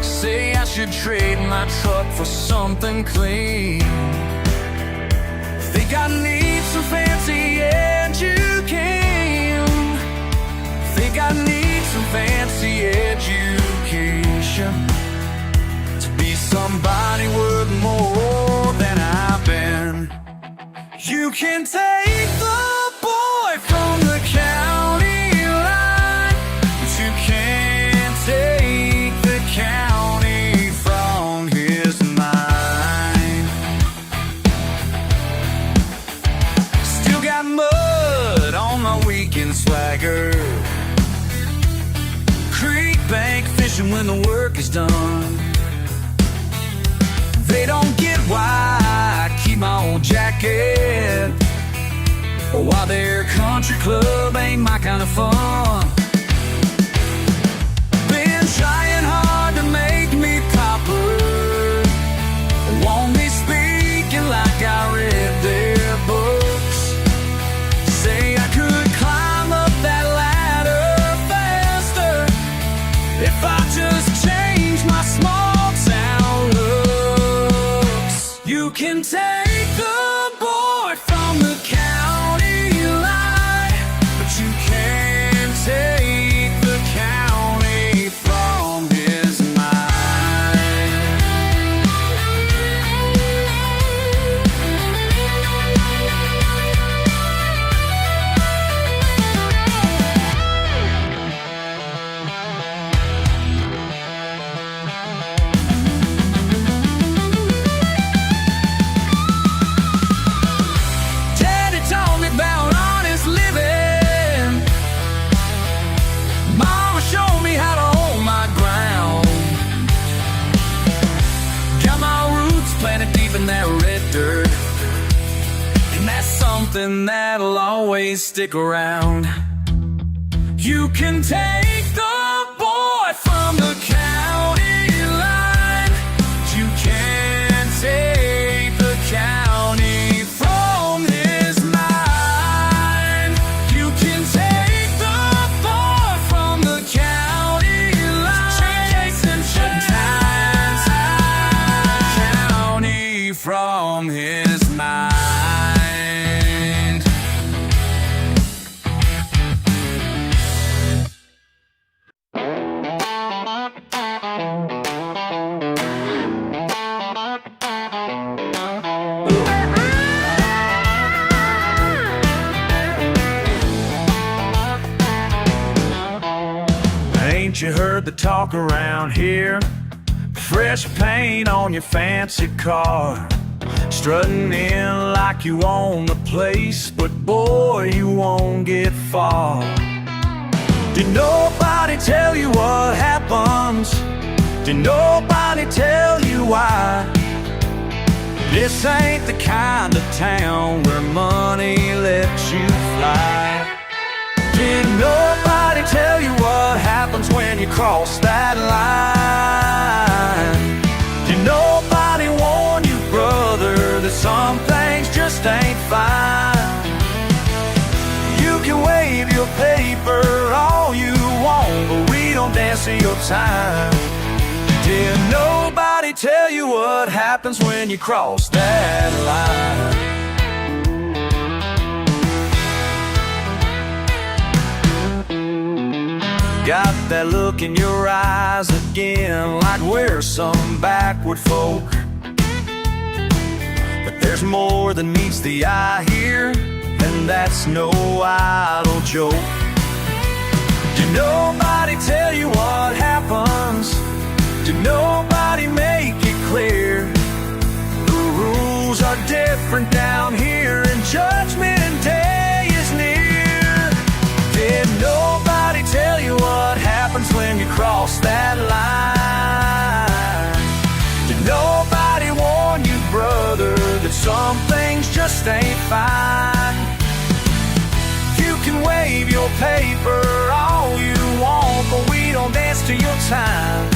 say I should trade my truck for something clean. Think I need some fancy education, think I need some fancy education to be somebody worth more than I've been. You can take the boy from the county line, but you can't take the county from his mind. Still got mud on my weekend swagger, creek bank fishing when the work is done. They don't get why I keep my old jacket, or why their country club ain't my kind of fun. Been trying hard to make me proper, won't be speaking like I read their books. Say I could climb up that ladder faster if I just change my small town looks. You can take the boy from the county line, but you can't take the county from his mind. Daddy taught me about honest living, Mama showed me how to hold my ground. Got my roots planted deep in that red dirt, and that's something that'll always stick around. You can take the boy from the county line, but you can't take the county from his mind. You can take the boy from the county line, sometimes county from his mind. Ain't you heard the talk around here? Fresh paint on your fancy car, strutting in like you own the place, but boy, you won't get far. Did nobody tell you what happens? Did nobody tell you why? This ain't the kind of town where money lets you fly. Did nobody tell you what happens when you cross that line? Did nobody warn you, brother, that some things just ain't fine? You can wave your paper all you want, but we don't dance to your time. Did nobody tell you what happens when you cross that line? Got that look in your eyes again, like we're some backward folk. But there's more than meets the eye here, and that's no idle joke. Did nobody tell you what happens? Did nobody make it clear? The rules are different down here, and Judgment Day is near. Did nobody tell you what happens when you cross that line? Did nobody warn you, brother, that some things just just ain't fine. You can wave your paper all you want, but we don't dance to your time.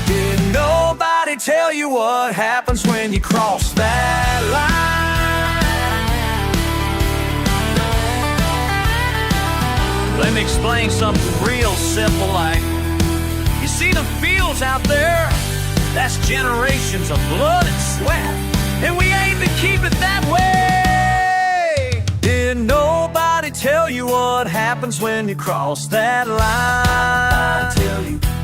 Did nobody tell you what happens when you cross that line? Let me explain something real simple like, you see the fields out there? That's generations of blood and sweat, and we aim to keep it that way. Did nobody tell you what happens when you cross that line?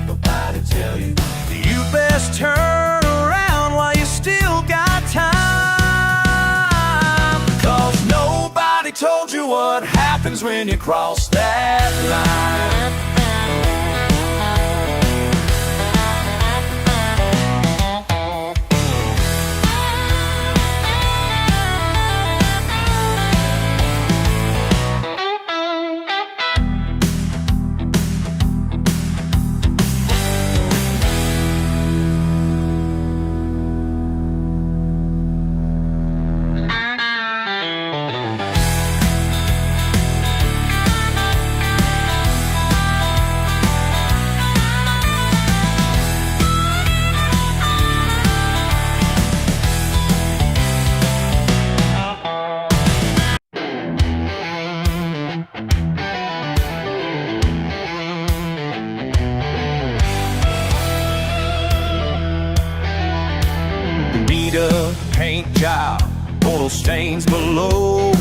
Nobody tell you. You best turn around while you still got time, 'cause nobody told you what happens when you cross that line. Paint job, mortal stains below.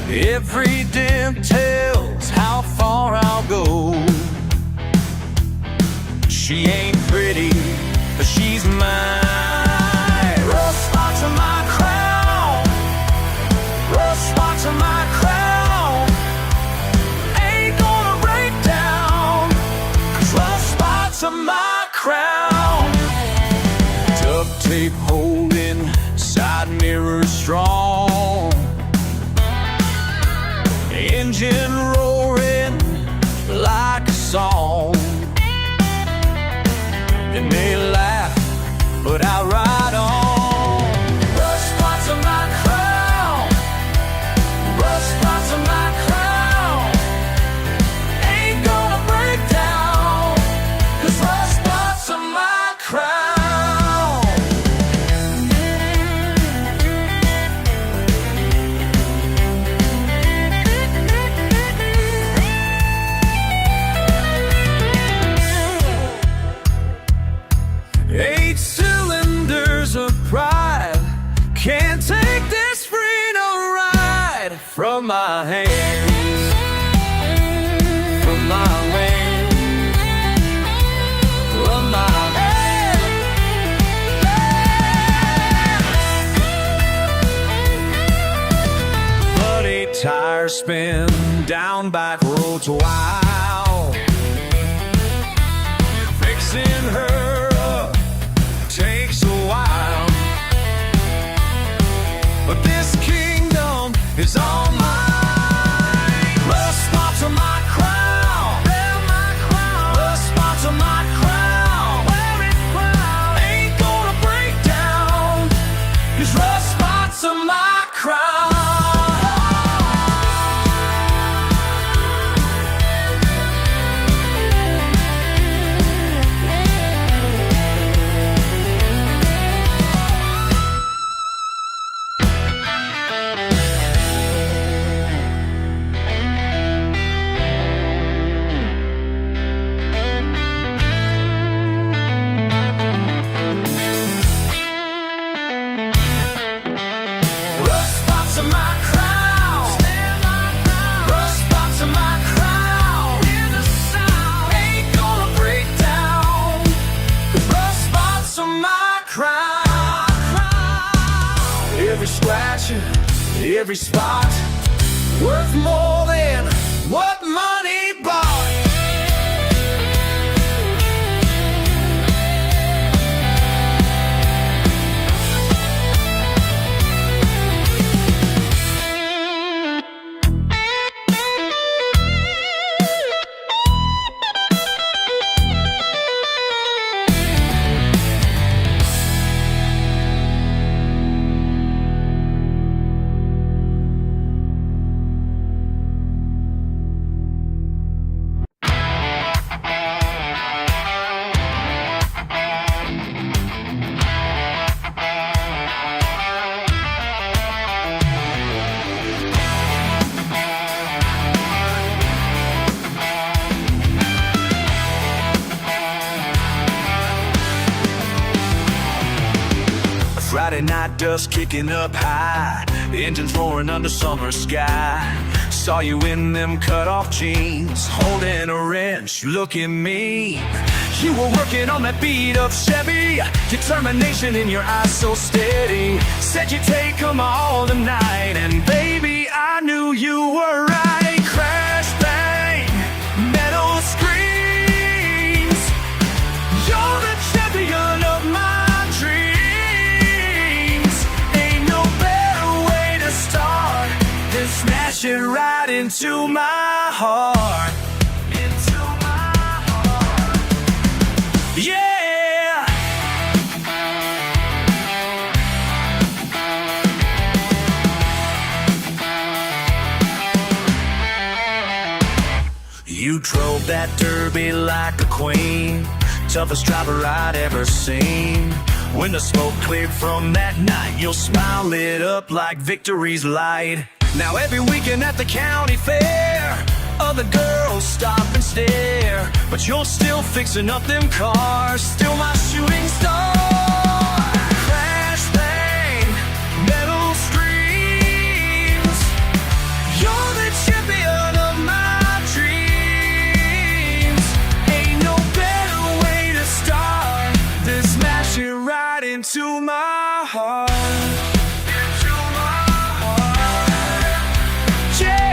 Every dent tells how far I'll go. She ain't pretty, but she's mine. Rough spots on my crown, rough spots on my crown. Ain't gonna break down, 'cause rough spots on my crown. Duct tape holding, side mirrors strong, engine roaring like a song. And they laugh, but I ride on. Rough spots on my crown, rough spots on my crown. Ain't gonna break down, 'cause rough spots on my crown. Can't take this freedom ride from my hands, from my wings, from my hands. Bloody tires spin down back roads wild. Fixing her up takes a while, but this kingdom is all mine. Rough spots on my crown, rough spots on my crown. Ain't gonna break down, 'cause rough spots on my crown. Every scratch, every spot, worth more than what money bought. night dust kicking up high, engines roaring under summer sky. Saw you in them cut-off jeans, holding a wrench, looking mean. You were working on that beat-up Chevy, determination in your eyes so steady. Said you'd take them all tonight, and baby, I knew you were right. Crash, bang, metal screams. You're the champion of my dreams. Ain't no better way to start than smash it right into my heart. Into my heart. Yeah. You drove that derby like a queen, toughest driver I'd ever seen. When the smoke cleared from that night, your smile lit up like victory's light. Now every weekend at the county fair, other girls stop and stare, but you're still fixing up them cars, still my shooting star. Crash, bang, metal screams. You're the champion of my dreams. Ain't no better way to start than smash it right into my heart. Into my heart. Yeah.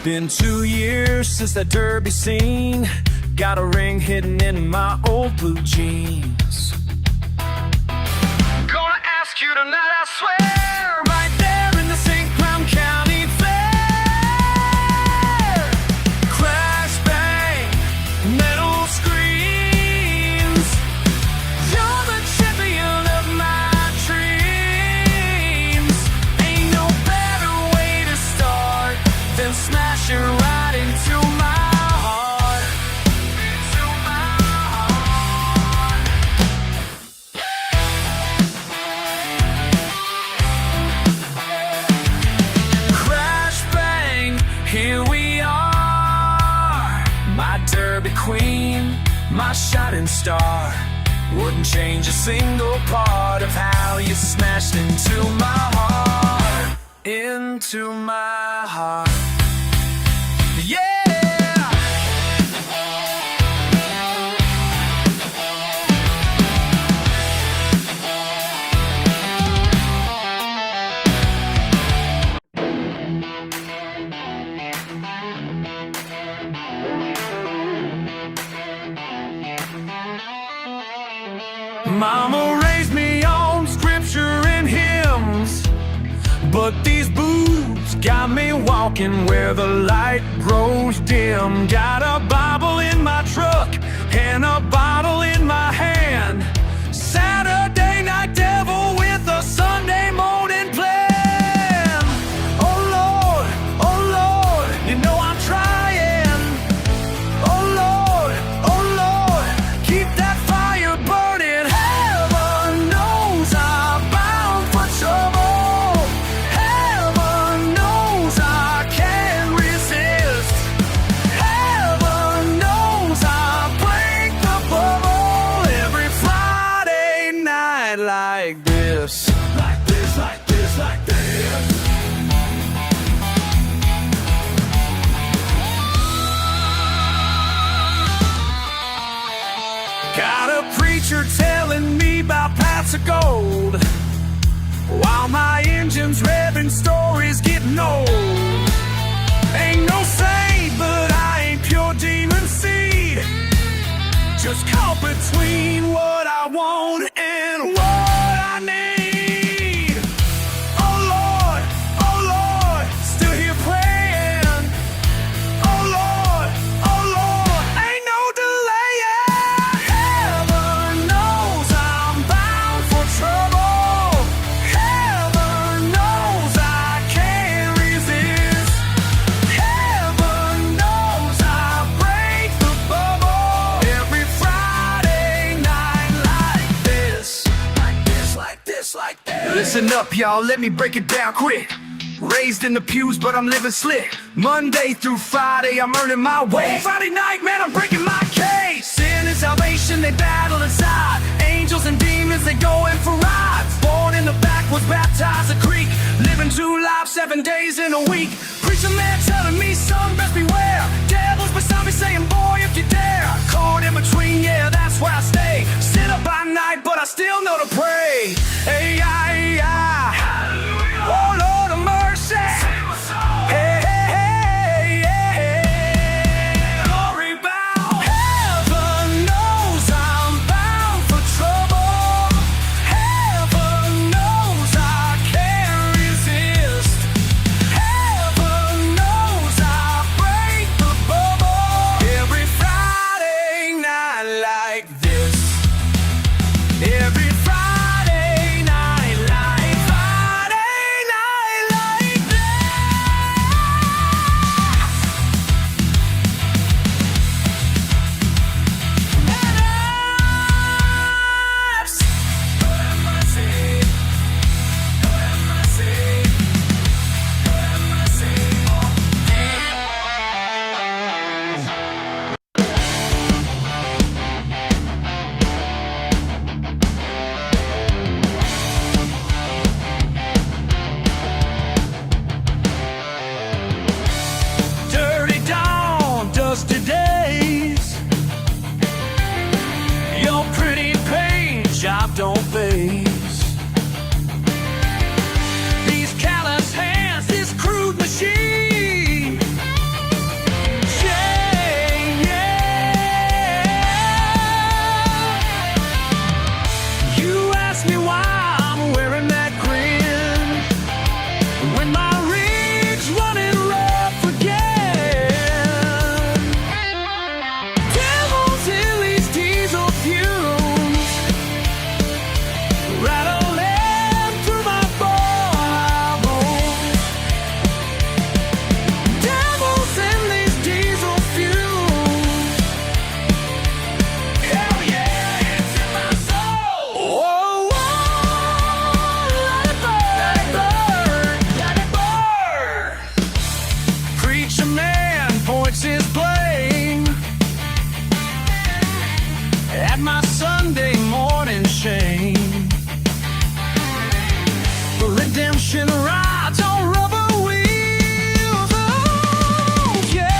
Been 2 years since that derby scene. Got a ring hidden in my old blue jeans. Gonna ask you tonight, I swear, right there in the St. Crown County Fair. Crash, bang, metal screams. You're the champion of my dreams. Ain't no better way to start than smash it right into my heart. Into my heart. Crash, bang, here we are. My derby queen, my shining star. Wouldn't change a single part of how you smashed into my heart. Into my heart. Yeah. Mama raised me on scripture and hymns, but these boots got me walking where the light grows dim. Got a Bible in my truck and a bottle in my hand. Saturday night devil with a Sunday morning plan. Oh Lord, you know I'm trying. Oh Lord, keep that fire burning. Heaven knows I'm bound for trouble. Heaven knows I can't resist. Heaven knows I break the bubble every Friday night like this. Like this, like this, like this. Got a preacher telling me about paths of gold, while my engine's revving, stories getting old. Ain't no saint, but I ain't pure demon seed. Just caught between what I want and what I need. Oh Lord, still here praying. Oh Lord, ain't no delaying. Heaven knows I'm bound for trouble. Heaven knows I can't resist. Heaven knows I break the bubble Listen up, y'all, let me break it down quick. Raised in the pews, but I'm living slick. Monday through Friday, I'm earning my way. Friday night, man, I'm breaking my case. Sin and salvation, they battle inside. Angels and demons, they go in for rides. Born in the backwoods, baptized a creek. Living 2 lives, 7 days in a week. Preacher man telling me, son, best beware. Devils beside me saying, boy, if you dare. Caught in between, yeah, that's where I stay. Sit up by night, but I still know to pray. Hey, oh, Lord of mercy. Hey, hey, hey, hey. Glory bound. Heaven knows I'm bound for trouble. Heaven knows I can't resist. Heaven knows I break the bubble. Every Friday night like this. Every Friday night like Friday night like this. Go have mercy. Go have mercy. Go have mercy. Dirty dawn, dusty days. Your pretty paint job don't phase. These callous hands, this crude machine. You ask me why I'm wearing that grin when my rig's running rough again. Devils in these diesel fumes, rattling through my bones. Devils in these diesel fumes. Hell yeah, it's in my soul. Whoa, whoa, let it burn, let it burn. Preacher man points his blame at my Sunday morning shame. Redemption rides on rubber wheels. Oh, yeah.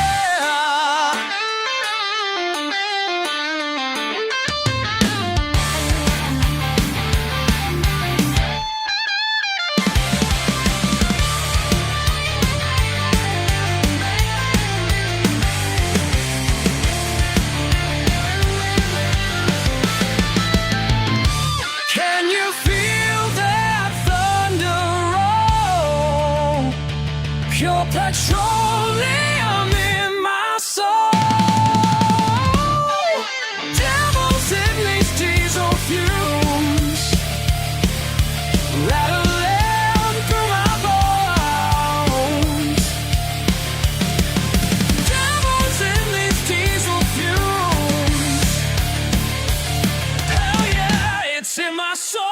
Can you feel that thunder roll? Pure petroleum in my soul. Devils in these diesel fumes, rattling through my bones. Devils in these diesel fumes. Hell yeah, it's in my soul.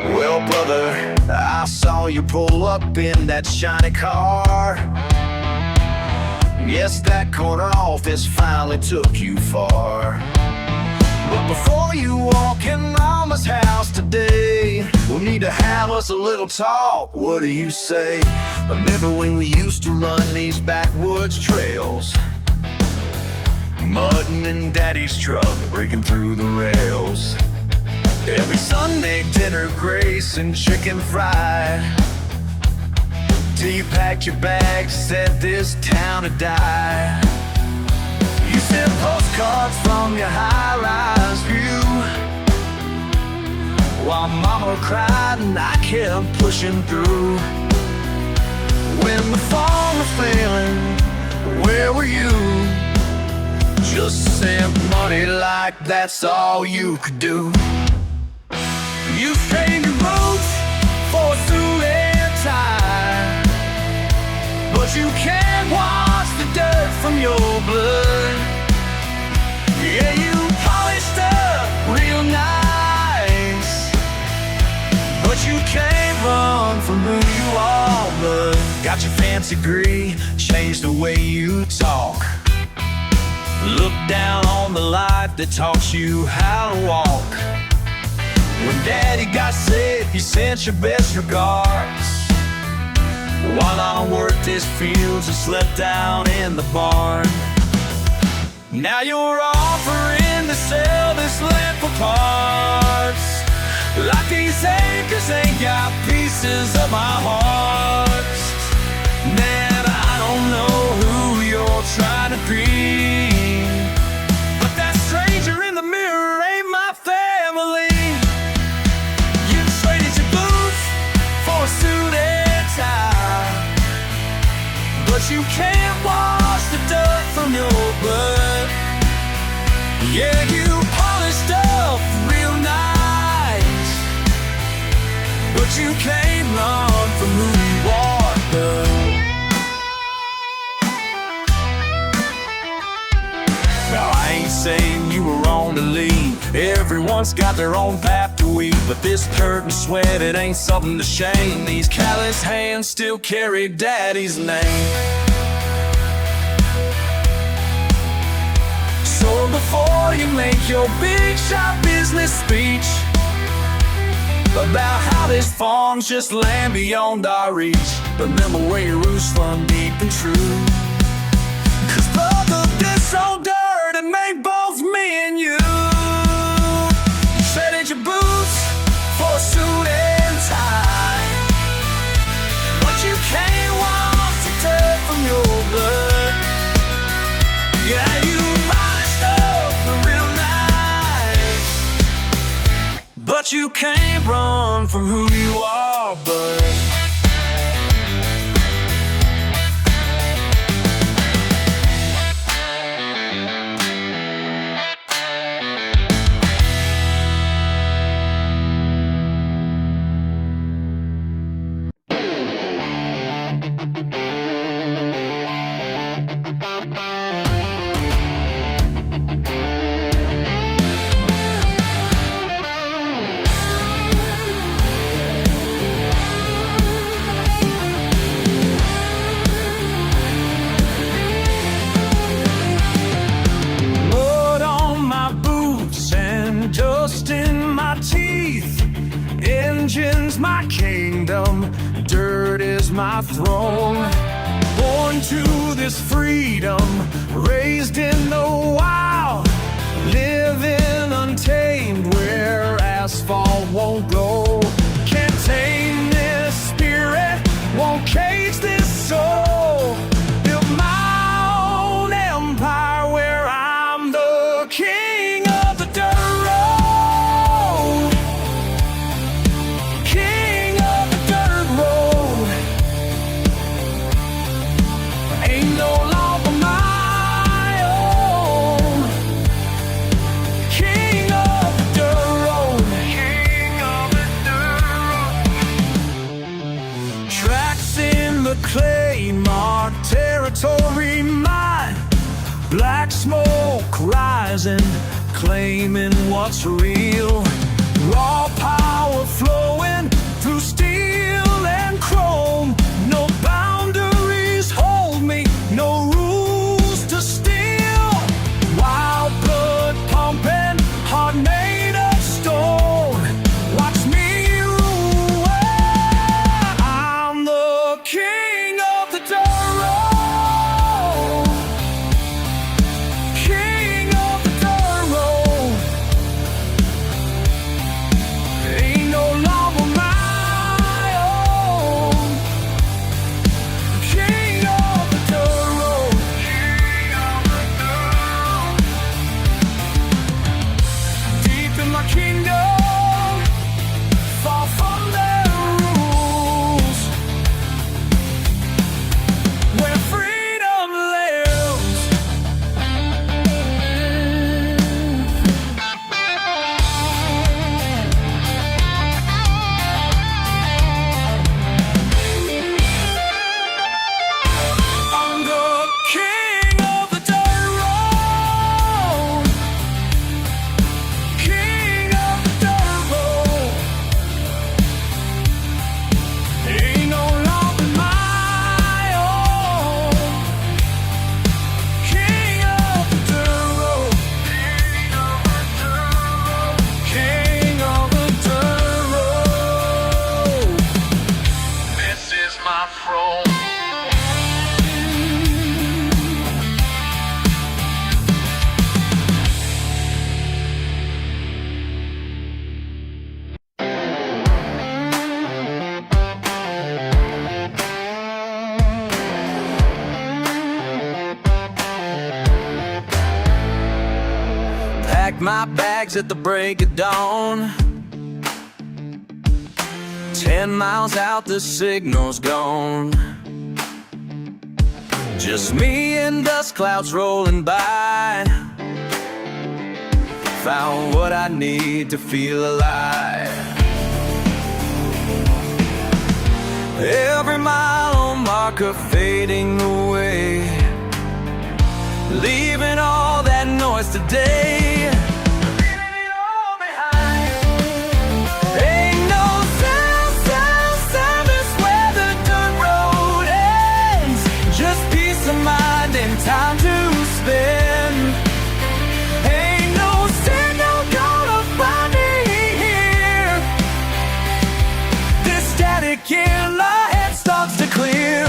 Well, brother, I saw you pull up in that shiny car. Yes, that corner office finally took you far. But before you walk in Mama's house today, we'll need to have us a little talk. What do you say? Remember when we used to run these backwoods trails? Mudding in Daddy's truck, breaking through the rails. Every Sunday dinner, grace, and chicken fried. Till you packed your bags, said this town had died. You sent postcards from your high-rise view, while mama cried and I kept pushing through. When the phone was failing, where were you? Just sent money like that's all you could do. You traded your boots for a suit and tie, but you can't wash the dirt from your blood. Yeah, you polished up real nice, but you can't run from who you are. But got your fancy degree, changed the way you talk. Look down on the life that taught you how to walk. When daddy got sick, he sent your best regards, while I worked his fields and slept down in the barn. Now you're offering to sell this land for parts, like these acres ain't got pieces of my heart. Man, I don't know who you're trying to be, but that stranger in the mirror ain't my family. You traded your boots for a suit and tie, but you can't wash the dirt from your blood. Yeah, you polished up real nice, but you can't run from who you are, girl. Now I ain't saying you were wrong to leave. Everyone's got their own path to weave, but this dirt and sweat, it ain't something to shame. These callous hands still carry daddy's name. So before you make your big shot business speech about how this farm's just land beyond our reach, remember where your roots run deep and true. 'Cause both of this old dirt and made both me and you. You traded your boots for a suit and tie, but you can't wash the dirt from your blood. Yeah, you polished up real nice, but you can't run from who you are, bud. Engine's my kingdom, dirt is my throne. Born to this freedom, raised in the wild, living untamed where asphalt won't go. Can't tame this spirit, won't cage this soul. Build my own empire where I'm the king of the dirt road. King of the dirt road. Ain't no law for my own. King of the dirt road. King of the dirt road. Tracks in the clay mark territory mine. Black smoke rising, claiming what's real. Raw power flowing through steel and chrome. No boundaries hold me, no rules to steal. Wild blood pumping, heart made of stone. Watch me rule. I'm the king of the dirt road. King of the dirt road. my bags at the break of dawn. 10 miles out, the signal's gone. Just me and dust clouds rolling by. Found what I need to feel alive. Every mile marker fading away, leaving all that noise today. Leaving it all behind. Ain't no service where the dirt road ends. Just peace of mind and time to spend. Ain't no signal gonna find me here. This static in my head starts to clear.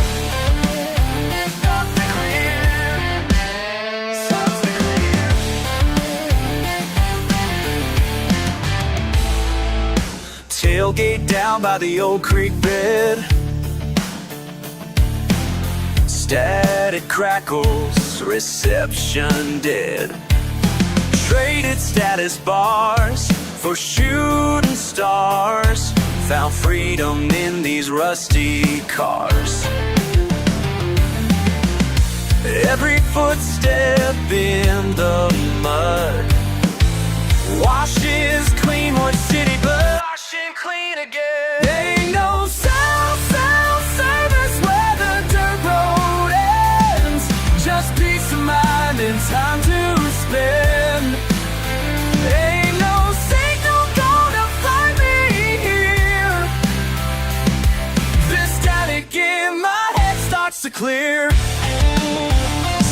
Tailgate down by the old creek bed. Static crackles, reception dead. Traded status bars for shooting stars. Found freedom in these rusty cars. Every footstep in the mud washes clean what city blood. Washing clean again. Ain't no service where the dirt road ends. Just peace of mind and time to spend. Ain't no signal gonna find me here. This static in my head starts to clear.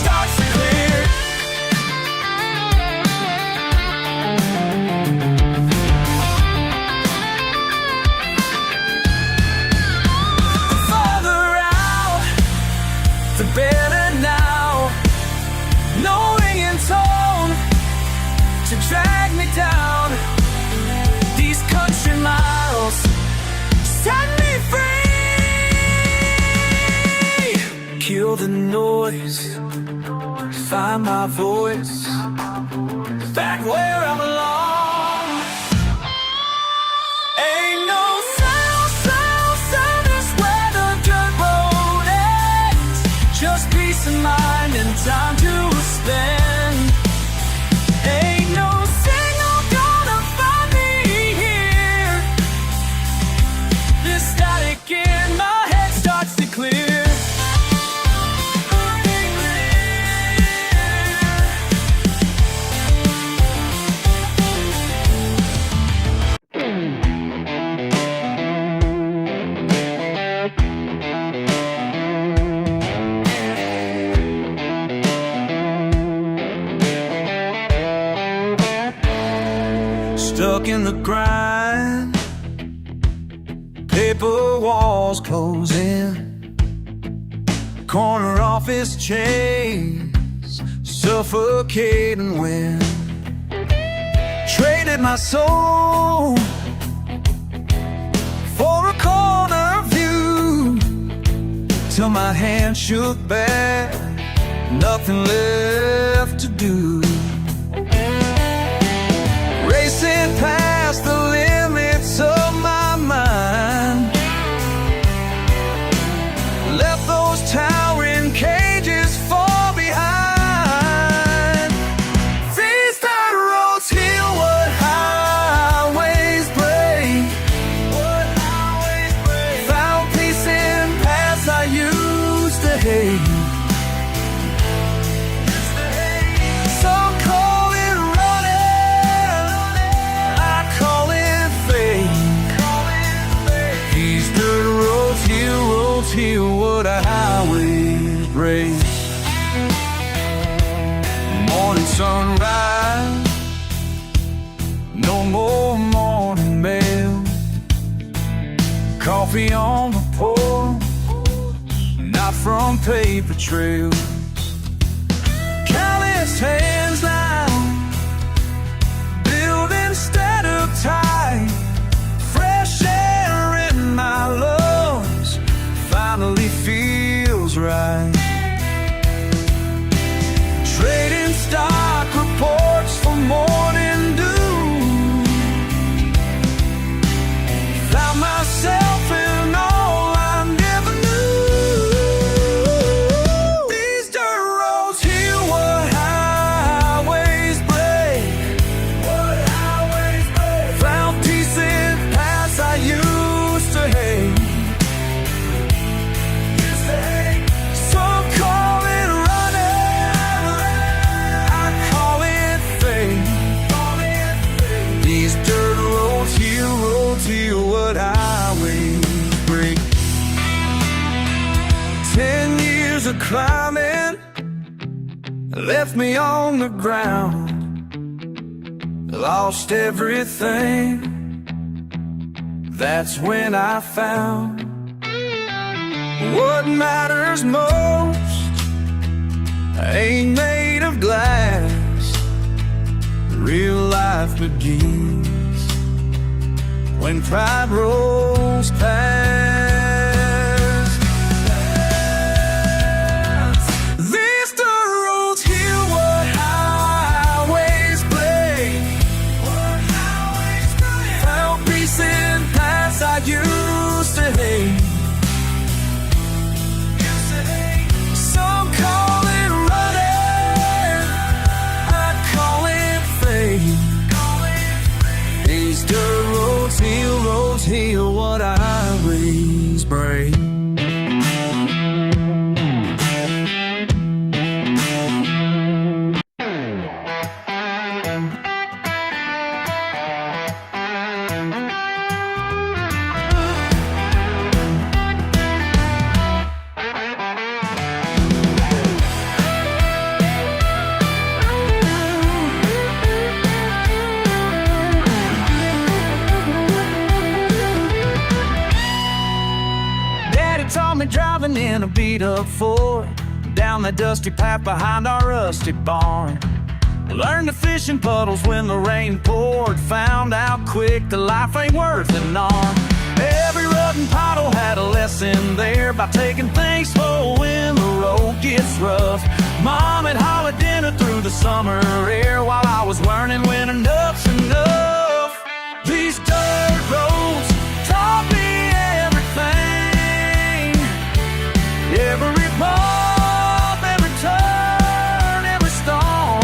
Starts to clear. The better now, no ringing tone to drag me down. These country miles set me free. Kill the noise, find my voice, back where I belong. Ain't no service where the dirt road ends. Just peace of mind and time to spend. Ain't no signal gonna find me here. This static in my head starts to clear. Stuck in the grind, paper walls close in, corner office chains, suffocating wind. Traded my soul for a corner view, till my hand shook back, nothing left to do. Racing past the limits of my mind, left those towering cages far behind. These dirt roads heal what highways break. Found peace in paths I used to hate. Some call it running, I call it fate. These dirt roads heal what a highway breaks. Morning sunrise, no more morning mail. Coffee on the porch, not from paper trails. Calloused hands now, building instead of tight. Fresh air in my lungs finally feels right. Trading stock reports for morning years of climbing left me on the ground. Lost everything. That's when I found what matters most ain't made of glass. Real life begins when pride rolls past. These dirt roads heal what highways break. Found peace in paths I used to hate. Some call it running, I call it fate. These dirt roads heal what highways break. Saw me driving in a beat-up Ford down the dusty path behind our rusty barn. Learned to fish in puddles when the rain poured. Found out quick that life ain't worth an arm. Every rut and puddle had a lesson there about taking things slow when the road gets rough. Mom had hollered dinner through the summer air while I was learning when enough's enough. These dirt roads taught me everything. Every bump, every turn, every stone.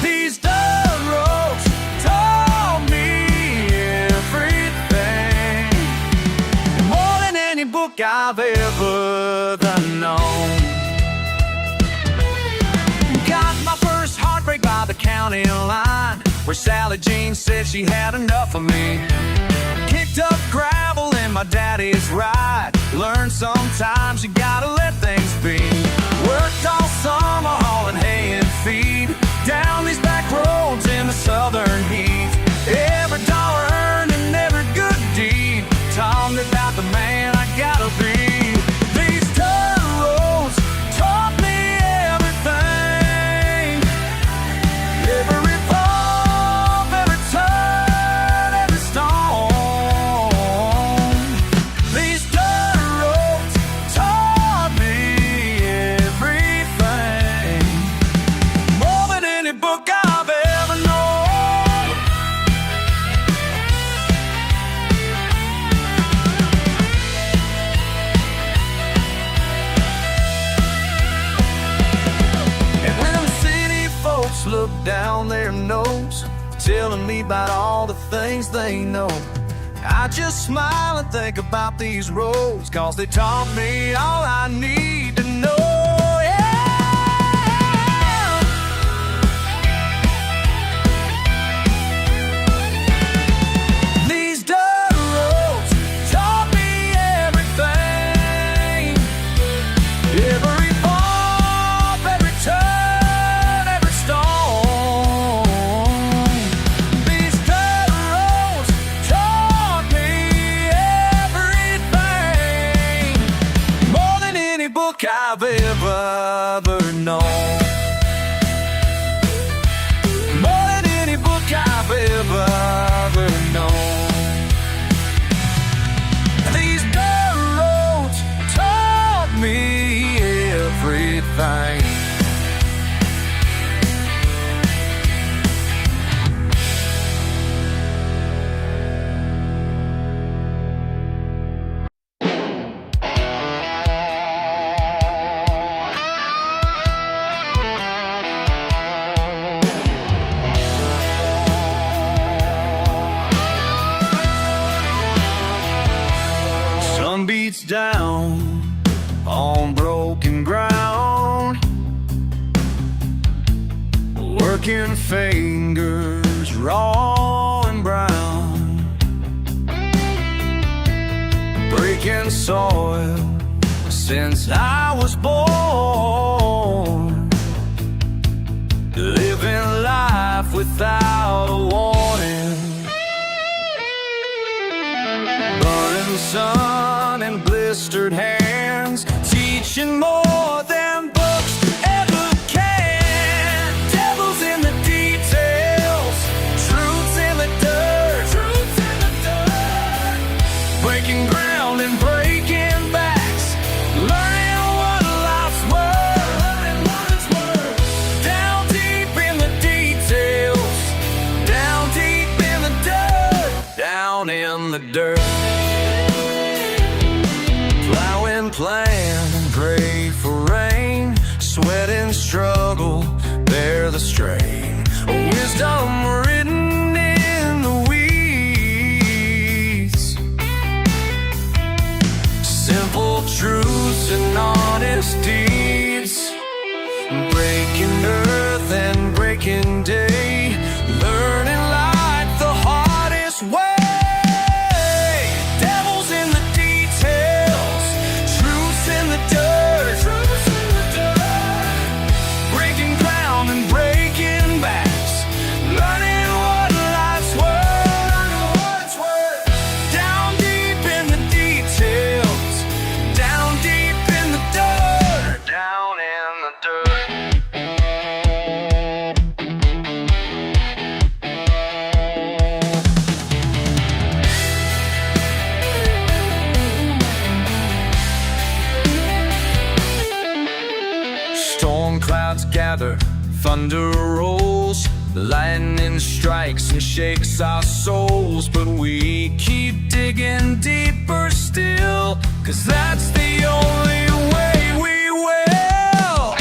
These dirt roads taught me everything. More than any book I've ever known. Got my first heartbreak by the county line, where Sally Jean said she had enough of me. Kicked up gravel in my daddy's ride. Learned sometimes you gotta let things be. Worked all summer hauling hay and feed down these back roads in the southern heat. Every dollar earned and every good deed taught me about the man I gotta be. These dirt roads taught me everything. Every bump, every turn, every stone. These dirt roads taught me everything. More than any book I've ever known. And when the city folks look down their nose, telling me about all the things they know, I just smile and think about these roads, 'cause they taught me all I need to know. Yeah. These dirt roads taught me everything. Every bump, every turn, every stone. These dirt roads taught me everything. More than any book I've ever known. More than any book I've ever known. These dirt roads taught me everything. Sun beats down on broken ground. Working fingers raw and brown. Breaking soil, since I was born, living life without a warning. Burning sun and blistered hands, teaching more than books ever can. Devils in the details, truths in the dirt, truths in the dirt. Breaking ground and breaking backs, learning what life's worth, learning what it's worth. Down deep in the details, down deep in the dirt, down in the dirt. Plowing, plan, pray for rain, sweat and struggle, bear the strain. Wisdom written in the weeds, simple truths and honest deeds. Breaking earth and breaking day, learning life the hardest way. Storm clouds gather, thunder rolls, lightning strikes and shakes our souls. But we keep digging deeper still, 'cause that's the only way we will.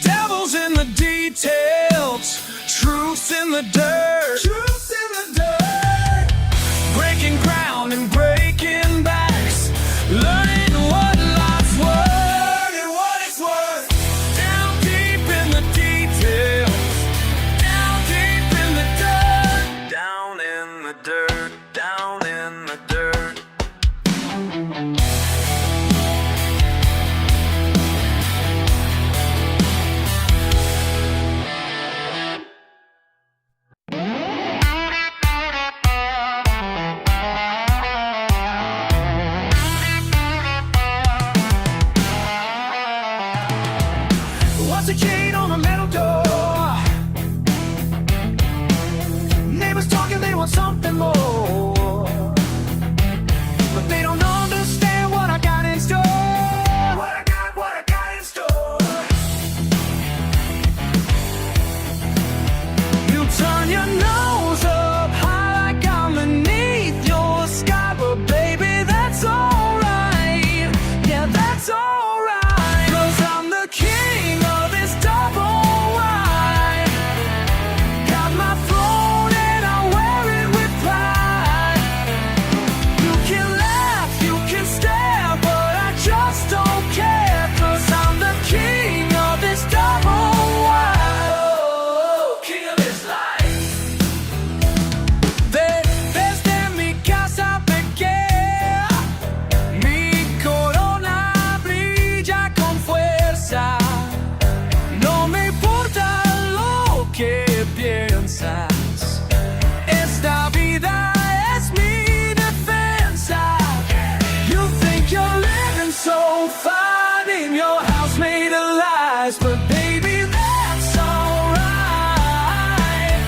Devils in the details, truths in the dirt, truths in the dirt. Breaking ground and breaking backs, learning what life's worth, learning what it's worth. Down deep in the details, down deep in the dirt, down in the dirt, down in the dirt. What's a chain on a metal door? Neighbors talking, they want something more, but they don't understand what I got in store. What I got in store. You turn your nose up high like I'm beneath your sky, but baby, that's alright. Yeah, that's alright. 'Cause I'm the king of this double wide. Got my throne and I wear it with pride. You can laugh, you can stare, but I just don't care. 'Cause I'm the king of this double wide. Oh, king of this life. Desde mi casa pequeña, mi corona brilla con fuerza. No me importa lo que piensas, esta vida es mi defensa. You think you're living so fine in your house made of lies, but baby, that's alright.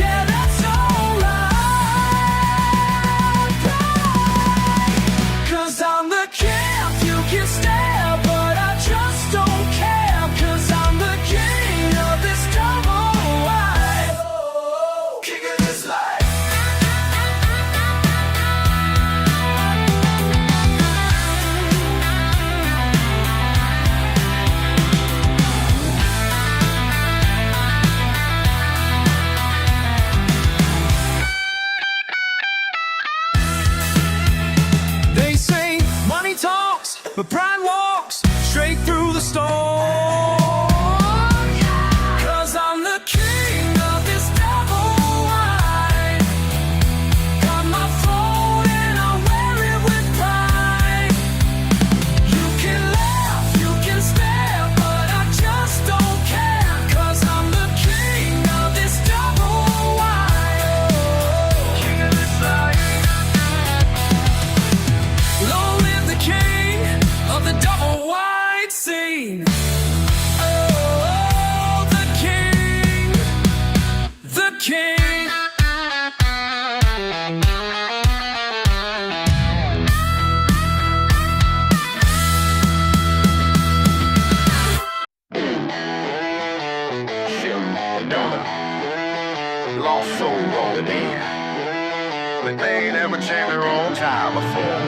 Yeah, that's alright. 'Cause I'm the king, you can stare, but I just don't care. 'Cause I'm the king of this double wide. but pride walks straight through the storm. 'Cause I'm the king of this double wide. Got my throne and I wear it with pride. You can laugh, you can stare, but I just don't care. 'Cause I'm the king of this double wide. King of this life. Long live the king of the double wide scene. Oh, the king, the king. Lost soul rolling in, but they ain't ever changed their own time before.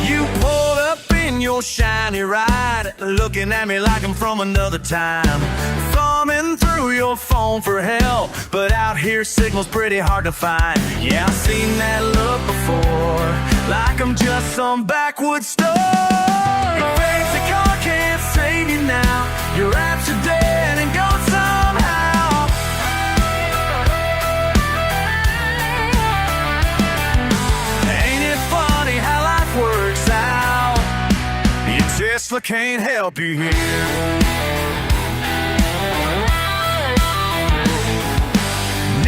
You pulled up in your shiny ride, looking at me like I'm from another time. Thumbing through your phone for help, but out here signal's pretty hard to find. Yeah, I've seen that look before, like I'm just some backwoods store. Your fancy car can't save you now. Your apps are dead and gone somehow. Ain't it funny how life works out? Your Tesla can't help you here.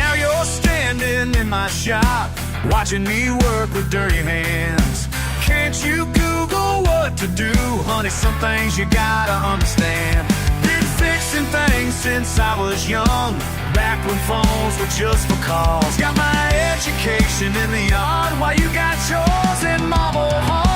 Now you're standing in my shop, watching me work with dirty hands. Can't you Google what to do? Honey, some things you gotta understand. Been fixing things since I was young, back when phones were just for calls. Got my education in the yard while you got yours in mobile homes.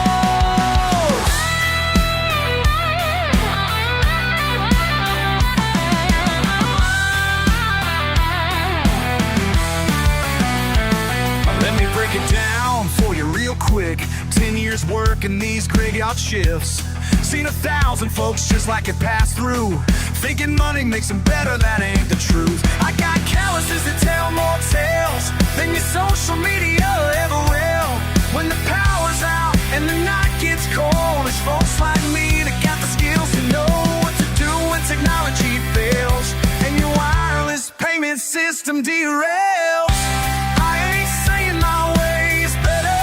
Let me break it down for you real quick. 10 years working these graveyard shifts. Seen 1,000 folks just like it pass through, thinking money makes them better, that ain't the truth. I got calluses that tell more tales than your social media ever will. When the power's out and the night gets cold, there's folks like me that got the skills to know what to do when technology fails and your wireless payment system derails. I ain't saying my way is better,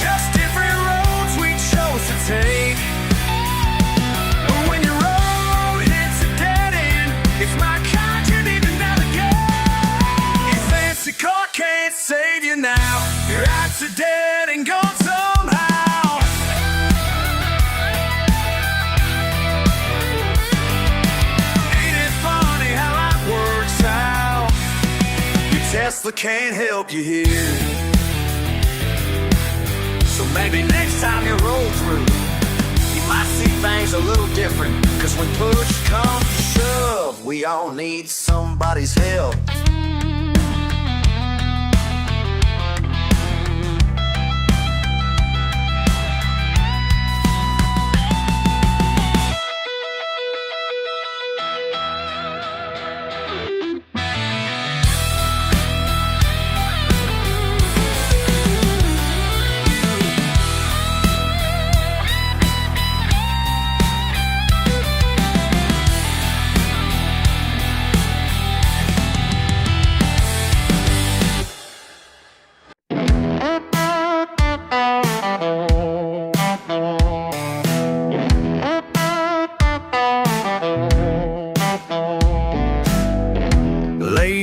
just different roads we chose to take. But when your road hits a dead end, it's my kind you need to navigate. Your fancy car can't save you now. Your apps are dead and gone somehow. Ain't it funny how life works out? Your Tesla can't help you here. So maybe next time you roll through, you might see things a little different. 'Cause when push comes to shove, we all need somebody's help.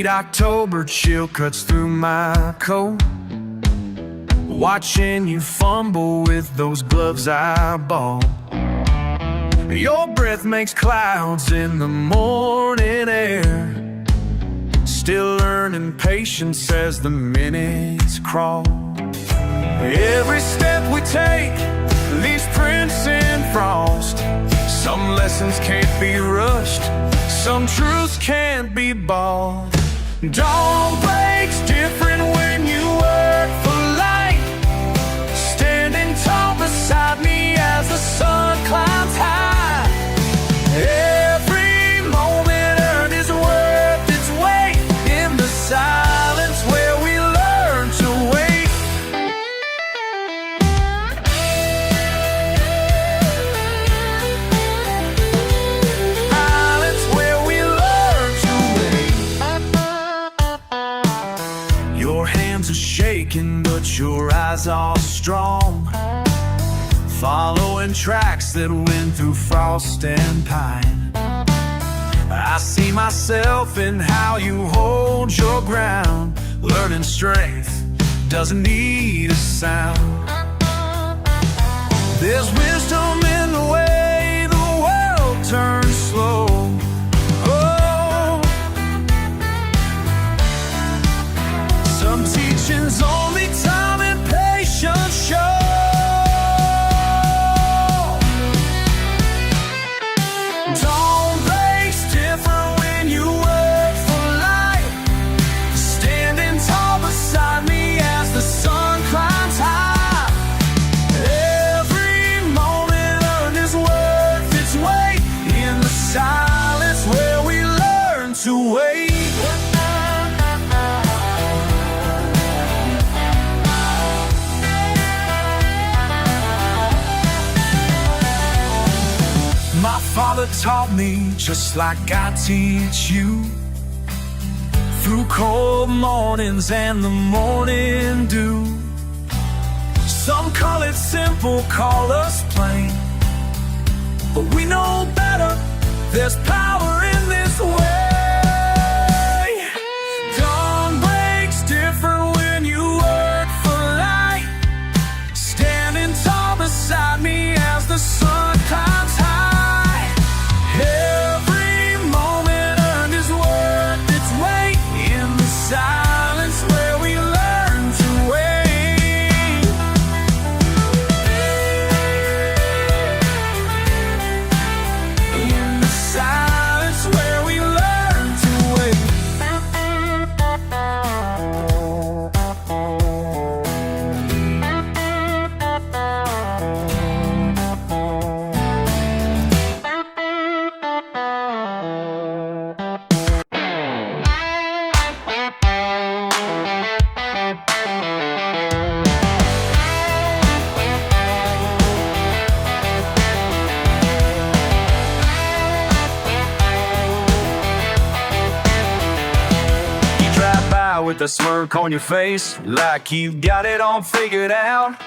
October chill cuts through my coat, watching you fumble with those gloves I bought. Your breath makes clouds in the morning air, still learning patience as the minutes crawl. Every step we take leaves prints in frost. Some lessons can't be rushed, some truths can't be bought. Dawn breaks different when you work for light, standing tall beside me as the sun climbs high. Your hands are shaking, but your eyes are strong, following tracks that went through frost and pine. I see myself in how you hold your ground, learning strength doesn't need a sound. There's wisdom in the way the world turns slow. Oh, some teachings only time and patience show. Dawn breaks different when you work for life, standing tall beside me as the sun climbs high. Every moment earned is worth its weight in the silence where we learn to wait. My father taught me just like I teach you, through cold mornings and the morning dew. Some call it simple, call us plain, but we know better. There's power in this way. Dawn breaks different when you work for light, standing tall beside me as the sun climbs high. Every moment earned is worth its weight in the silence where we learn to wait. In the silence where we learn to wait. With a smirk on your face, like you got it all figured out.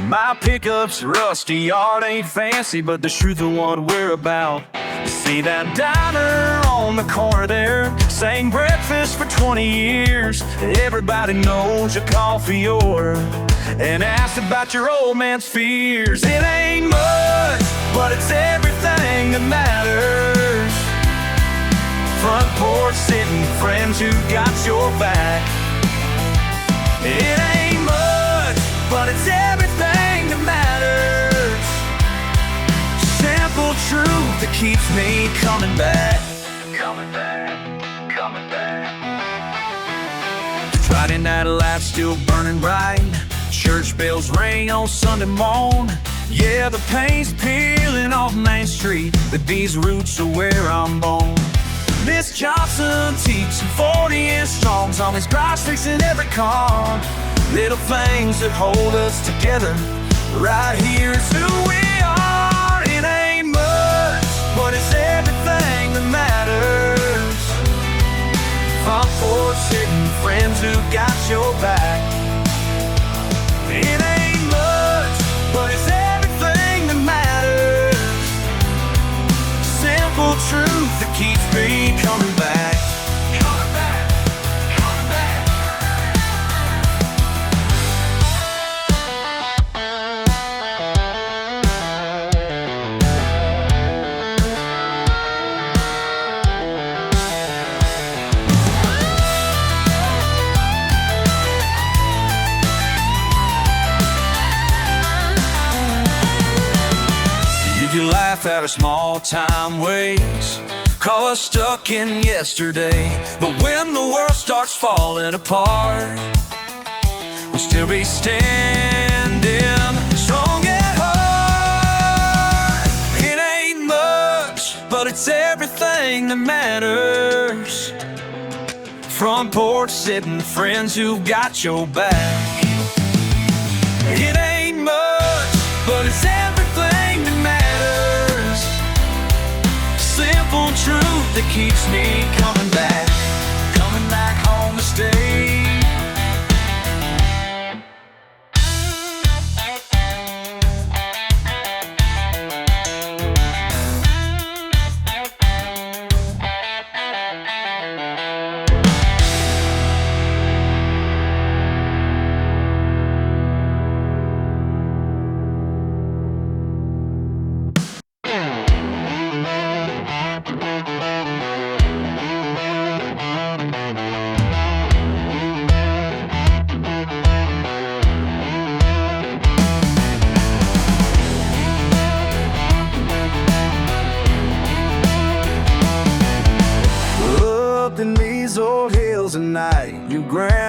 My pickup's rusty, yard ain't fancy, but the truth of what we're about. You see that diner on the corner there, sang breakfast for 20 years. Everybody knows your coffee order and asked about your old man's fears. It ain't much, but it's everything that matters. Front porch sitting, friends who got your back. It ain't much, but it's everything that matters. Simple truth that keeps me coming back. Coming back, coming back. Friday night lights still burning bright, church bells ring on Sunday morn. Yeah, the paint's peeling off Main Street, but these roots are where I'm born. Miss Johnson teaching 40-inch songs on his garage, fixing every car. Little things that hold us together, right here is who we are. It ain't much, but it's everything that matters. Front porch sitting, friends who got your back. It ain't much, but it's everything that matters. Simple truth that keeps me coming back. Coming back, coming back. You laugh at our small time ways, call us stuck in yesterday. But when the world starts falling apart, we'll still be standing strong at heart. It ain't much, but it's everything that matters. Front porch sitting, friends who got your back. It ain't much, but it's everything that matters. Simple truth that keeps me coming back home to stay.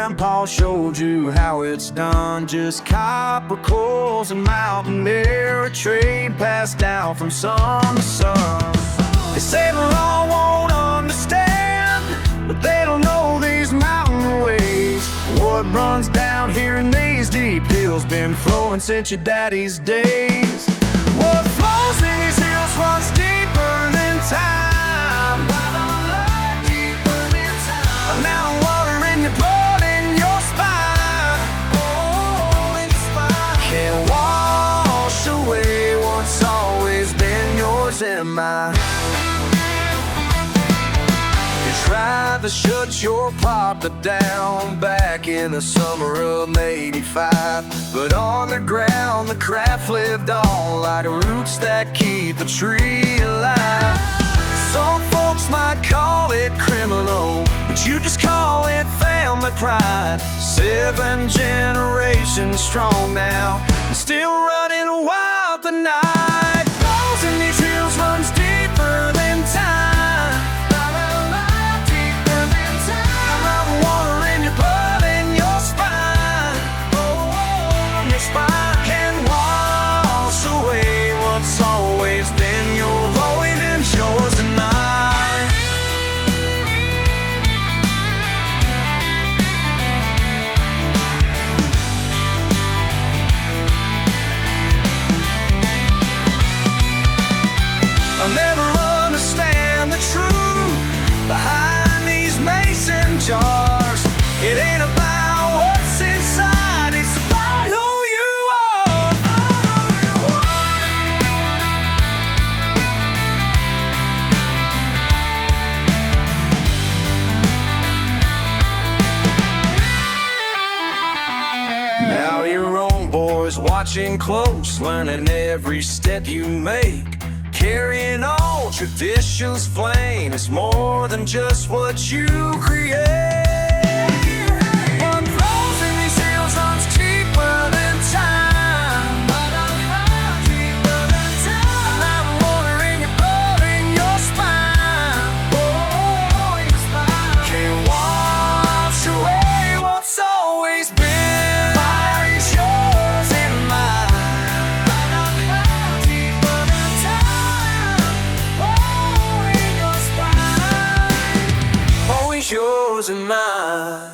Grandpa showed you how it's done. Just copper coals and mountain air, a trade passed down from son to son. They say the law won't understand, but they don't know these mountain ways. What runs down here in these deep hills been flowing since your daddy's days. What flows in these hills runs deeper than time. Now water in your blood, in your spine. Oh, in your spine. Can't wash away what's always been yours and mine. You tried to shut your papa down back in the summer of '85, but on the ground the craft lived on like roots that keep the tree alive. Some folks might call it criminal, but you just call it family pride. 7 generations strong now, and still running wild the night. Flows in these hills runs deeper than time. Deeper than time. Mountain water in your blood, in your spine. Oh, in your spine. Can wash away what's always been yours. Always been yours and mine. I'll never understand the truth behind these mason jars. It ain't about what's inside, it's about who you are. Now your own boys watching close, learning every step you make. Carrying on tradition's flame, it's more than just what you create. What flows in these hills runs deeper than time. Deeper than time. Mountain water in your blood, in your spine. Oh, in your spine. Can't wash away what's always been. Fire is yours and mine. Deeper than time. Always yours and mine.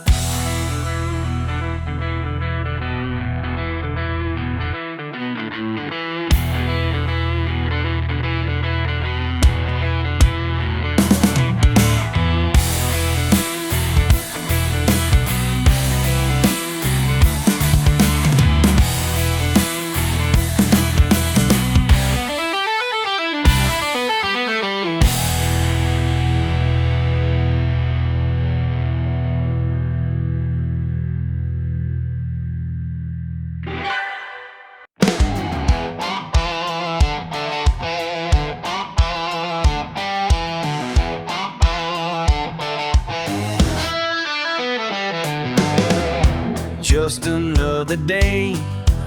Just another day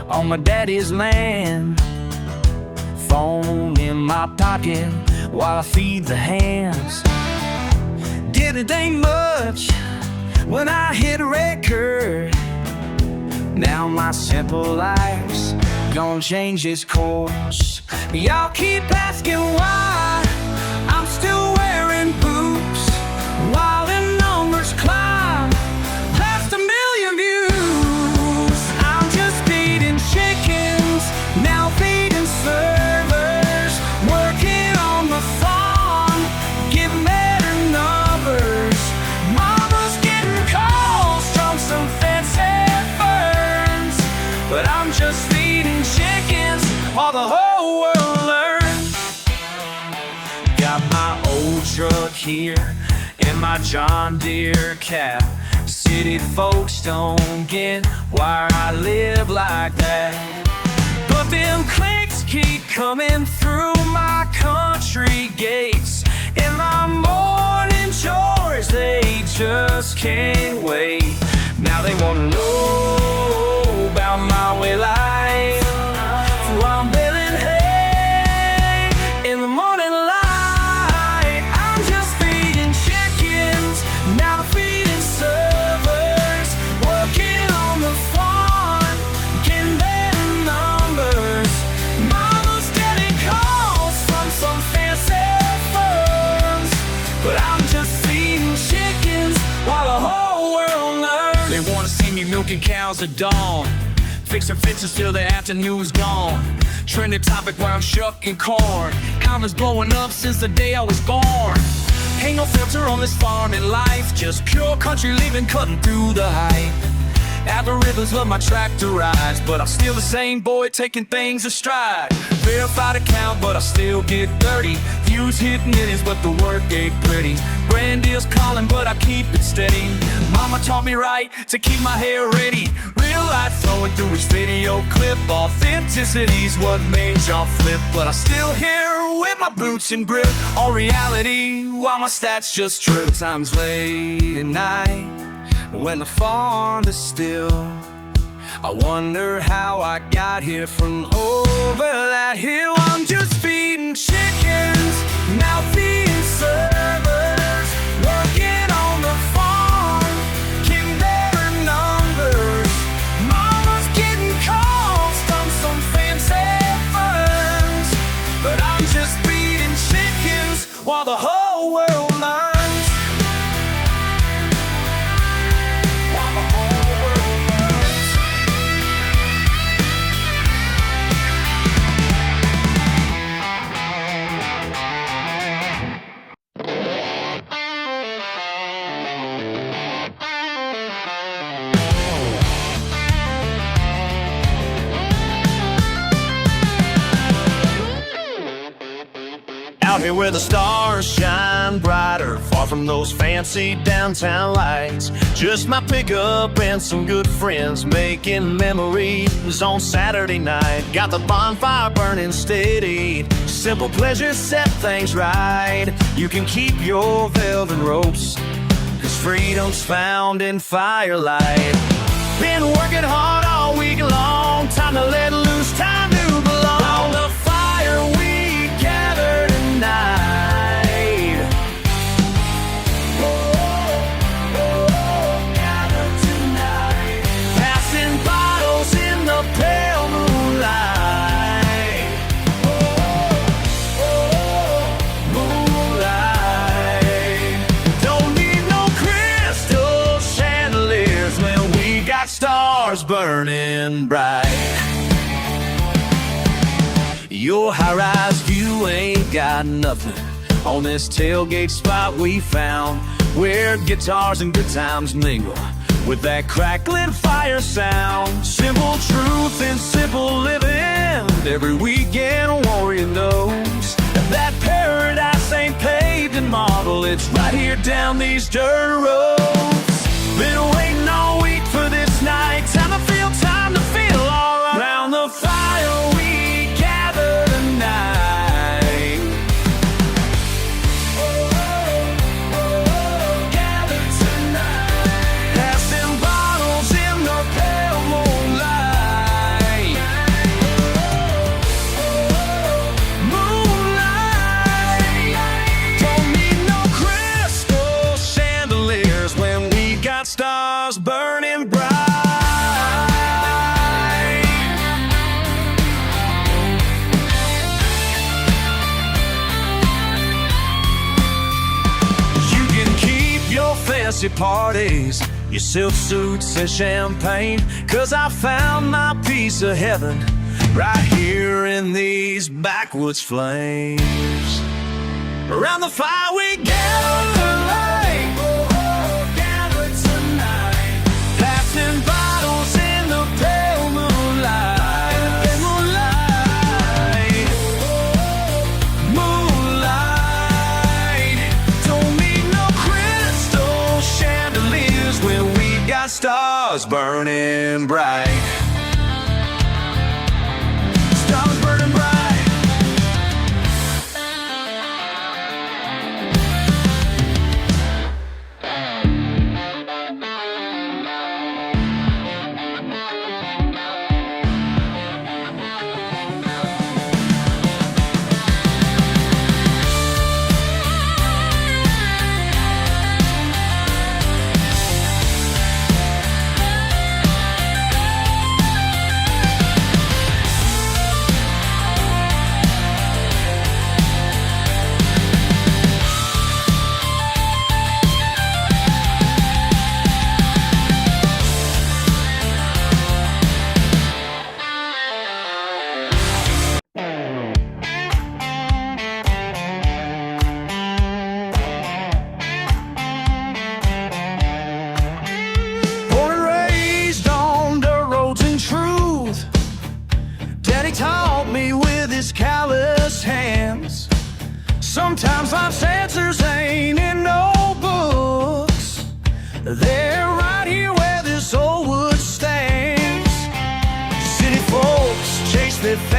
on my daddy's land. Phone in my pocket while I feed the hands. It ain't much when I hit a record. Now my simple life's gonna change its course. Y'all keep asking why I'm still wearing boots while the numbers climb past 1 million views. I'm just feeding chickens, now feeding servers, working on the farm, getting better numbers. Mama's getting calls from some fancy firms, but I'm just feeding chickens while the whole world learns. Got my old truck here and my John Deere cap. City folks don't get why I live like that, but them clicks keep coming through my country gates, and my morning chores, they just can't wait. Now they wanna know about my way life. So I'm baling hay in the morning light. I'm just feeding chickens, now I'm feeding servers, me milking cows at dawn, fixing fences till the afternoon's gone. Trending topic while I'm shucking corn. Commas blowing up since the day I was born. Ain't no filter on this farming life, just pure country living cutting through the hype. Algorithms love my tractor rides, but I'm still the same boy taking things astride. Verified account, but I still get dirty. Views hit millions, but the work ain't pretty. Brand deals calling, but I keep it steady. Mama taught me right to keep my hair ready. Real life flowing through each video clip. Authenticity's what made y'all flip, but I'm still here with my boots and grip. All reality, while my stats just trip. Times late at night, when the farm is still, I wonder how I got here from over that hill. I'm just feeding chickens, now feeding servers, working on the farm, keeping their numbers. Mama's getting calls from some fancy firms, but I'm just feeding chickens while the whole world learns. Out here where the stars shine brighter, far from those fancy downtown lights. Just my pickup and some good friends making memories on Saturday night. Got the bonfire burning steady, simple pleasures set things right. You can keep your velvet ropes, 'cause freedom's found in firelight. Been working hard all week long, time to let loose, time to belong. On the fire we gather tonight. Gather tonight. Passing bottles in the pale moonlight. Moonlight. Don't need no crystal chandeliers when we got stars burning bright. Your high-rise view ain't got nothing on this tailgate spot we found, where guitars and good times mingle with that crackling fire sound. Simple truth and simple living, every weekend a warrior knows that paradise ain't paved in marble, it's right here down these dirt roads. Been waiting all week for this night, time to feel all right. Round the fire we gather tonight. Gather tonight. Passing bottles in the pale moonlight. Moonlight. Don't need no crystal chandeliers when we got stars burning bright. Fancy parties, your silk suits and champagne, 'cause I found my piece of heaven right here in these backwoods flames. Around the fire we gather tonight. Gather tonight. Passing bottles in the pale moonlight. Moonlight. Moonlight. Don't need no chandeliers when we got stars burning bright. Stars burning bright.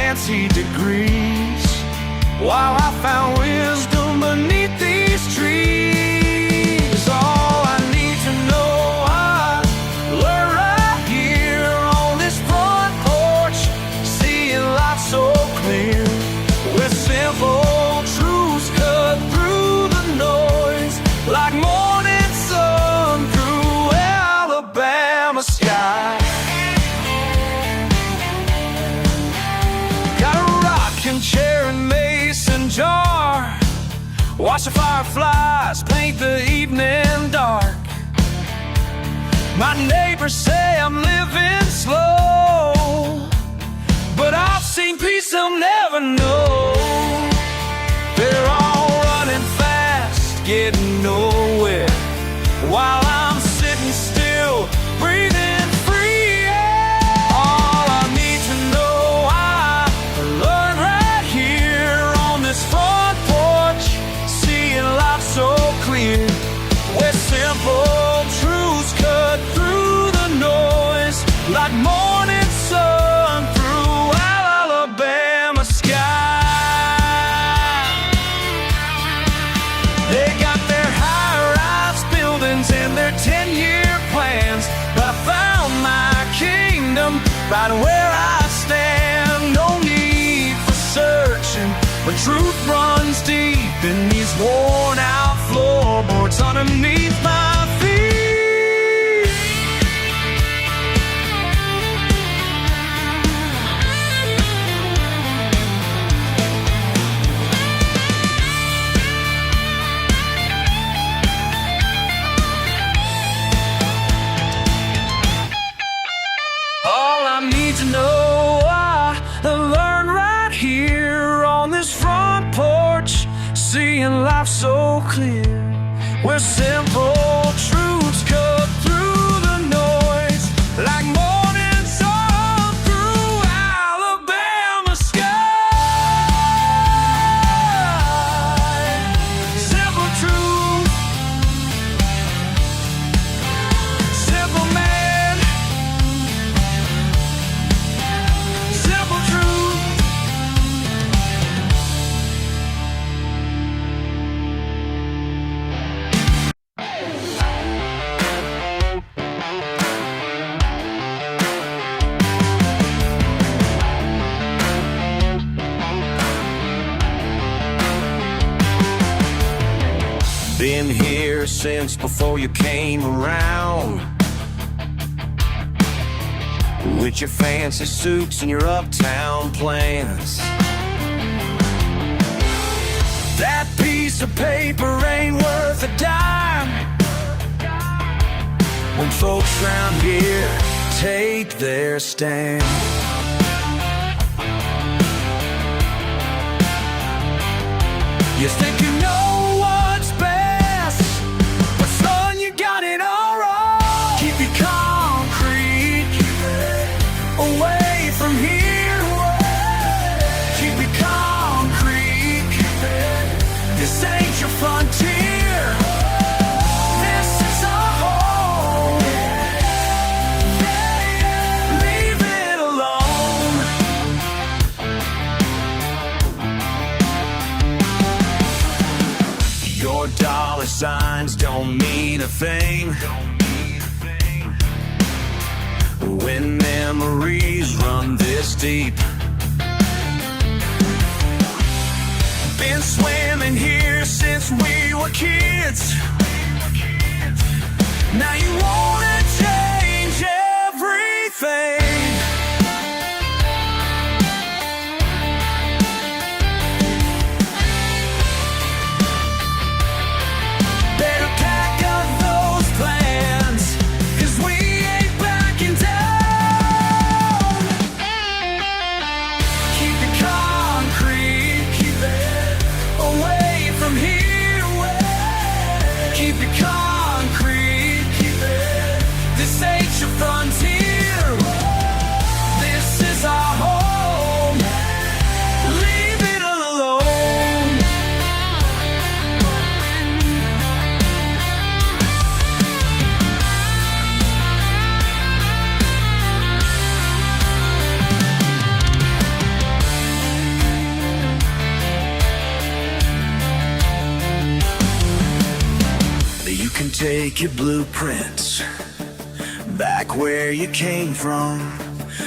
fancy degrees, while I found wisdom beneath these trees. All I need to know I learned right here on this front porch, seeing life so clear, with simple truths cut through the noise, like morning sun through Alabama sky. Got a rocking chair and mason jar, watch the fireflies paint the evening dark. My neighbors say I'm living slow, but I've seen peace they'll never know. They're all running fast, getting nowhere, while I'm sitting still, breathing free. All I need to know I learned right here on this front porch, seeing life so clear, where simple truths cut through the noise, like morning sun through Alabama sky. They got their high-rise buildings and their 10-year plans, but I found my kingdom right where I stand. No need for searching when truth runs deep in these worn-out floorboards underneath my feet. All I need to know I learned right here on this front porch, seeing life so clear, where simple truths cut through the noise, like morning sun through Alabama sky. Simple truth, simple man, simple truth. Been here since before you came around, with your fancy suits and your uptown plans. That piece of paper ain't worth a dime When folks round here take their stand. You think you know what's best, but son, you got it all wrong. Keep your concrete away from here. Keep your concrete. This ain't your frontier. This is our home. Leave it alone. Your dollar signs don't mean a thing when memories run this deep. Been swimming here since we were kids. Now you wanna change everything. Better pack up those plans, 'cause we ain't backing down. Keep the concrete, keep it away from here. Keep your concrete, keep it take your blueprints back where you came from.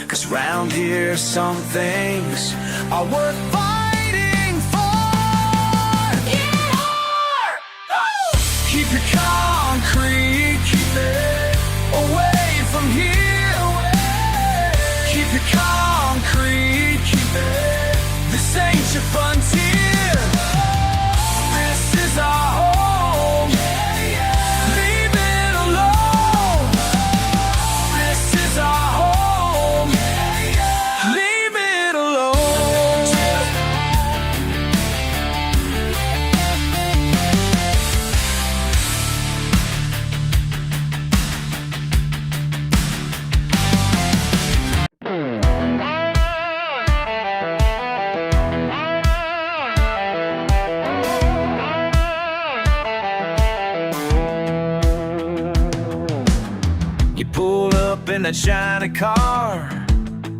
'Cause round here some things are worth fighting for. Yeah! Keep your concrete, keep it away from here. Keep your concrete, keep it. This ain't your frontier. This is our home. Leave it alone. This is our home. Leave it alone. You pull up in that shiny car,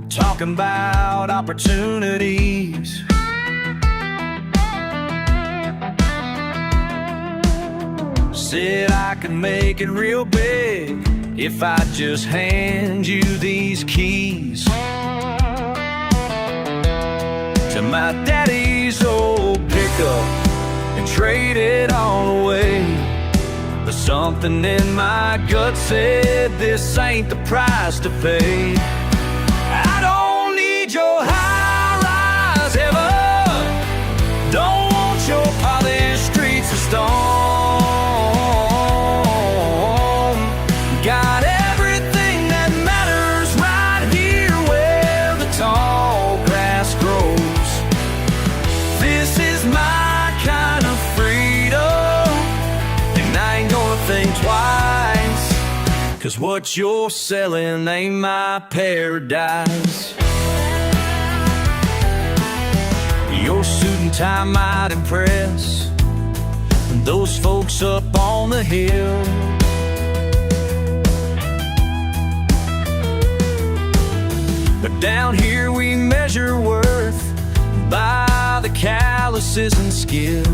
talking about opportunities. Said I could make it real big if I just hand you these keys to my daddy's old pickup and trade it all away. But something in my gut said this ain't the price to pay. I don't need your high-rise ever. Don't want your polished streets of stone. Got everything that matters right here where the tall grass grows. This is my kind of freedom, and I ain't gonna think twice. 'Cause what you're selling ain't my paradise. Your suit and tie might impress those folks up on the hill. But down here we measure worth by the calluses and skill.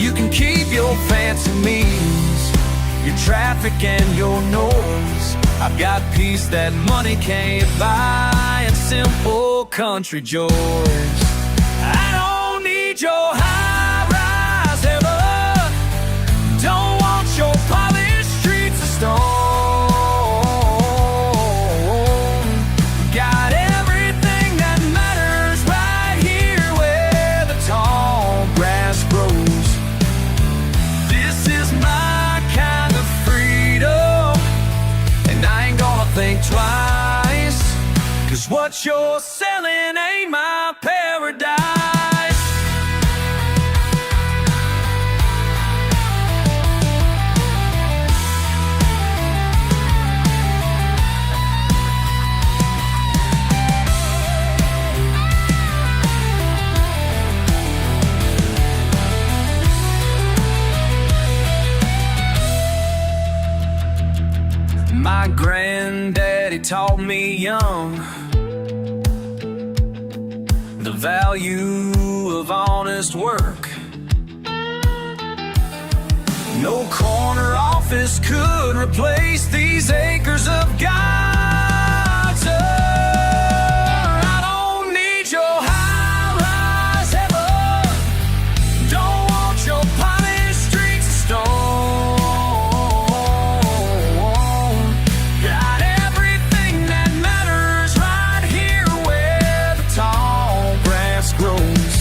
You can keep your fancy means, your traffic and your noise. I've got peace that money can't buy and simple country joys. I don't need your high-rise ever. Don't want your polished streets of stone. Got everything that matters right here where the tall grass grows. This is my kind of freedom, and I ain't gonna think twice. 'Cause what you're selling ain't my paradise. My granddaddy taught me young the value of honest work. No corner office could replace these acres of God's earth. I don't need your high-rise ever. Don't want your polished streets of stone. Got everything that matters right here where the tall grass grows.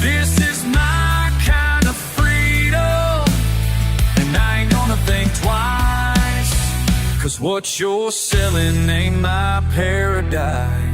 This is my kind of freedom, and I ain't gonna think twice. 'Cause what you're selling ain't my paradise.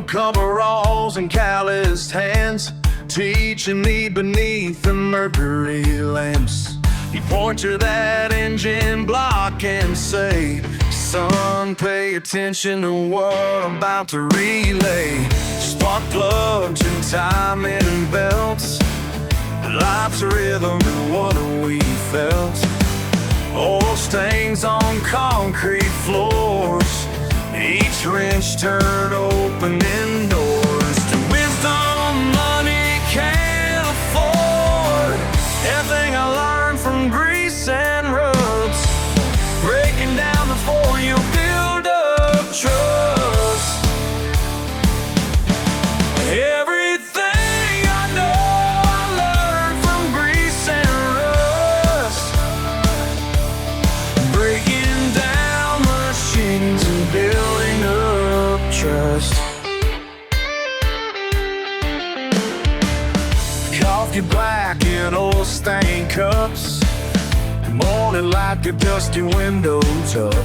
Coveralls and calloused hands, teaching me beneath the mercury lamps He'd point to that engine block and say, "Son, pay attention to what I'm about to relay. Spark plugs and timing and belts, life's rhythm and what we felt. Oil stains on concrete floors, each wrench turned opening doors to wisdom money can't afford. Everything I learned from grease and rubs, breaking down before you build up trust. Everything I know I learned from grease and rust, breaking down machines and building up trust. Coffee black in old stained cups, morning like a dusty window tub.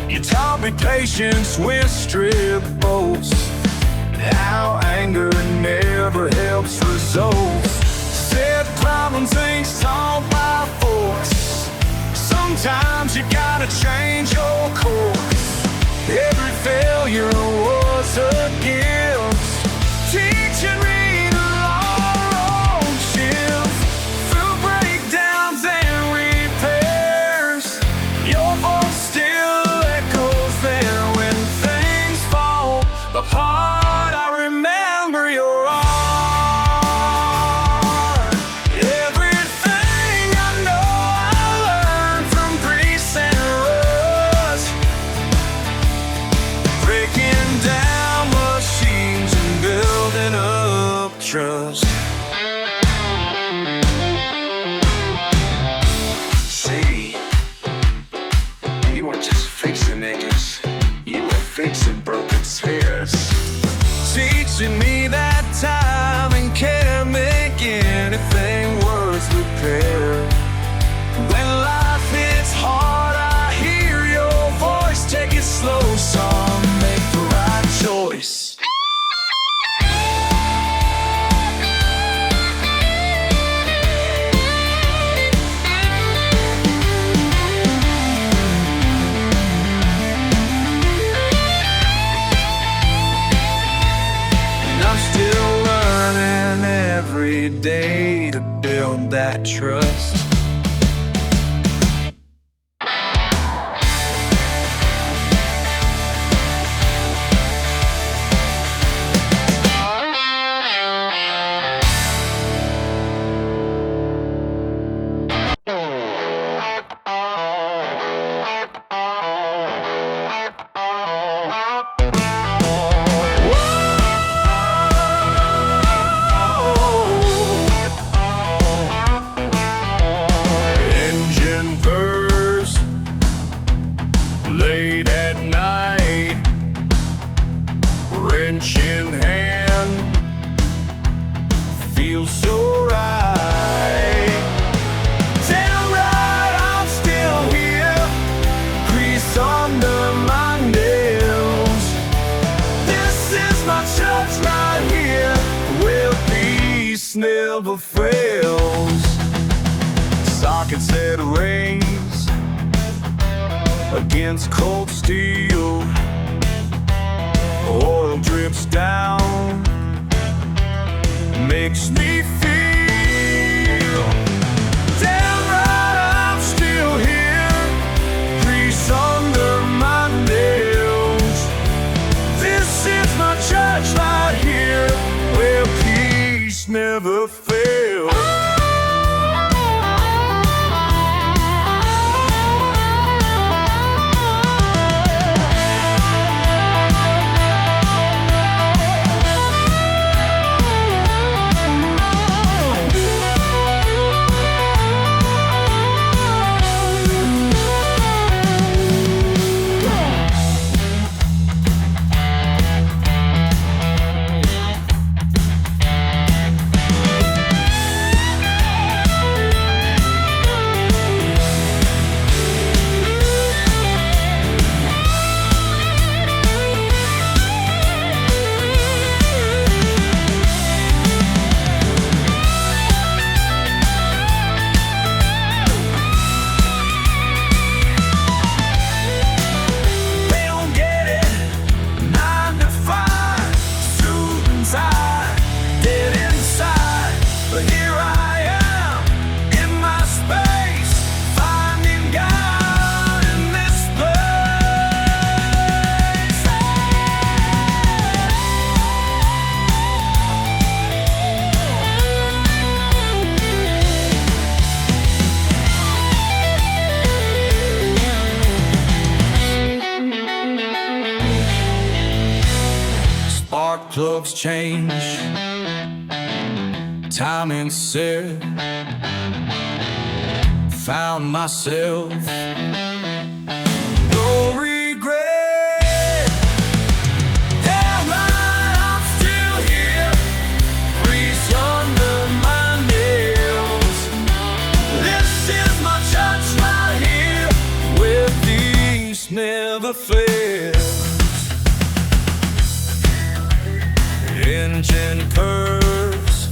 You taught me patience with strip bolts, how anger never helps results. Said problems ain't solved by force, sometimes you gotta change your course. Every failure was a gift, teaching me the long shift. Through breakdowns and repairs, your voice still echoes there. When things fall apart, I remember your arm. Everything I know I learned from grease and rust, breaking down machines and building up trust. See, you weren't just fixing niggas, you were fixing broken spheres. Teaching me that time and care make anything worth repair. When life hits hard, I hear your voice. Take it slow, son, make the right choice. And I'm still learning every day to build that trust. Engine burst late at night, wrench in hand, feels so right. Damn right, I'm still here, grease under my nails. This is my church right here, where peace never fails. Socket set rings against cold steel, oil drips down, makes me feel. Damn right, I'm still here, grease under my nails. This is my church right here, where peace never fails. spark plugs change, timing set. Found myself, no regret. Damn right, I'm still here, grease under my nails. This is my church right here, where peace never fails. Engine curves,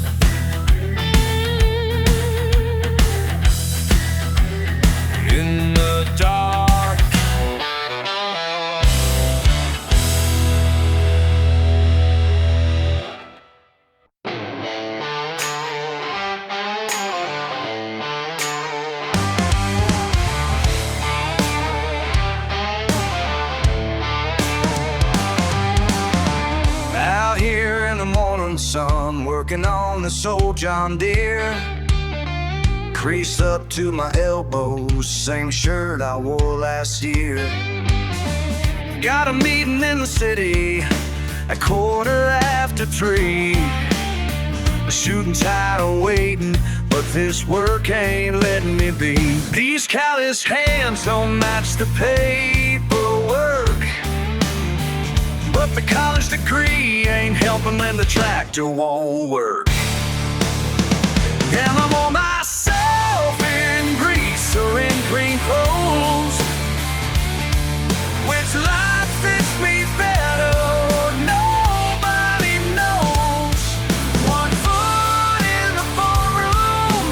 in the dark. Out here in the morning sun, working on this old John Deere. Creased up to my elbows, same shirt I wore last year. Got a meeting in the city at 3:15. A shooting title waiting, but this work ain't letting me be. These callous hands don't match the paperwork, but the college degree ain't helping when the tractor won't work. And I'm on myself in grease or in green clothes. Which life fits me better, nobody knows. One foot in the ballroom,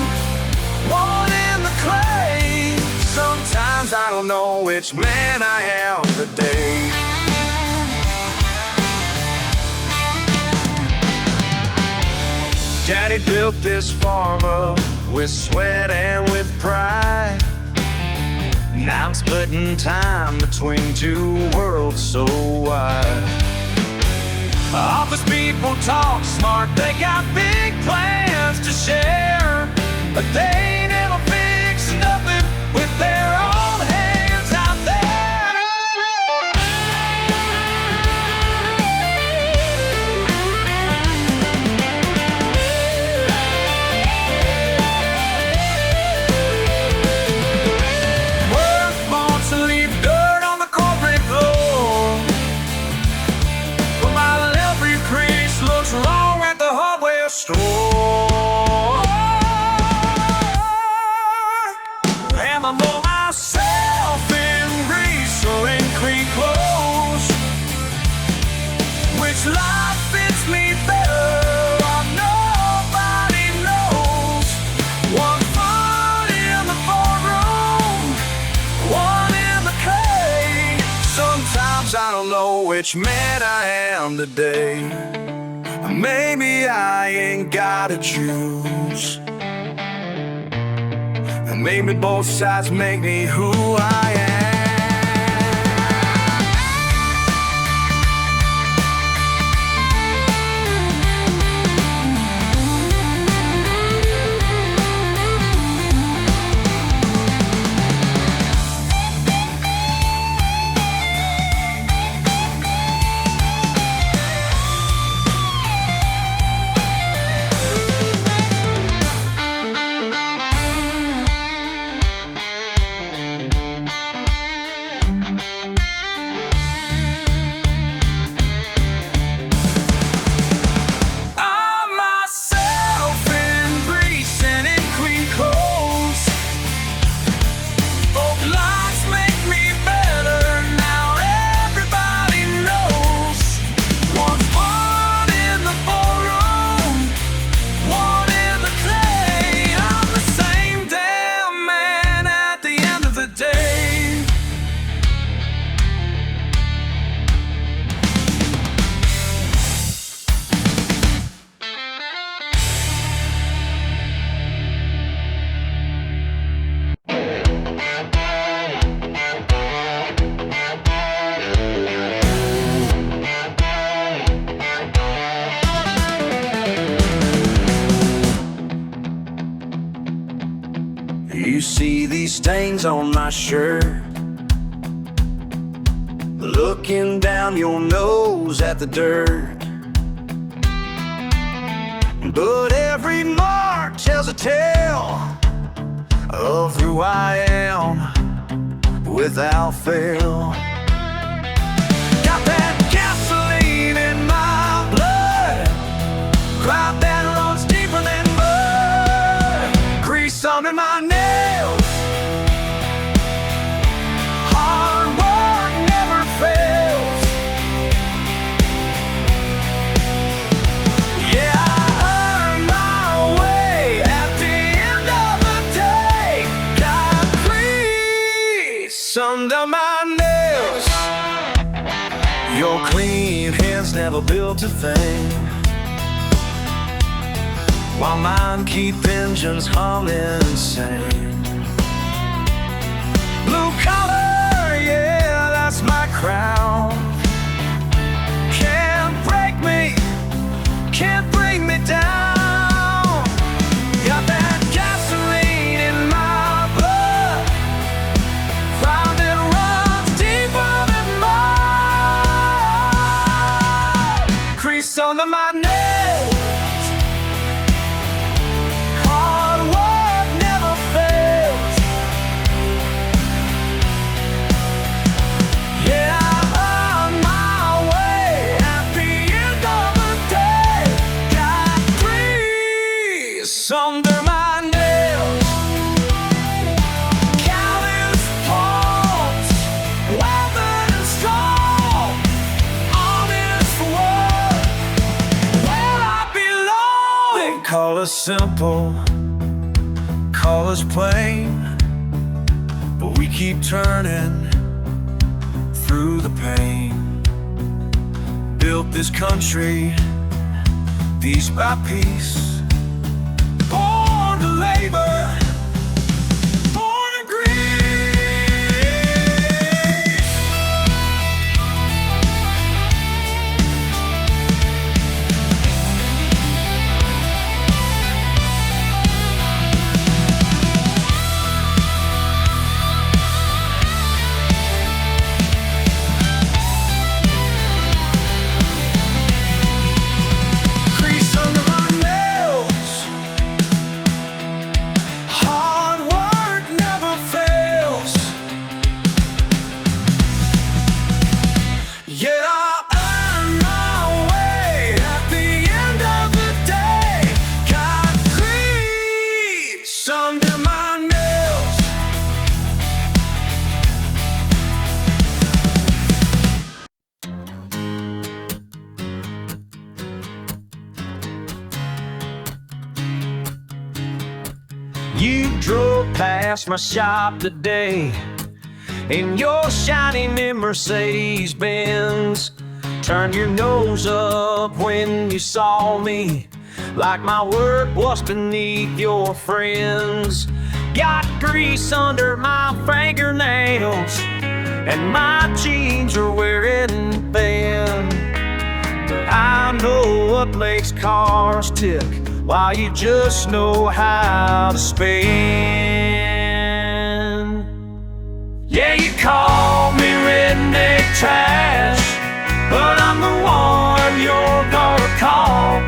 one in the clay. Sometimes I don't know which man I am today. Daddy built this farm up with sweat and with pride. Now I'm splitting time between two worlds so wide. Office people talk smart, they got big plans to share, but they never fix nothing with their own hands out there. Wrong at the hardware store. And I'm on myself in grease or in clean clothes. Which life fits me better, nobody knows. One foot in the ballroom, one in the clay. Sometimes I don't know which man I am today. Maybe I ain't gotta choose, and maybe both sides make me who I am. You see these stains on my shirt, looking down your nose at the dirt. but every mark tells a tale of who I am without fail. Got that gasoline in my blood, crowd that runs deeper than mud, grease under my nails. Hard work never fails. Yeah, I earned my way at the end of the day. Got grease under my nails. Your clean hands never built a thing, while mine keep engines humming insane. Blue collar, yeah, that's my crown. Can't break me, can't bring me down. Got that gasoline in my blood, fire that runs deeper than mud, crease under my nails. Hard work never fails. Yeah, I earned my way at the end of the day. Got grease under my nails. Callous palms, weathered and strong, honest work where I belong. They call us simple, call us plain, but we keep turning through the pain. Built this country piece by piece, born to labor, born to grease. Grease under my nails. Hard work never fails. Yeah, I earned my way at the end of the day. Got grease under my nails. You drove past my shop today in your shiny new Mercedes-Benz. Turned your nose up when you saw me, like my work was beneath your friends. Got grease under my fingernails, and my jeans are wearing thin. But I know what makes cars tick, while you just know how to spin. Yeah, you call me redneck trash, but I'm the one you're gonna call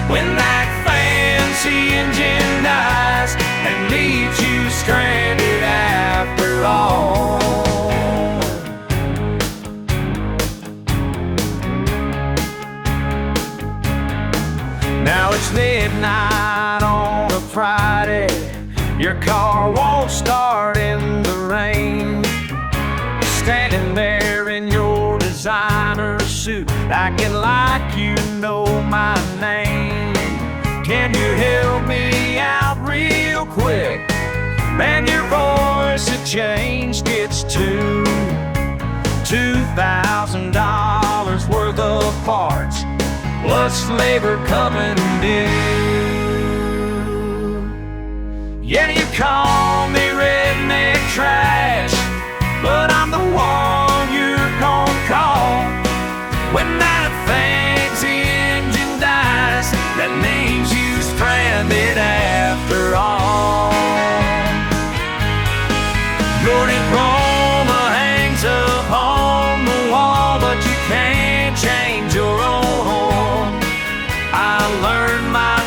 when that fancy engine dies and leaves you stranded after all. Now it's midnight on a Friday, your car won't start in the rain. Standing there in your designer suit, acting like you know my name. Can you help me out real quick? Man, your voice had changed, it's $2,000 worth of parts. What's labor coming due? Yeah, you call me redneck trash, but I'm the one you're gonna call when that fancy engine dies that leaves you stranded after all. Your diploma hangs up on the wall, but you can't change your own home. I learned my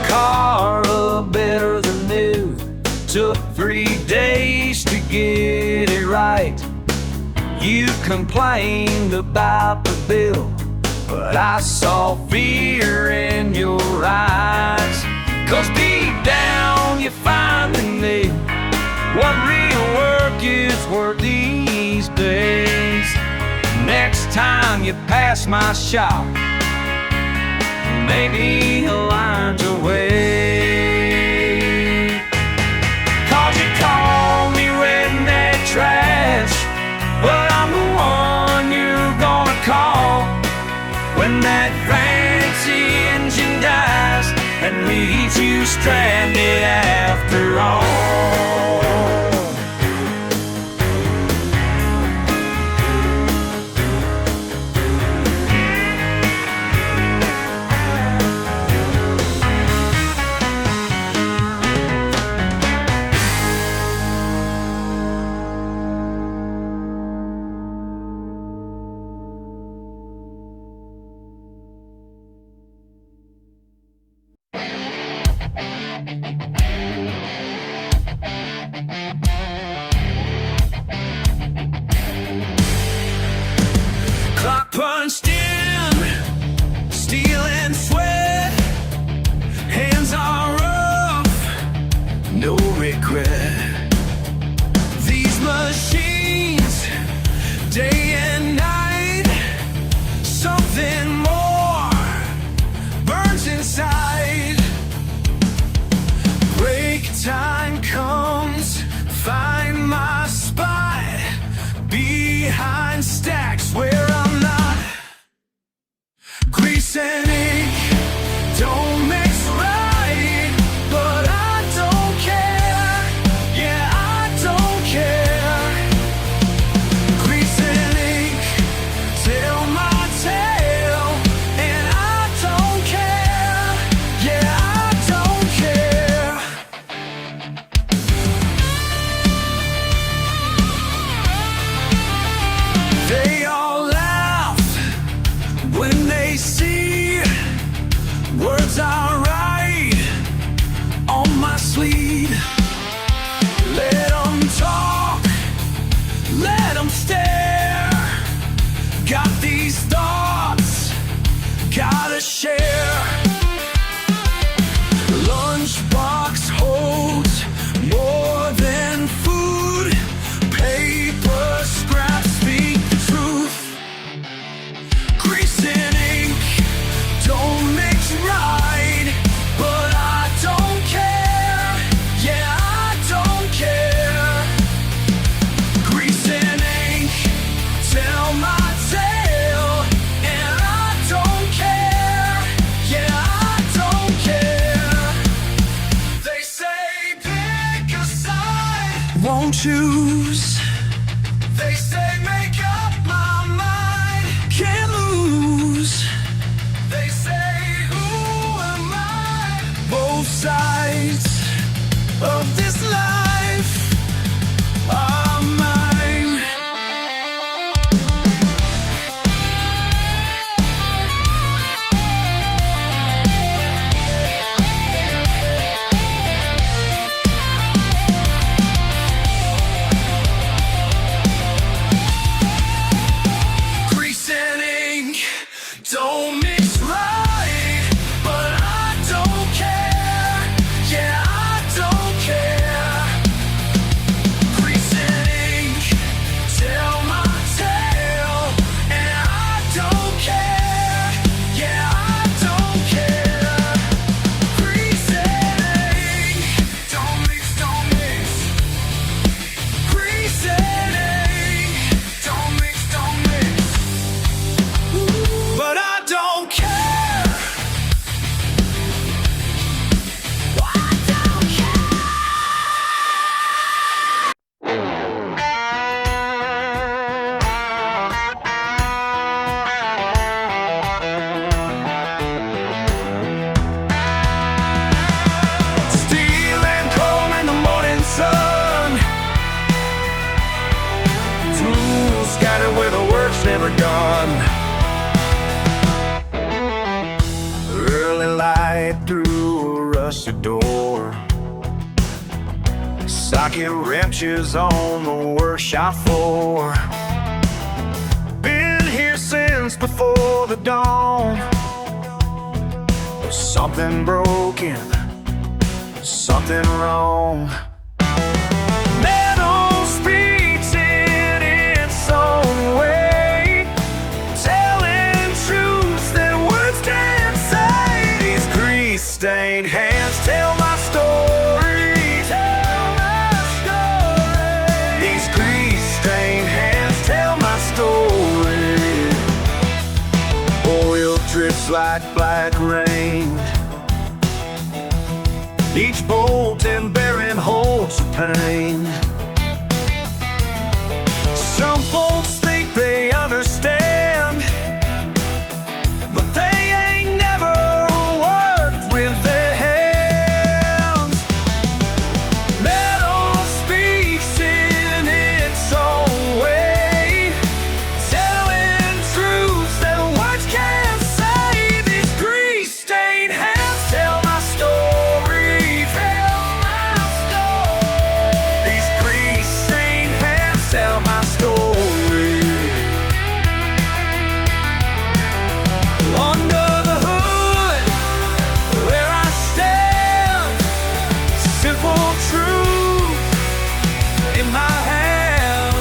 car looked better than new. Took 3 days to get it right. You complained about the bill, but I saw fear in your eyes. 'Cause deep down you finally knew what real work is worth these days. Next time you pass my shop, maybe a line's away. 'Cause you call me redneck trash, but I'm the one you're gonna call when that fancy engine dies and leaves you stranded after all. Clock punched in, steel and sweat. Hands are rough, no regret. These machines, day and night, something more burns inside. Break time comes, find my spot behind stacks where I'm not. Grease and ink don't mix right, but I don't care. Yeah, I don't care. Grease and ink tell my tale, and I don't care. Yeah, I don't care. They all laugh when they see words I write on my sleeve. Let them talk, let them stare. Got these thoughts, gotta share. Lunchbox holds more than food. Paper scraps speak the truth. Grease and ink don't mix right, but I don't care. Yeah, I don't care. Grease and ink tell my tale, and I don't care. Yeah, I don't care. They say pick a side, won't choose. They say make up my mind, can't lose. They say who am I? Both sides of this life are mine. close your door. Socket wrenches on the workshop floor. Been here since before the dawn. There's something broken, something wrong. Metal speaks in its own way, telling truths that words can't say. These grease-stained hands tell my story. Tell my story. These grease-stained hands tell my story. Oil drips like black rain. Each bolt and bearing holds a pain. Some folks think they understand, but they ain't never worked with their hands. Metal speaks in its own way, telling truths that words can't say. These grease-stained hands tell my story. Tell my story. Under the hood, where I stand, simple truth in my hand.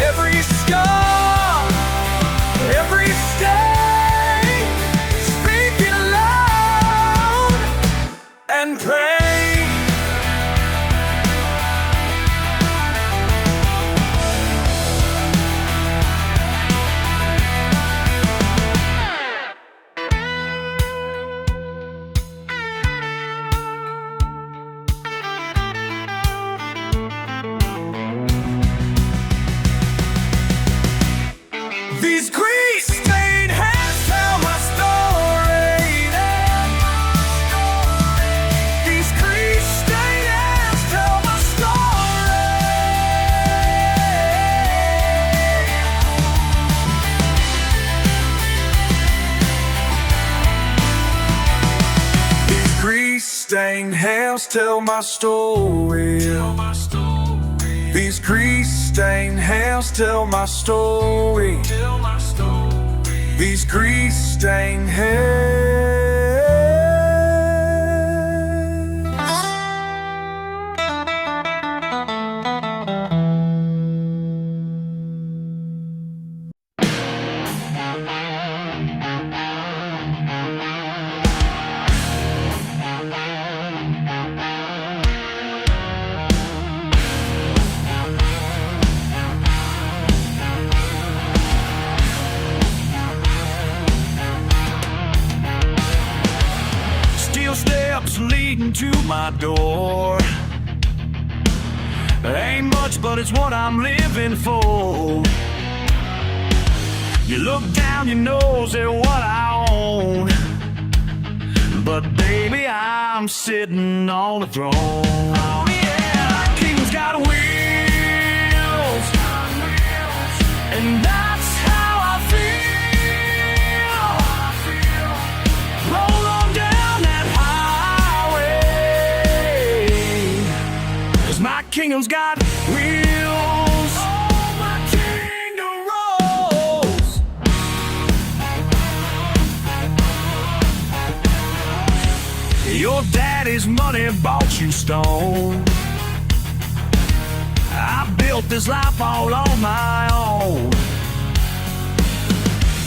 Every scar, every stain, speaking loud and pray. These grease-stained hands tell my story. These grease-stained hands tell my story. These grease-stained hands tell my story. These grease-stained hands tell my story. These grease-stained hands. Steps leading to my door. It ain't much, but it's what I'm living for. You look down your nose at what I own, but baby, I'm sitting on the throne. Oh yeah, king's got wheels, and that's how I feel. Roll on down that highway, 'cause my kingdom's got wheels. Oh, my kingdom rolls. Your daddy's money bought you stone. I built this life all on my own.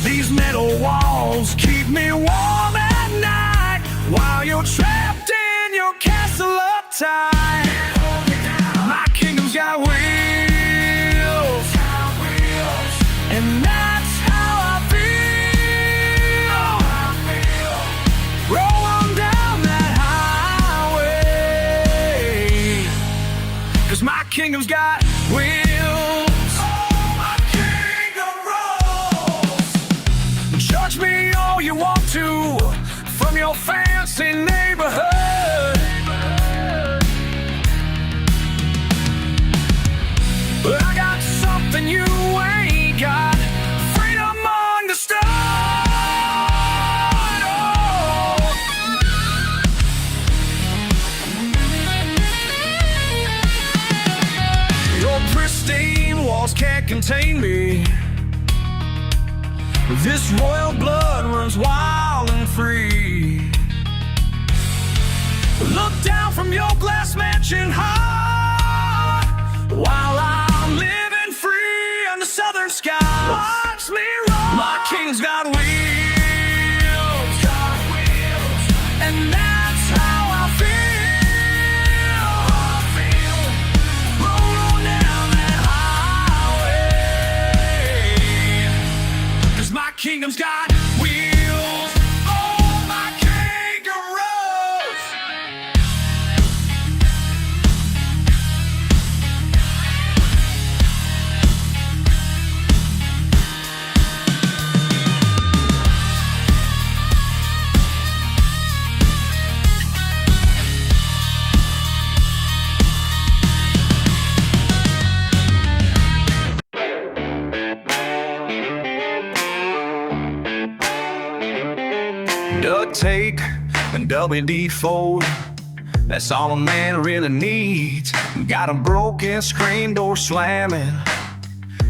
These metal walls keep me warm at night, while you're trapped in your castle uptight. My kingdom's got wheels, and that's how I feel. Roll on down that highway, 'cause my kingdom's got wheels. Oh, my kingdom rolls. Judge me all you want to from your fancy neighborhood, but I got something you ain't got. Freedom understood. Oh. tree. This royal blood runs wild and free. Look down from your glass mansion high, while I'm living free under southern skies. Watch me roll. My king's got wheels, and that's how I feel. Roll down that highway, 'cause my kingdom's got wheels. Oh, my kangaroos. Duct tape and WD-40, that's all a man really needs. Got a broken screen door slamming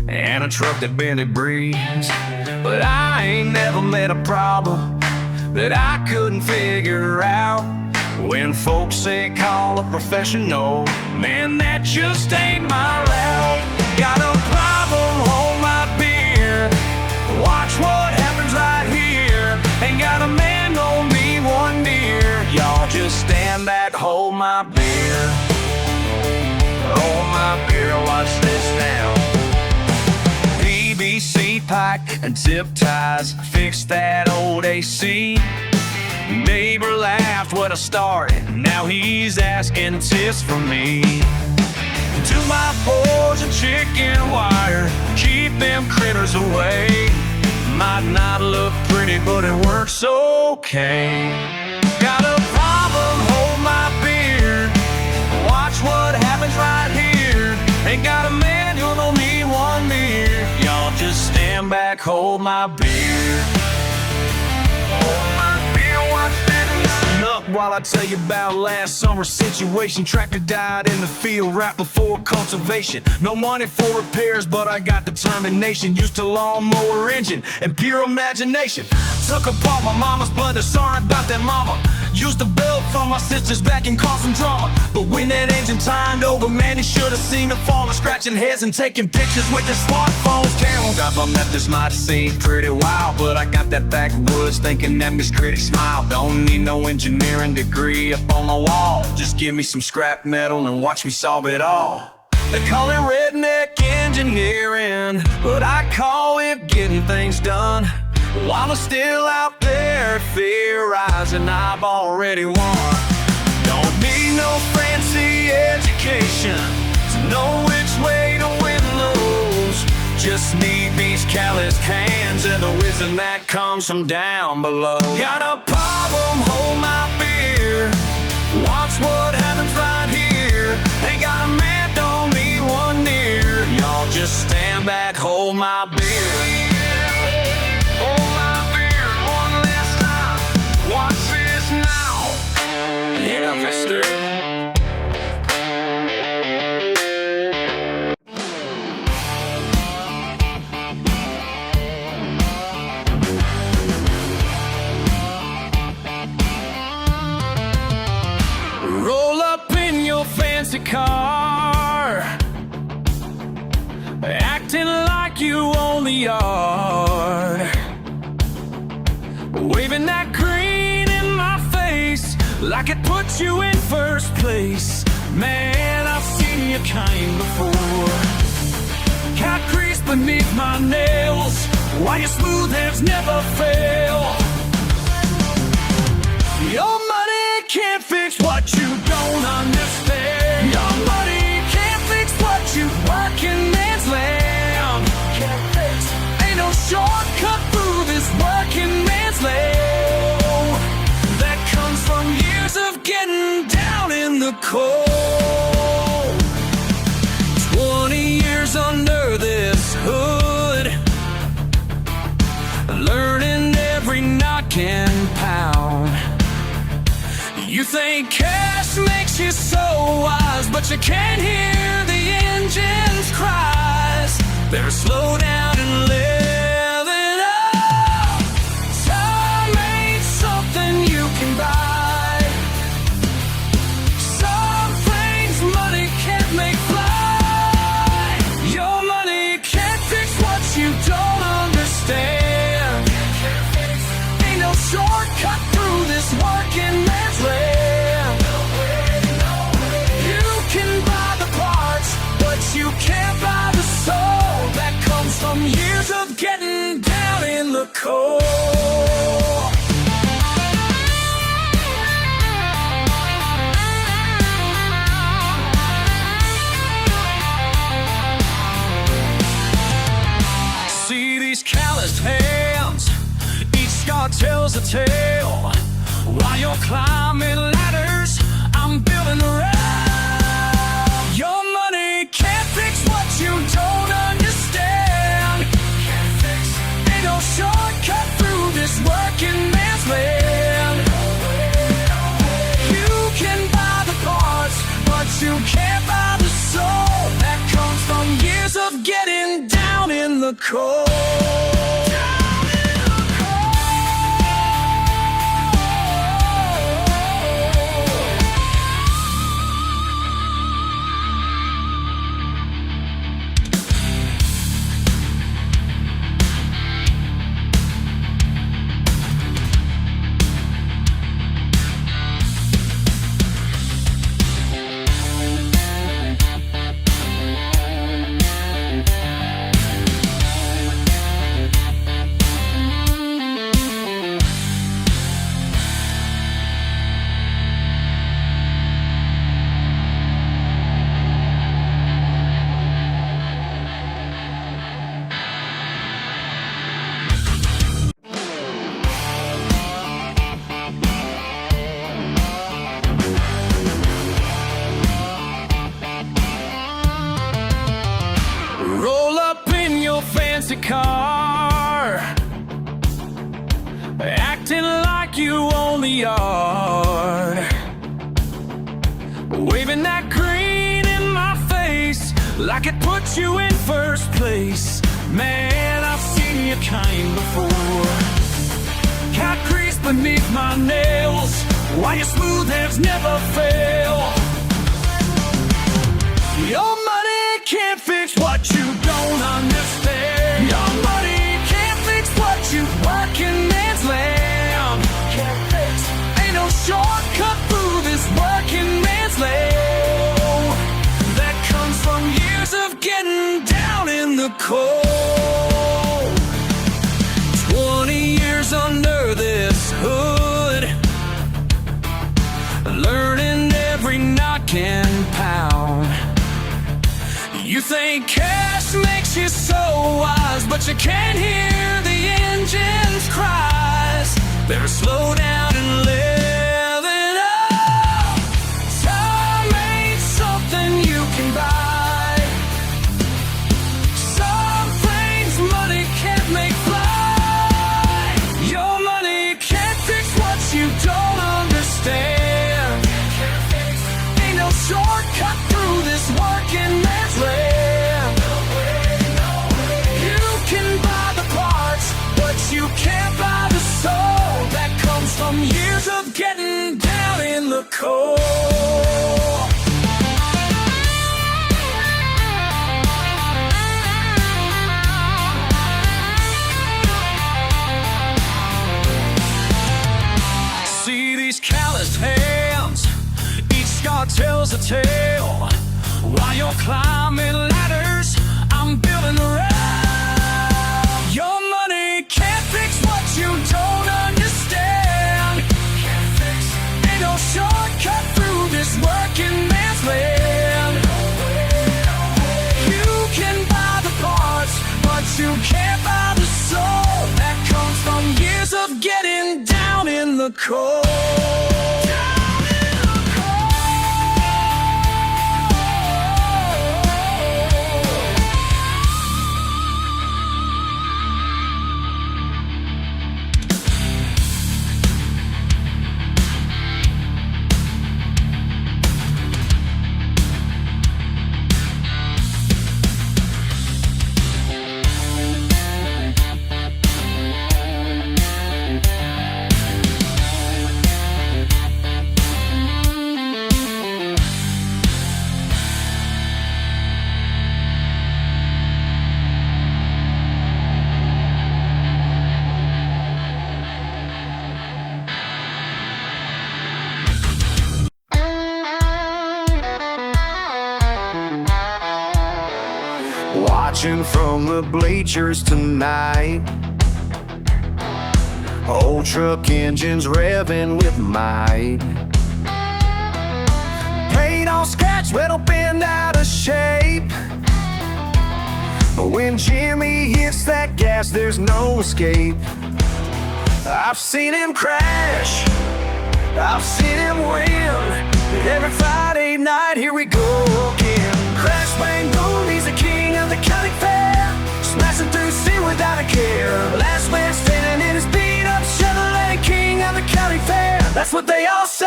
and a truck that barely breathes. But I ain't never met a problem that I couldn't figure out. When folks say call a professional, man, that just ain't my route. Got a problem, hold my beer, watch what happens right here. Ain't got a man, no me, one near. Y'all just stand back, hold my beer. Hold my beer, watch this now. PVC pipe and zip ties, fix that old AC. Neighbor laughed when I started, now he's asking tips from me. To my boards and chicken wire, keep them critters away. Might not look pretty, but it works okay. Got a problem, hold my beer, watch what happens right here. Ain't got a man, you'll know me, one beer. Y'all just stand back, hold my beer. Hold my beer, watch that. Listen up while I tell you about last summer's situation. Tractor died in the field right before cultivation. No money for repairs, but I got determination. Used to lawnmower engine and pure imagination. Took apart my mama's blender, sorry about that mama. Used to build for my sisters back and cause some drama. But when that engine turned over, man, he should have seen them falling, scratching heads and taking pictures with their smartphones. Camel got bummed that this might seem pretty wild, but I got that backwoods thinking that Miss Critic smile. Don't need no engineering degree up on my wall. Just give me some scrap metal and watch me solve it all. They call it redneck engineering, but I call it getting things done. While I'm still out there theorizing, I've already won. Don't need no fancy education to know which way to win those. Just need these calloused hands and the wisdom that comes from down below. Got a problem, hold my beer, watch what happens right here. Ain't got a man, don't need one near. Y'all just stand back, hold my beer. Hold my beer one last time. Watch this now. Yeah, mister. Roll up in your fancy car, acting like you own the yard, waving that green in my face like it puts you in first place. Man, I've seen your kind before. Cat grease beneath my nails, why your smooth hands never fail. Your money can't fix what you don't understand. Your money can't fix what you working man's land can't fix. Ain't no shortcut through this working man's land that comes from years of getting down in the cold. 20 years under this hood, learning every knock and pound. You think cash makes you so wise, but you can't hear the engine's cries. Better slow down and live it up. Time ain't something you can buy. Some things money can't make fly. Your money can't fix what you don't understand. Ain't no shortcut through this working man's land. You can buy the parts, but you can't buy the soul that comes from years of getting down in the cold. See these calloused hands, each scar tells a tale. While you're climbing ladders, I'm building a rail. Your money can't fix what you don't understand. Ain't no shortcut through this working man's land. You can buy the parts, but you can't buy the soul that comes from years of getting down in the cold. Roll up in your fancy car, acting like you own the yard, waving that green in my face like it puts you in first place. Man, I've seen your kind before. Cat grease beneath my nails, why your smooth hands never fail. Your money can't fix what you don't understand. Your money can't fix what you working man's land can't fix. Ain't no shortcut through this working man's land that comes from years of getting down in the cold. 20 years under this hood, learning every knock and pound. You think cash makes you so wise, but you can't hear the engine's cries. Better slow down and live it up. Time ain't something you can buy. Some things money can't make fly. Your money can't fix what you don't understand. Ain't no shortcut through this working man's land. You can buy the parts, but you can't buy the soul that comes from years of getting down in the cold. See these calloused hands, each scar tells a tale. While you're climbing ladders, I'm building a rail. Your money can't fix what you don't understand. Ain't no shortcut through this working man's land. You can buy the parts, but you can't buy the soul that comes from years of getting down in the cold. watching from the bleachers tonight. Old truck engines revving with might. Paint all scratched, metal bent out of shape. But when Jimmy hits that gas, there's no escape. I've seen him crash, I've seen him win. Every Friday night, here we go again. Crash, bang, boom, he's the king of the county fair. Smashing through sin without a care. Last man standing in his beat-up Chevrolet, king of the county fair. That's what they all say.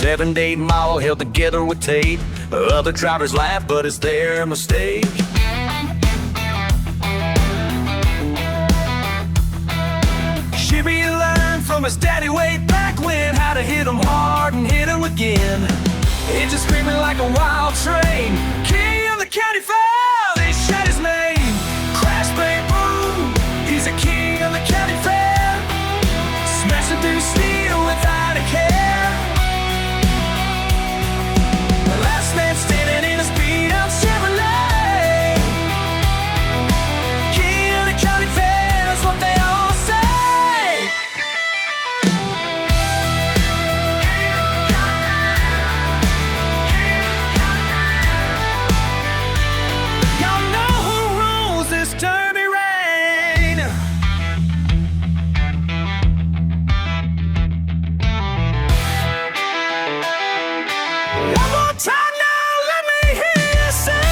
7 to 8 Mile held together with tape. Other drivers laugh, but it's their mistake. Jimmy learned from his daddy way back when how to hit him hard and hit him again. Engine screaming like a wild train. King of the county fair, they shout his name. Crash, bang, boom, he's the king of the county fair. Smashing through steel without a care. The last man standing in his beat-up Chevrolet. King of the county fair, that's what they all say. Y'all know who rules this derby rain. One more time now, let me hear you say.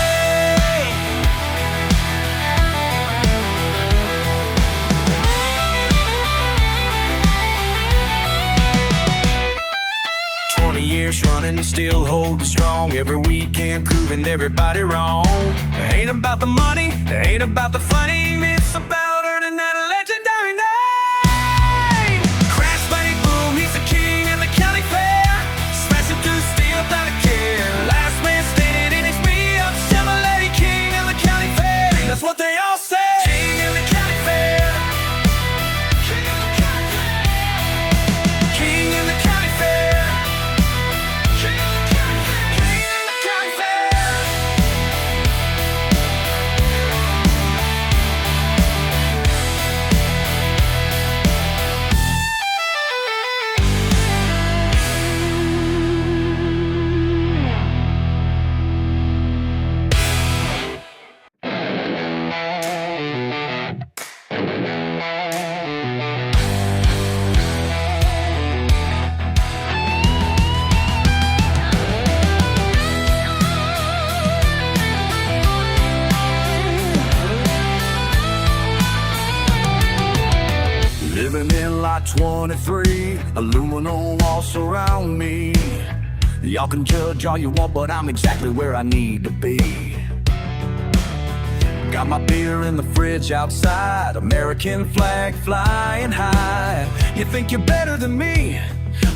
20 years running and still holding strong. Every weekend proving everybody wrong. It ain't about the money, it ain't about the funny. It's about earning that legendary name. Crash, bang, boom, he's the king of the county fair. Smashing through steel without a care. Last man standing in his beat-up Chevrolet, king of the county fair. That's what they all say. King of the county fair. King of the county fair. King of the county fair. King of the county fair. King of the county fair. Living in lot 23, aluminum walls surround me. Y'all can judge all you want, but I'm exactly where I need to be. Got my beer in the fridge outside, American flag flying high. You think you're better than me?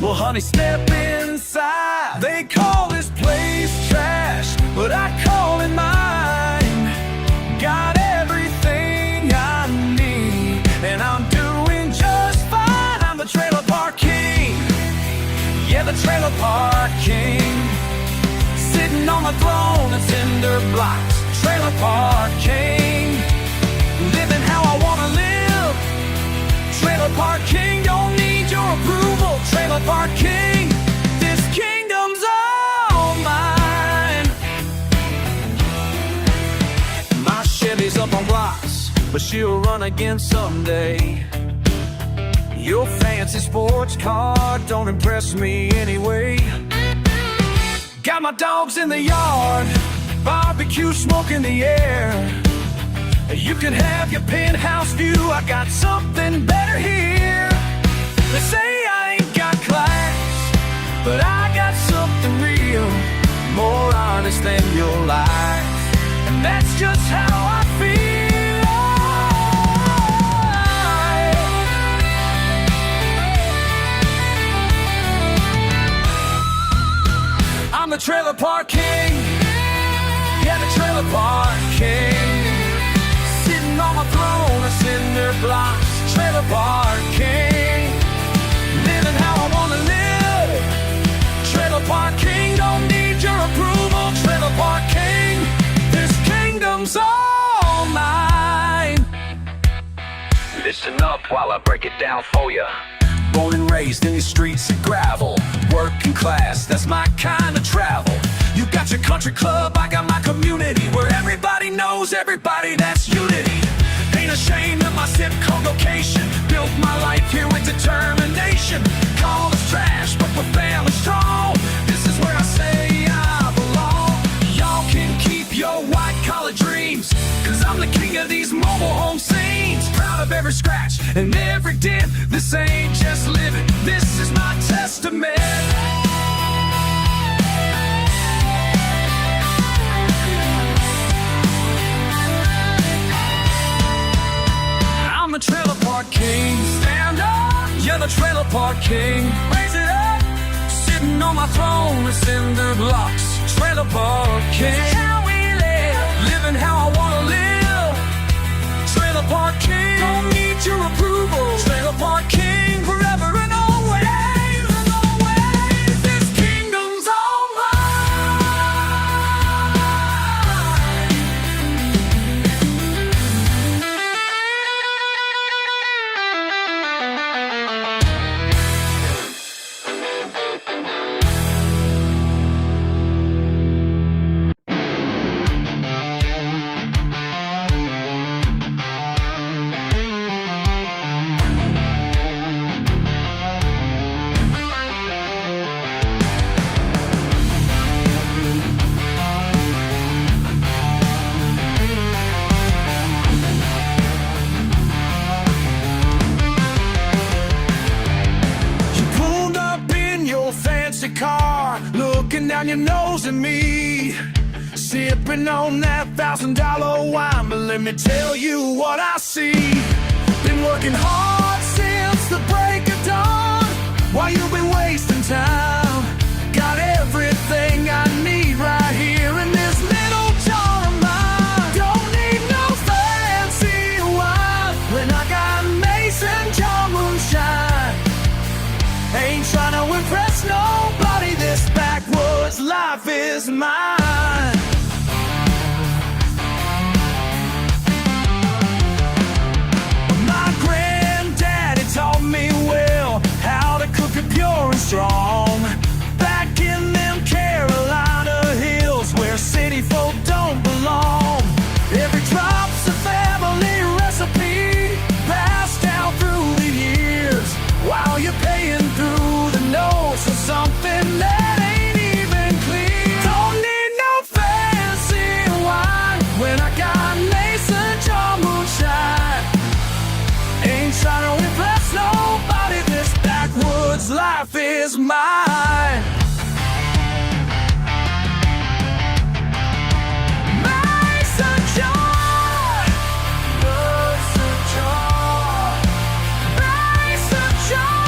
Well, honey, step inside. They call this place trash, but I call it mine. Got everything I need, and I'm doing just fine. I'm the trailer park king. Yeah, the trailer park king. Sitting on the throne of cinder blocks. Trailer park king. Living how I wanna live. Trailer park king, don't need your approval. Trailer park king, this kingdom's all mine. My Chevy's up on blocks, but she'll run again someday. Your fancy sports car don't impress me anyway. Got my dogs in the yard, barbecue smoke in the air. You can have your penthouse view, I got something better here. They say I ain't got class, but I got something real, more honest than your life. And that's just how I feel. I'm the trailer park king. Yeah, the trailer park king. Sitting on my throne of cinder blocks. Trailer park king. Living how I wanna live. Trailer park king, don't need Listen up while I break it down for ya. Born and raised in these streets of gravel, working class, that's my kind of travel. You got your country club, I got my community, where everybody knows everybody, that's unity. Ain't ashamed of my zip code location, built my life here with determination. Call us trash, but we're family strong. This is where I say I belong. Y'all can keep your white collar dreams, cause I'm the king of these mobile home scenes. Proud of every scratch and every dent. This ain't just living, this is my testament. I'm the trailer park king. Stand up, you're the trailer park king. Raise it up, sitting on my throne with cinder blocks. Trailer park king. How we live, living how I wanna live. Trailer park king, don't need your approval. Trailer park king, forever and always. And always, this kingdom's all car, looking down your nose at me, sipping on that $1,000 wine. But let me tell you what I see. Been working hard since the break of dawn, while you've been wasting time. Got everything I need right here in this little jar of mine. Don't need no fancy wine when I got Mason jar moonshine. Ain't trying to impress nobody, this backwoods life is mine. My granddaddy taught me well how to cook it pure and strong. Back in them Carolina hills where city folk don't belong. Every drop's a family recipe passed down through the years, while you're paying through the nose for something that ain't even clear. Don't need no fancy wine when I got Mason jar moonshine. Ain't trying to impress nobody, this backwoods life is mine. Mason jar, Mason jar, Mason jar.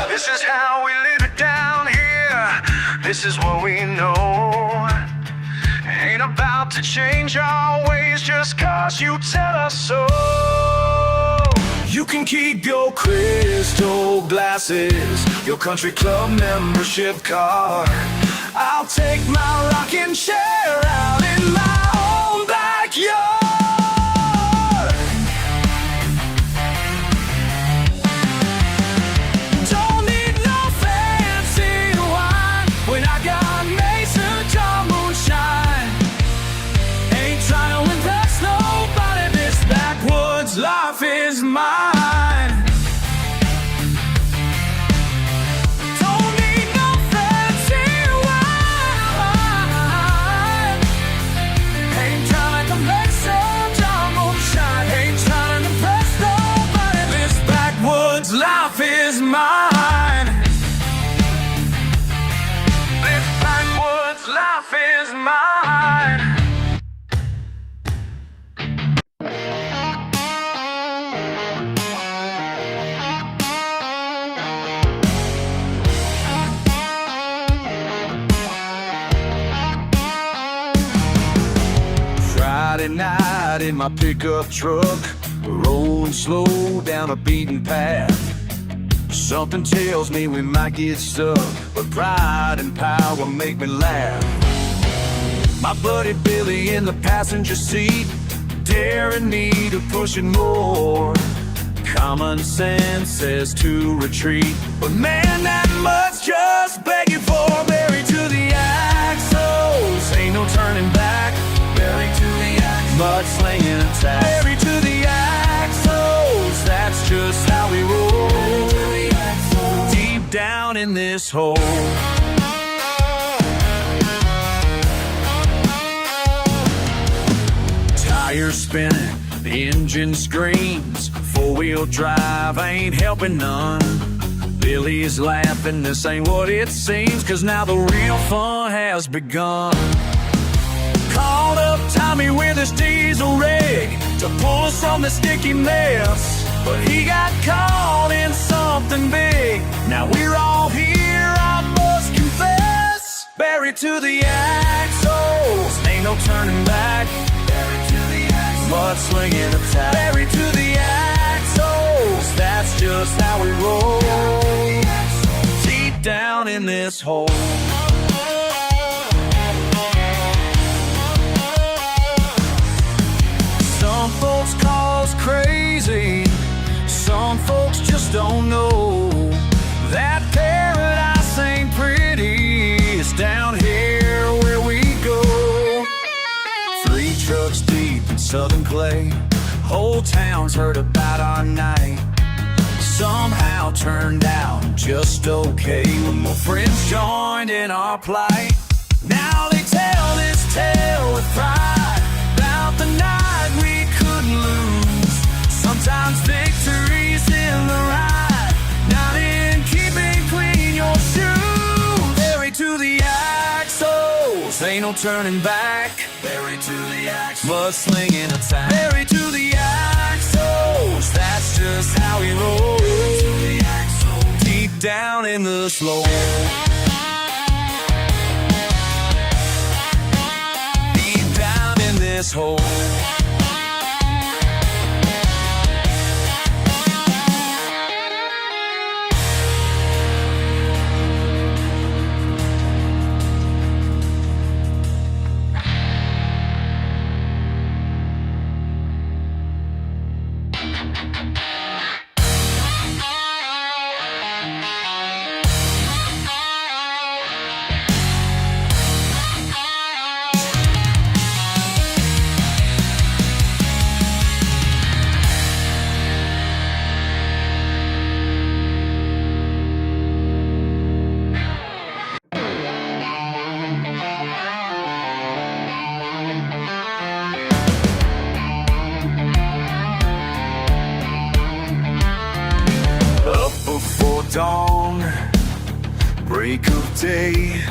This is how we live it down here. This is what we know. Ain't about to change our ways just cause you tell us so. You can keep your crystal glasses, your country club membership card. I'll take my rocking chair out in my own backyard. Don't need no fancy wine when I got Mason jar moonshine. Ain't trying to impress nobody, this backwoods life is mine. Don't need no fancy wine. Ain't trying to make some jar moonshine. Ain't trying to impress nobody, this backwoods life is mine. This backwoods life is mine. Friday night in my pickup truck, rolling slow down a beaten path. Something tells me we might get stuck, but pride and power make me laugh. My buddy Billy in the passenger seat, daring me to push it more. Common sense says to retreat, but man, that mud's just begging for. Married to the axles, ain't no turning back. Married to the axles, mudslinging attack. Married to the axles, that's just how we roll. Deep down in this hole. Tires spinning, the engine screams. Four-wheel drive ain't helping none. Billy's laughing, this ain't what it seems, 'cause now the real fun has begun. Called up Tommy with his diesel rig to pull us from the sticky mess, but he got caught in something big. Now we're all here, I must confess. Buried to the axles, ain't no turning back. Buried to the axles, mudslinging attack. Buried to the axles, that's just how we roll. Deep down in this hole. Some folks call us crazy, some folks just don't know that paradise ain't pretty. It's down here where we go. 3 trucks deep in southern clay, whole town's heard about our night. Somehow turned out just okay when my friends joined in our plight. Now they tell this tale with pride about the night we couldn't lose. Sometimes victory's in the ride, not in keeping clean your shoes. Buried to the axles, ain't no turning back. Buried to the axles, mudslinging attack. Buried to the axles, that's just how we roll. Deep down in the slow. Deep down in this hole. Dawn, break of day,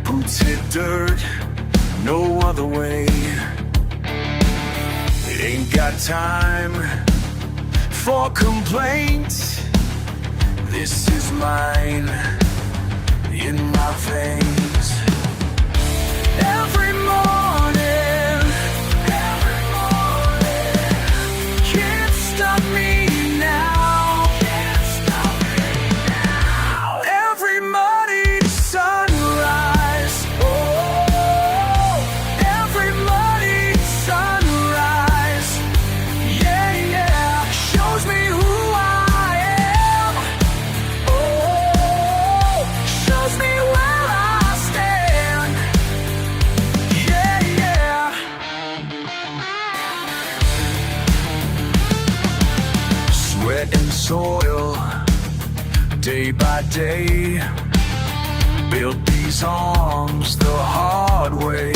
boots hit dirt, no other way. It ain't got time for complaints. This is mine, in my veins. Every morning, can't stop me now. Soil, day by day, built these arms the hard way.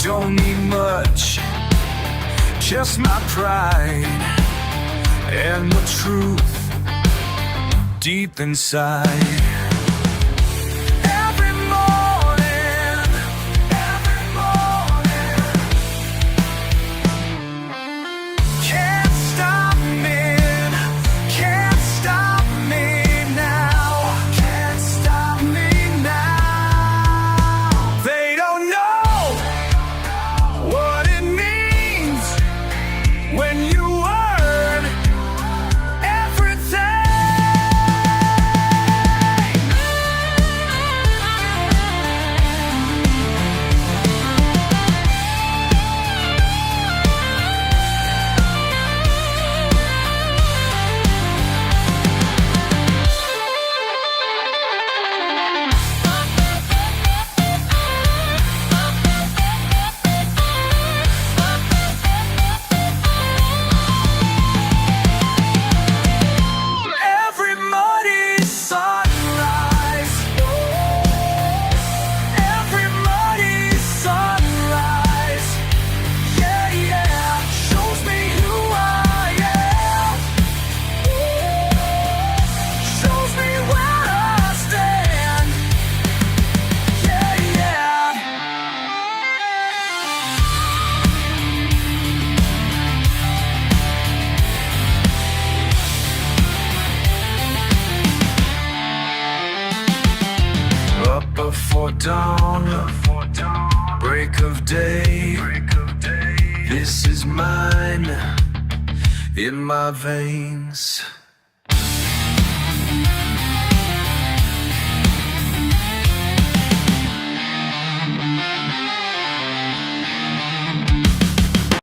Don't need much, just my pride and the truth deep inside. dawn, break of day. This is mine in my veins.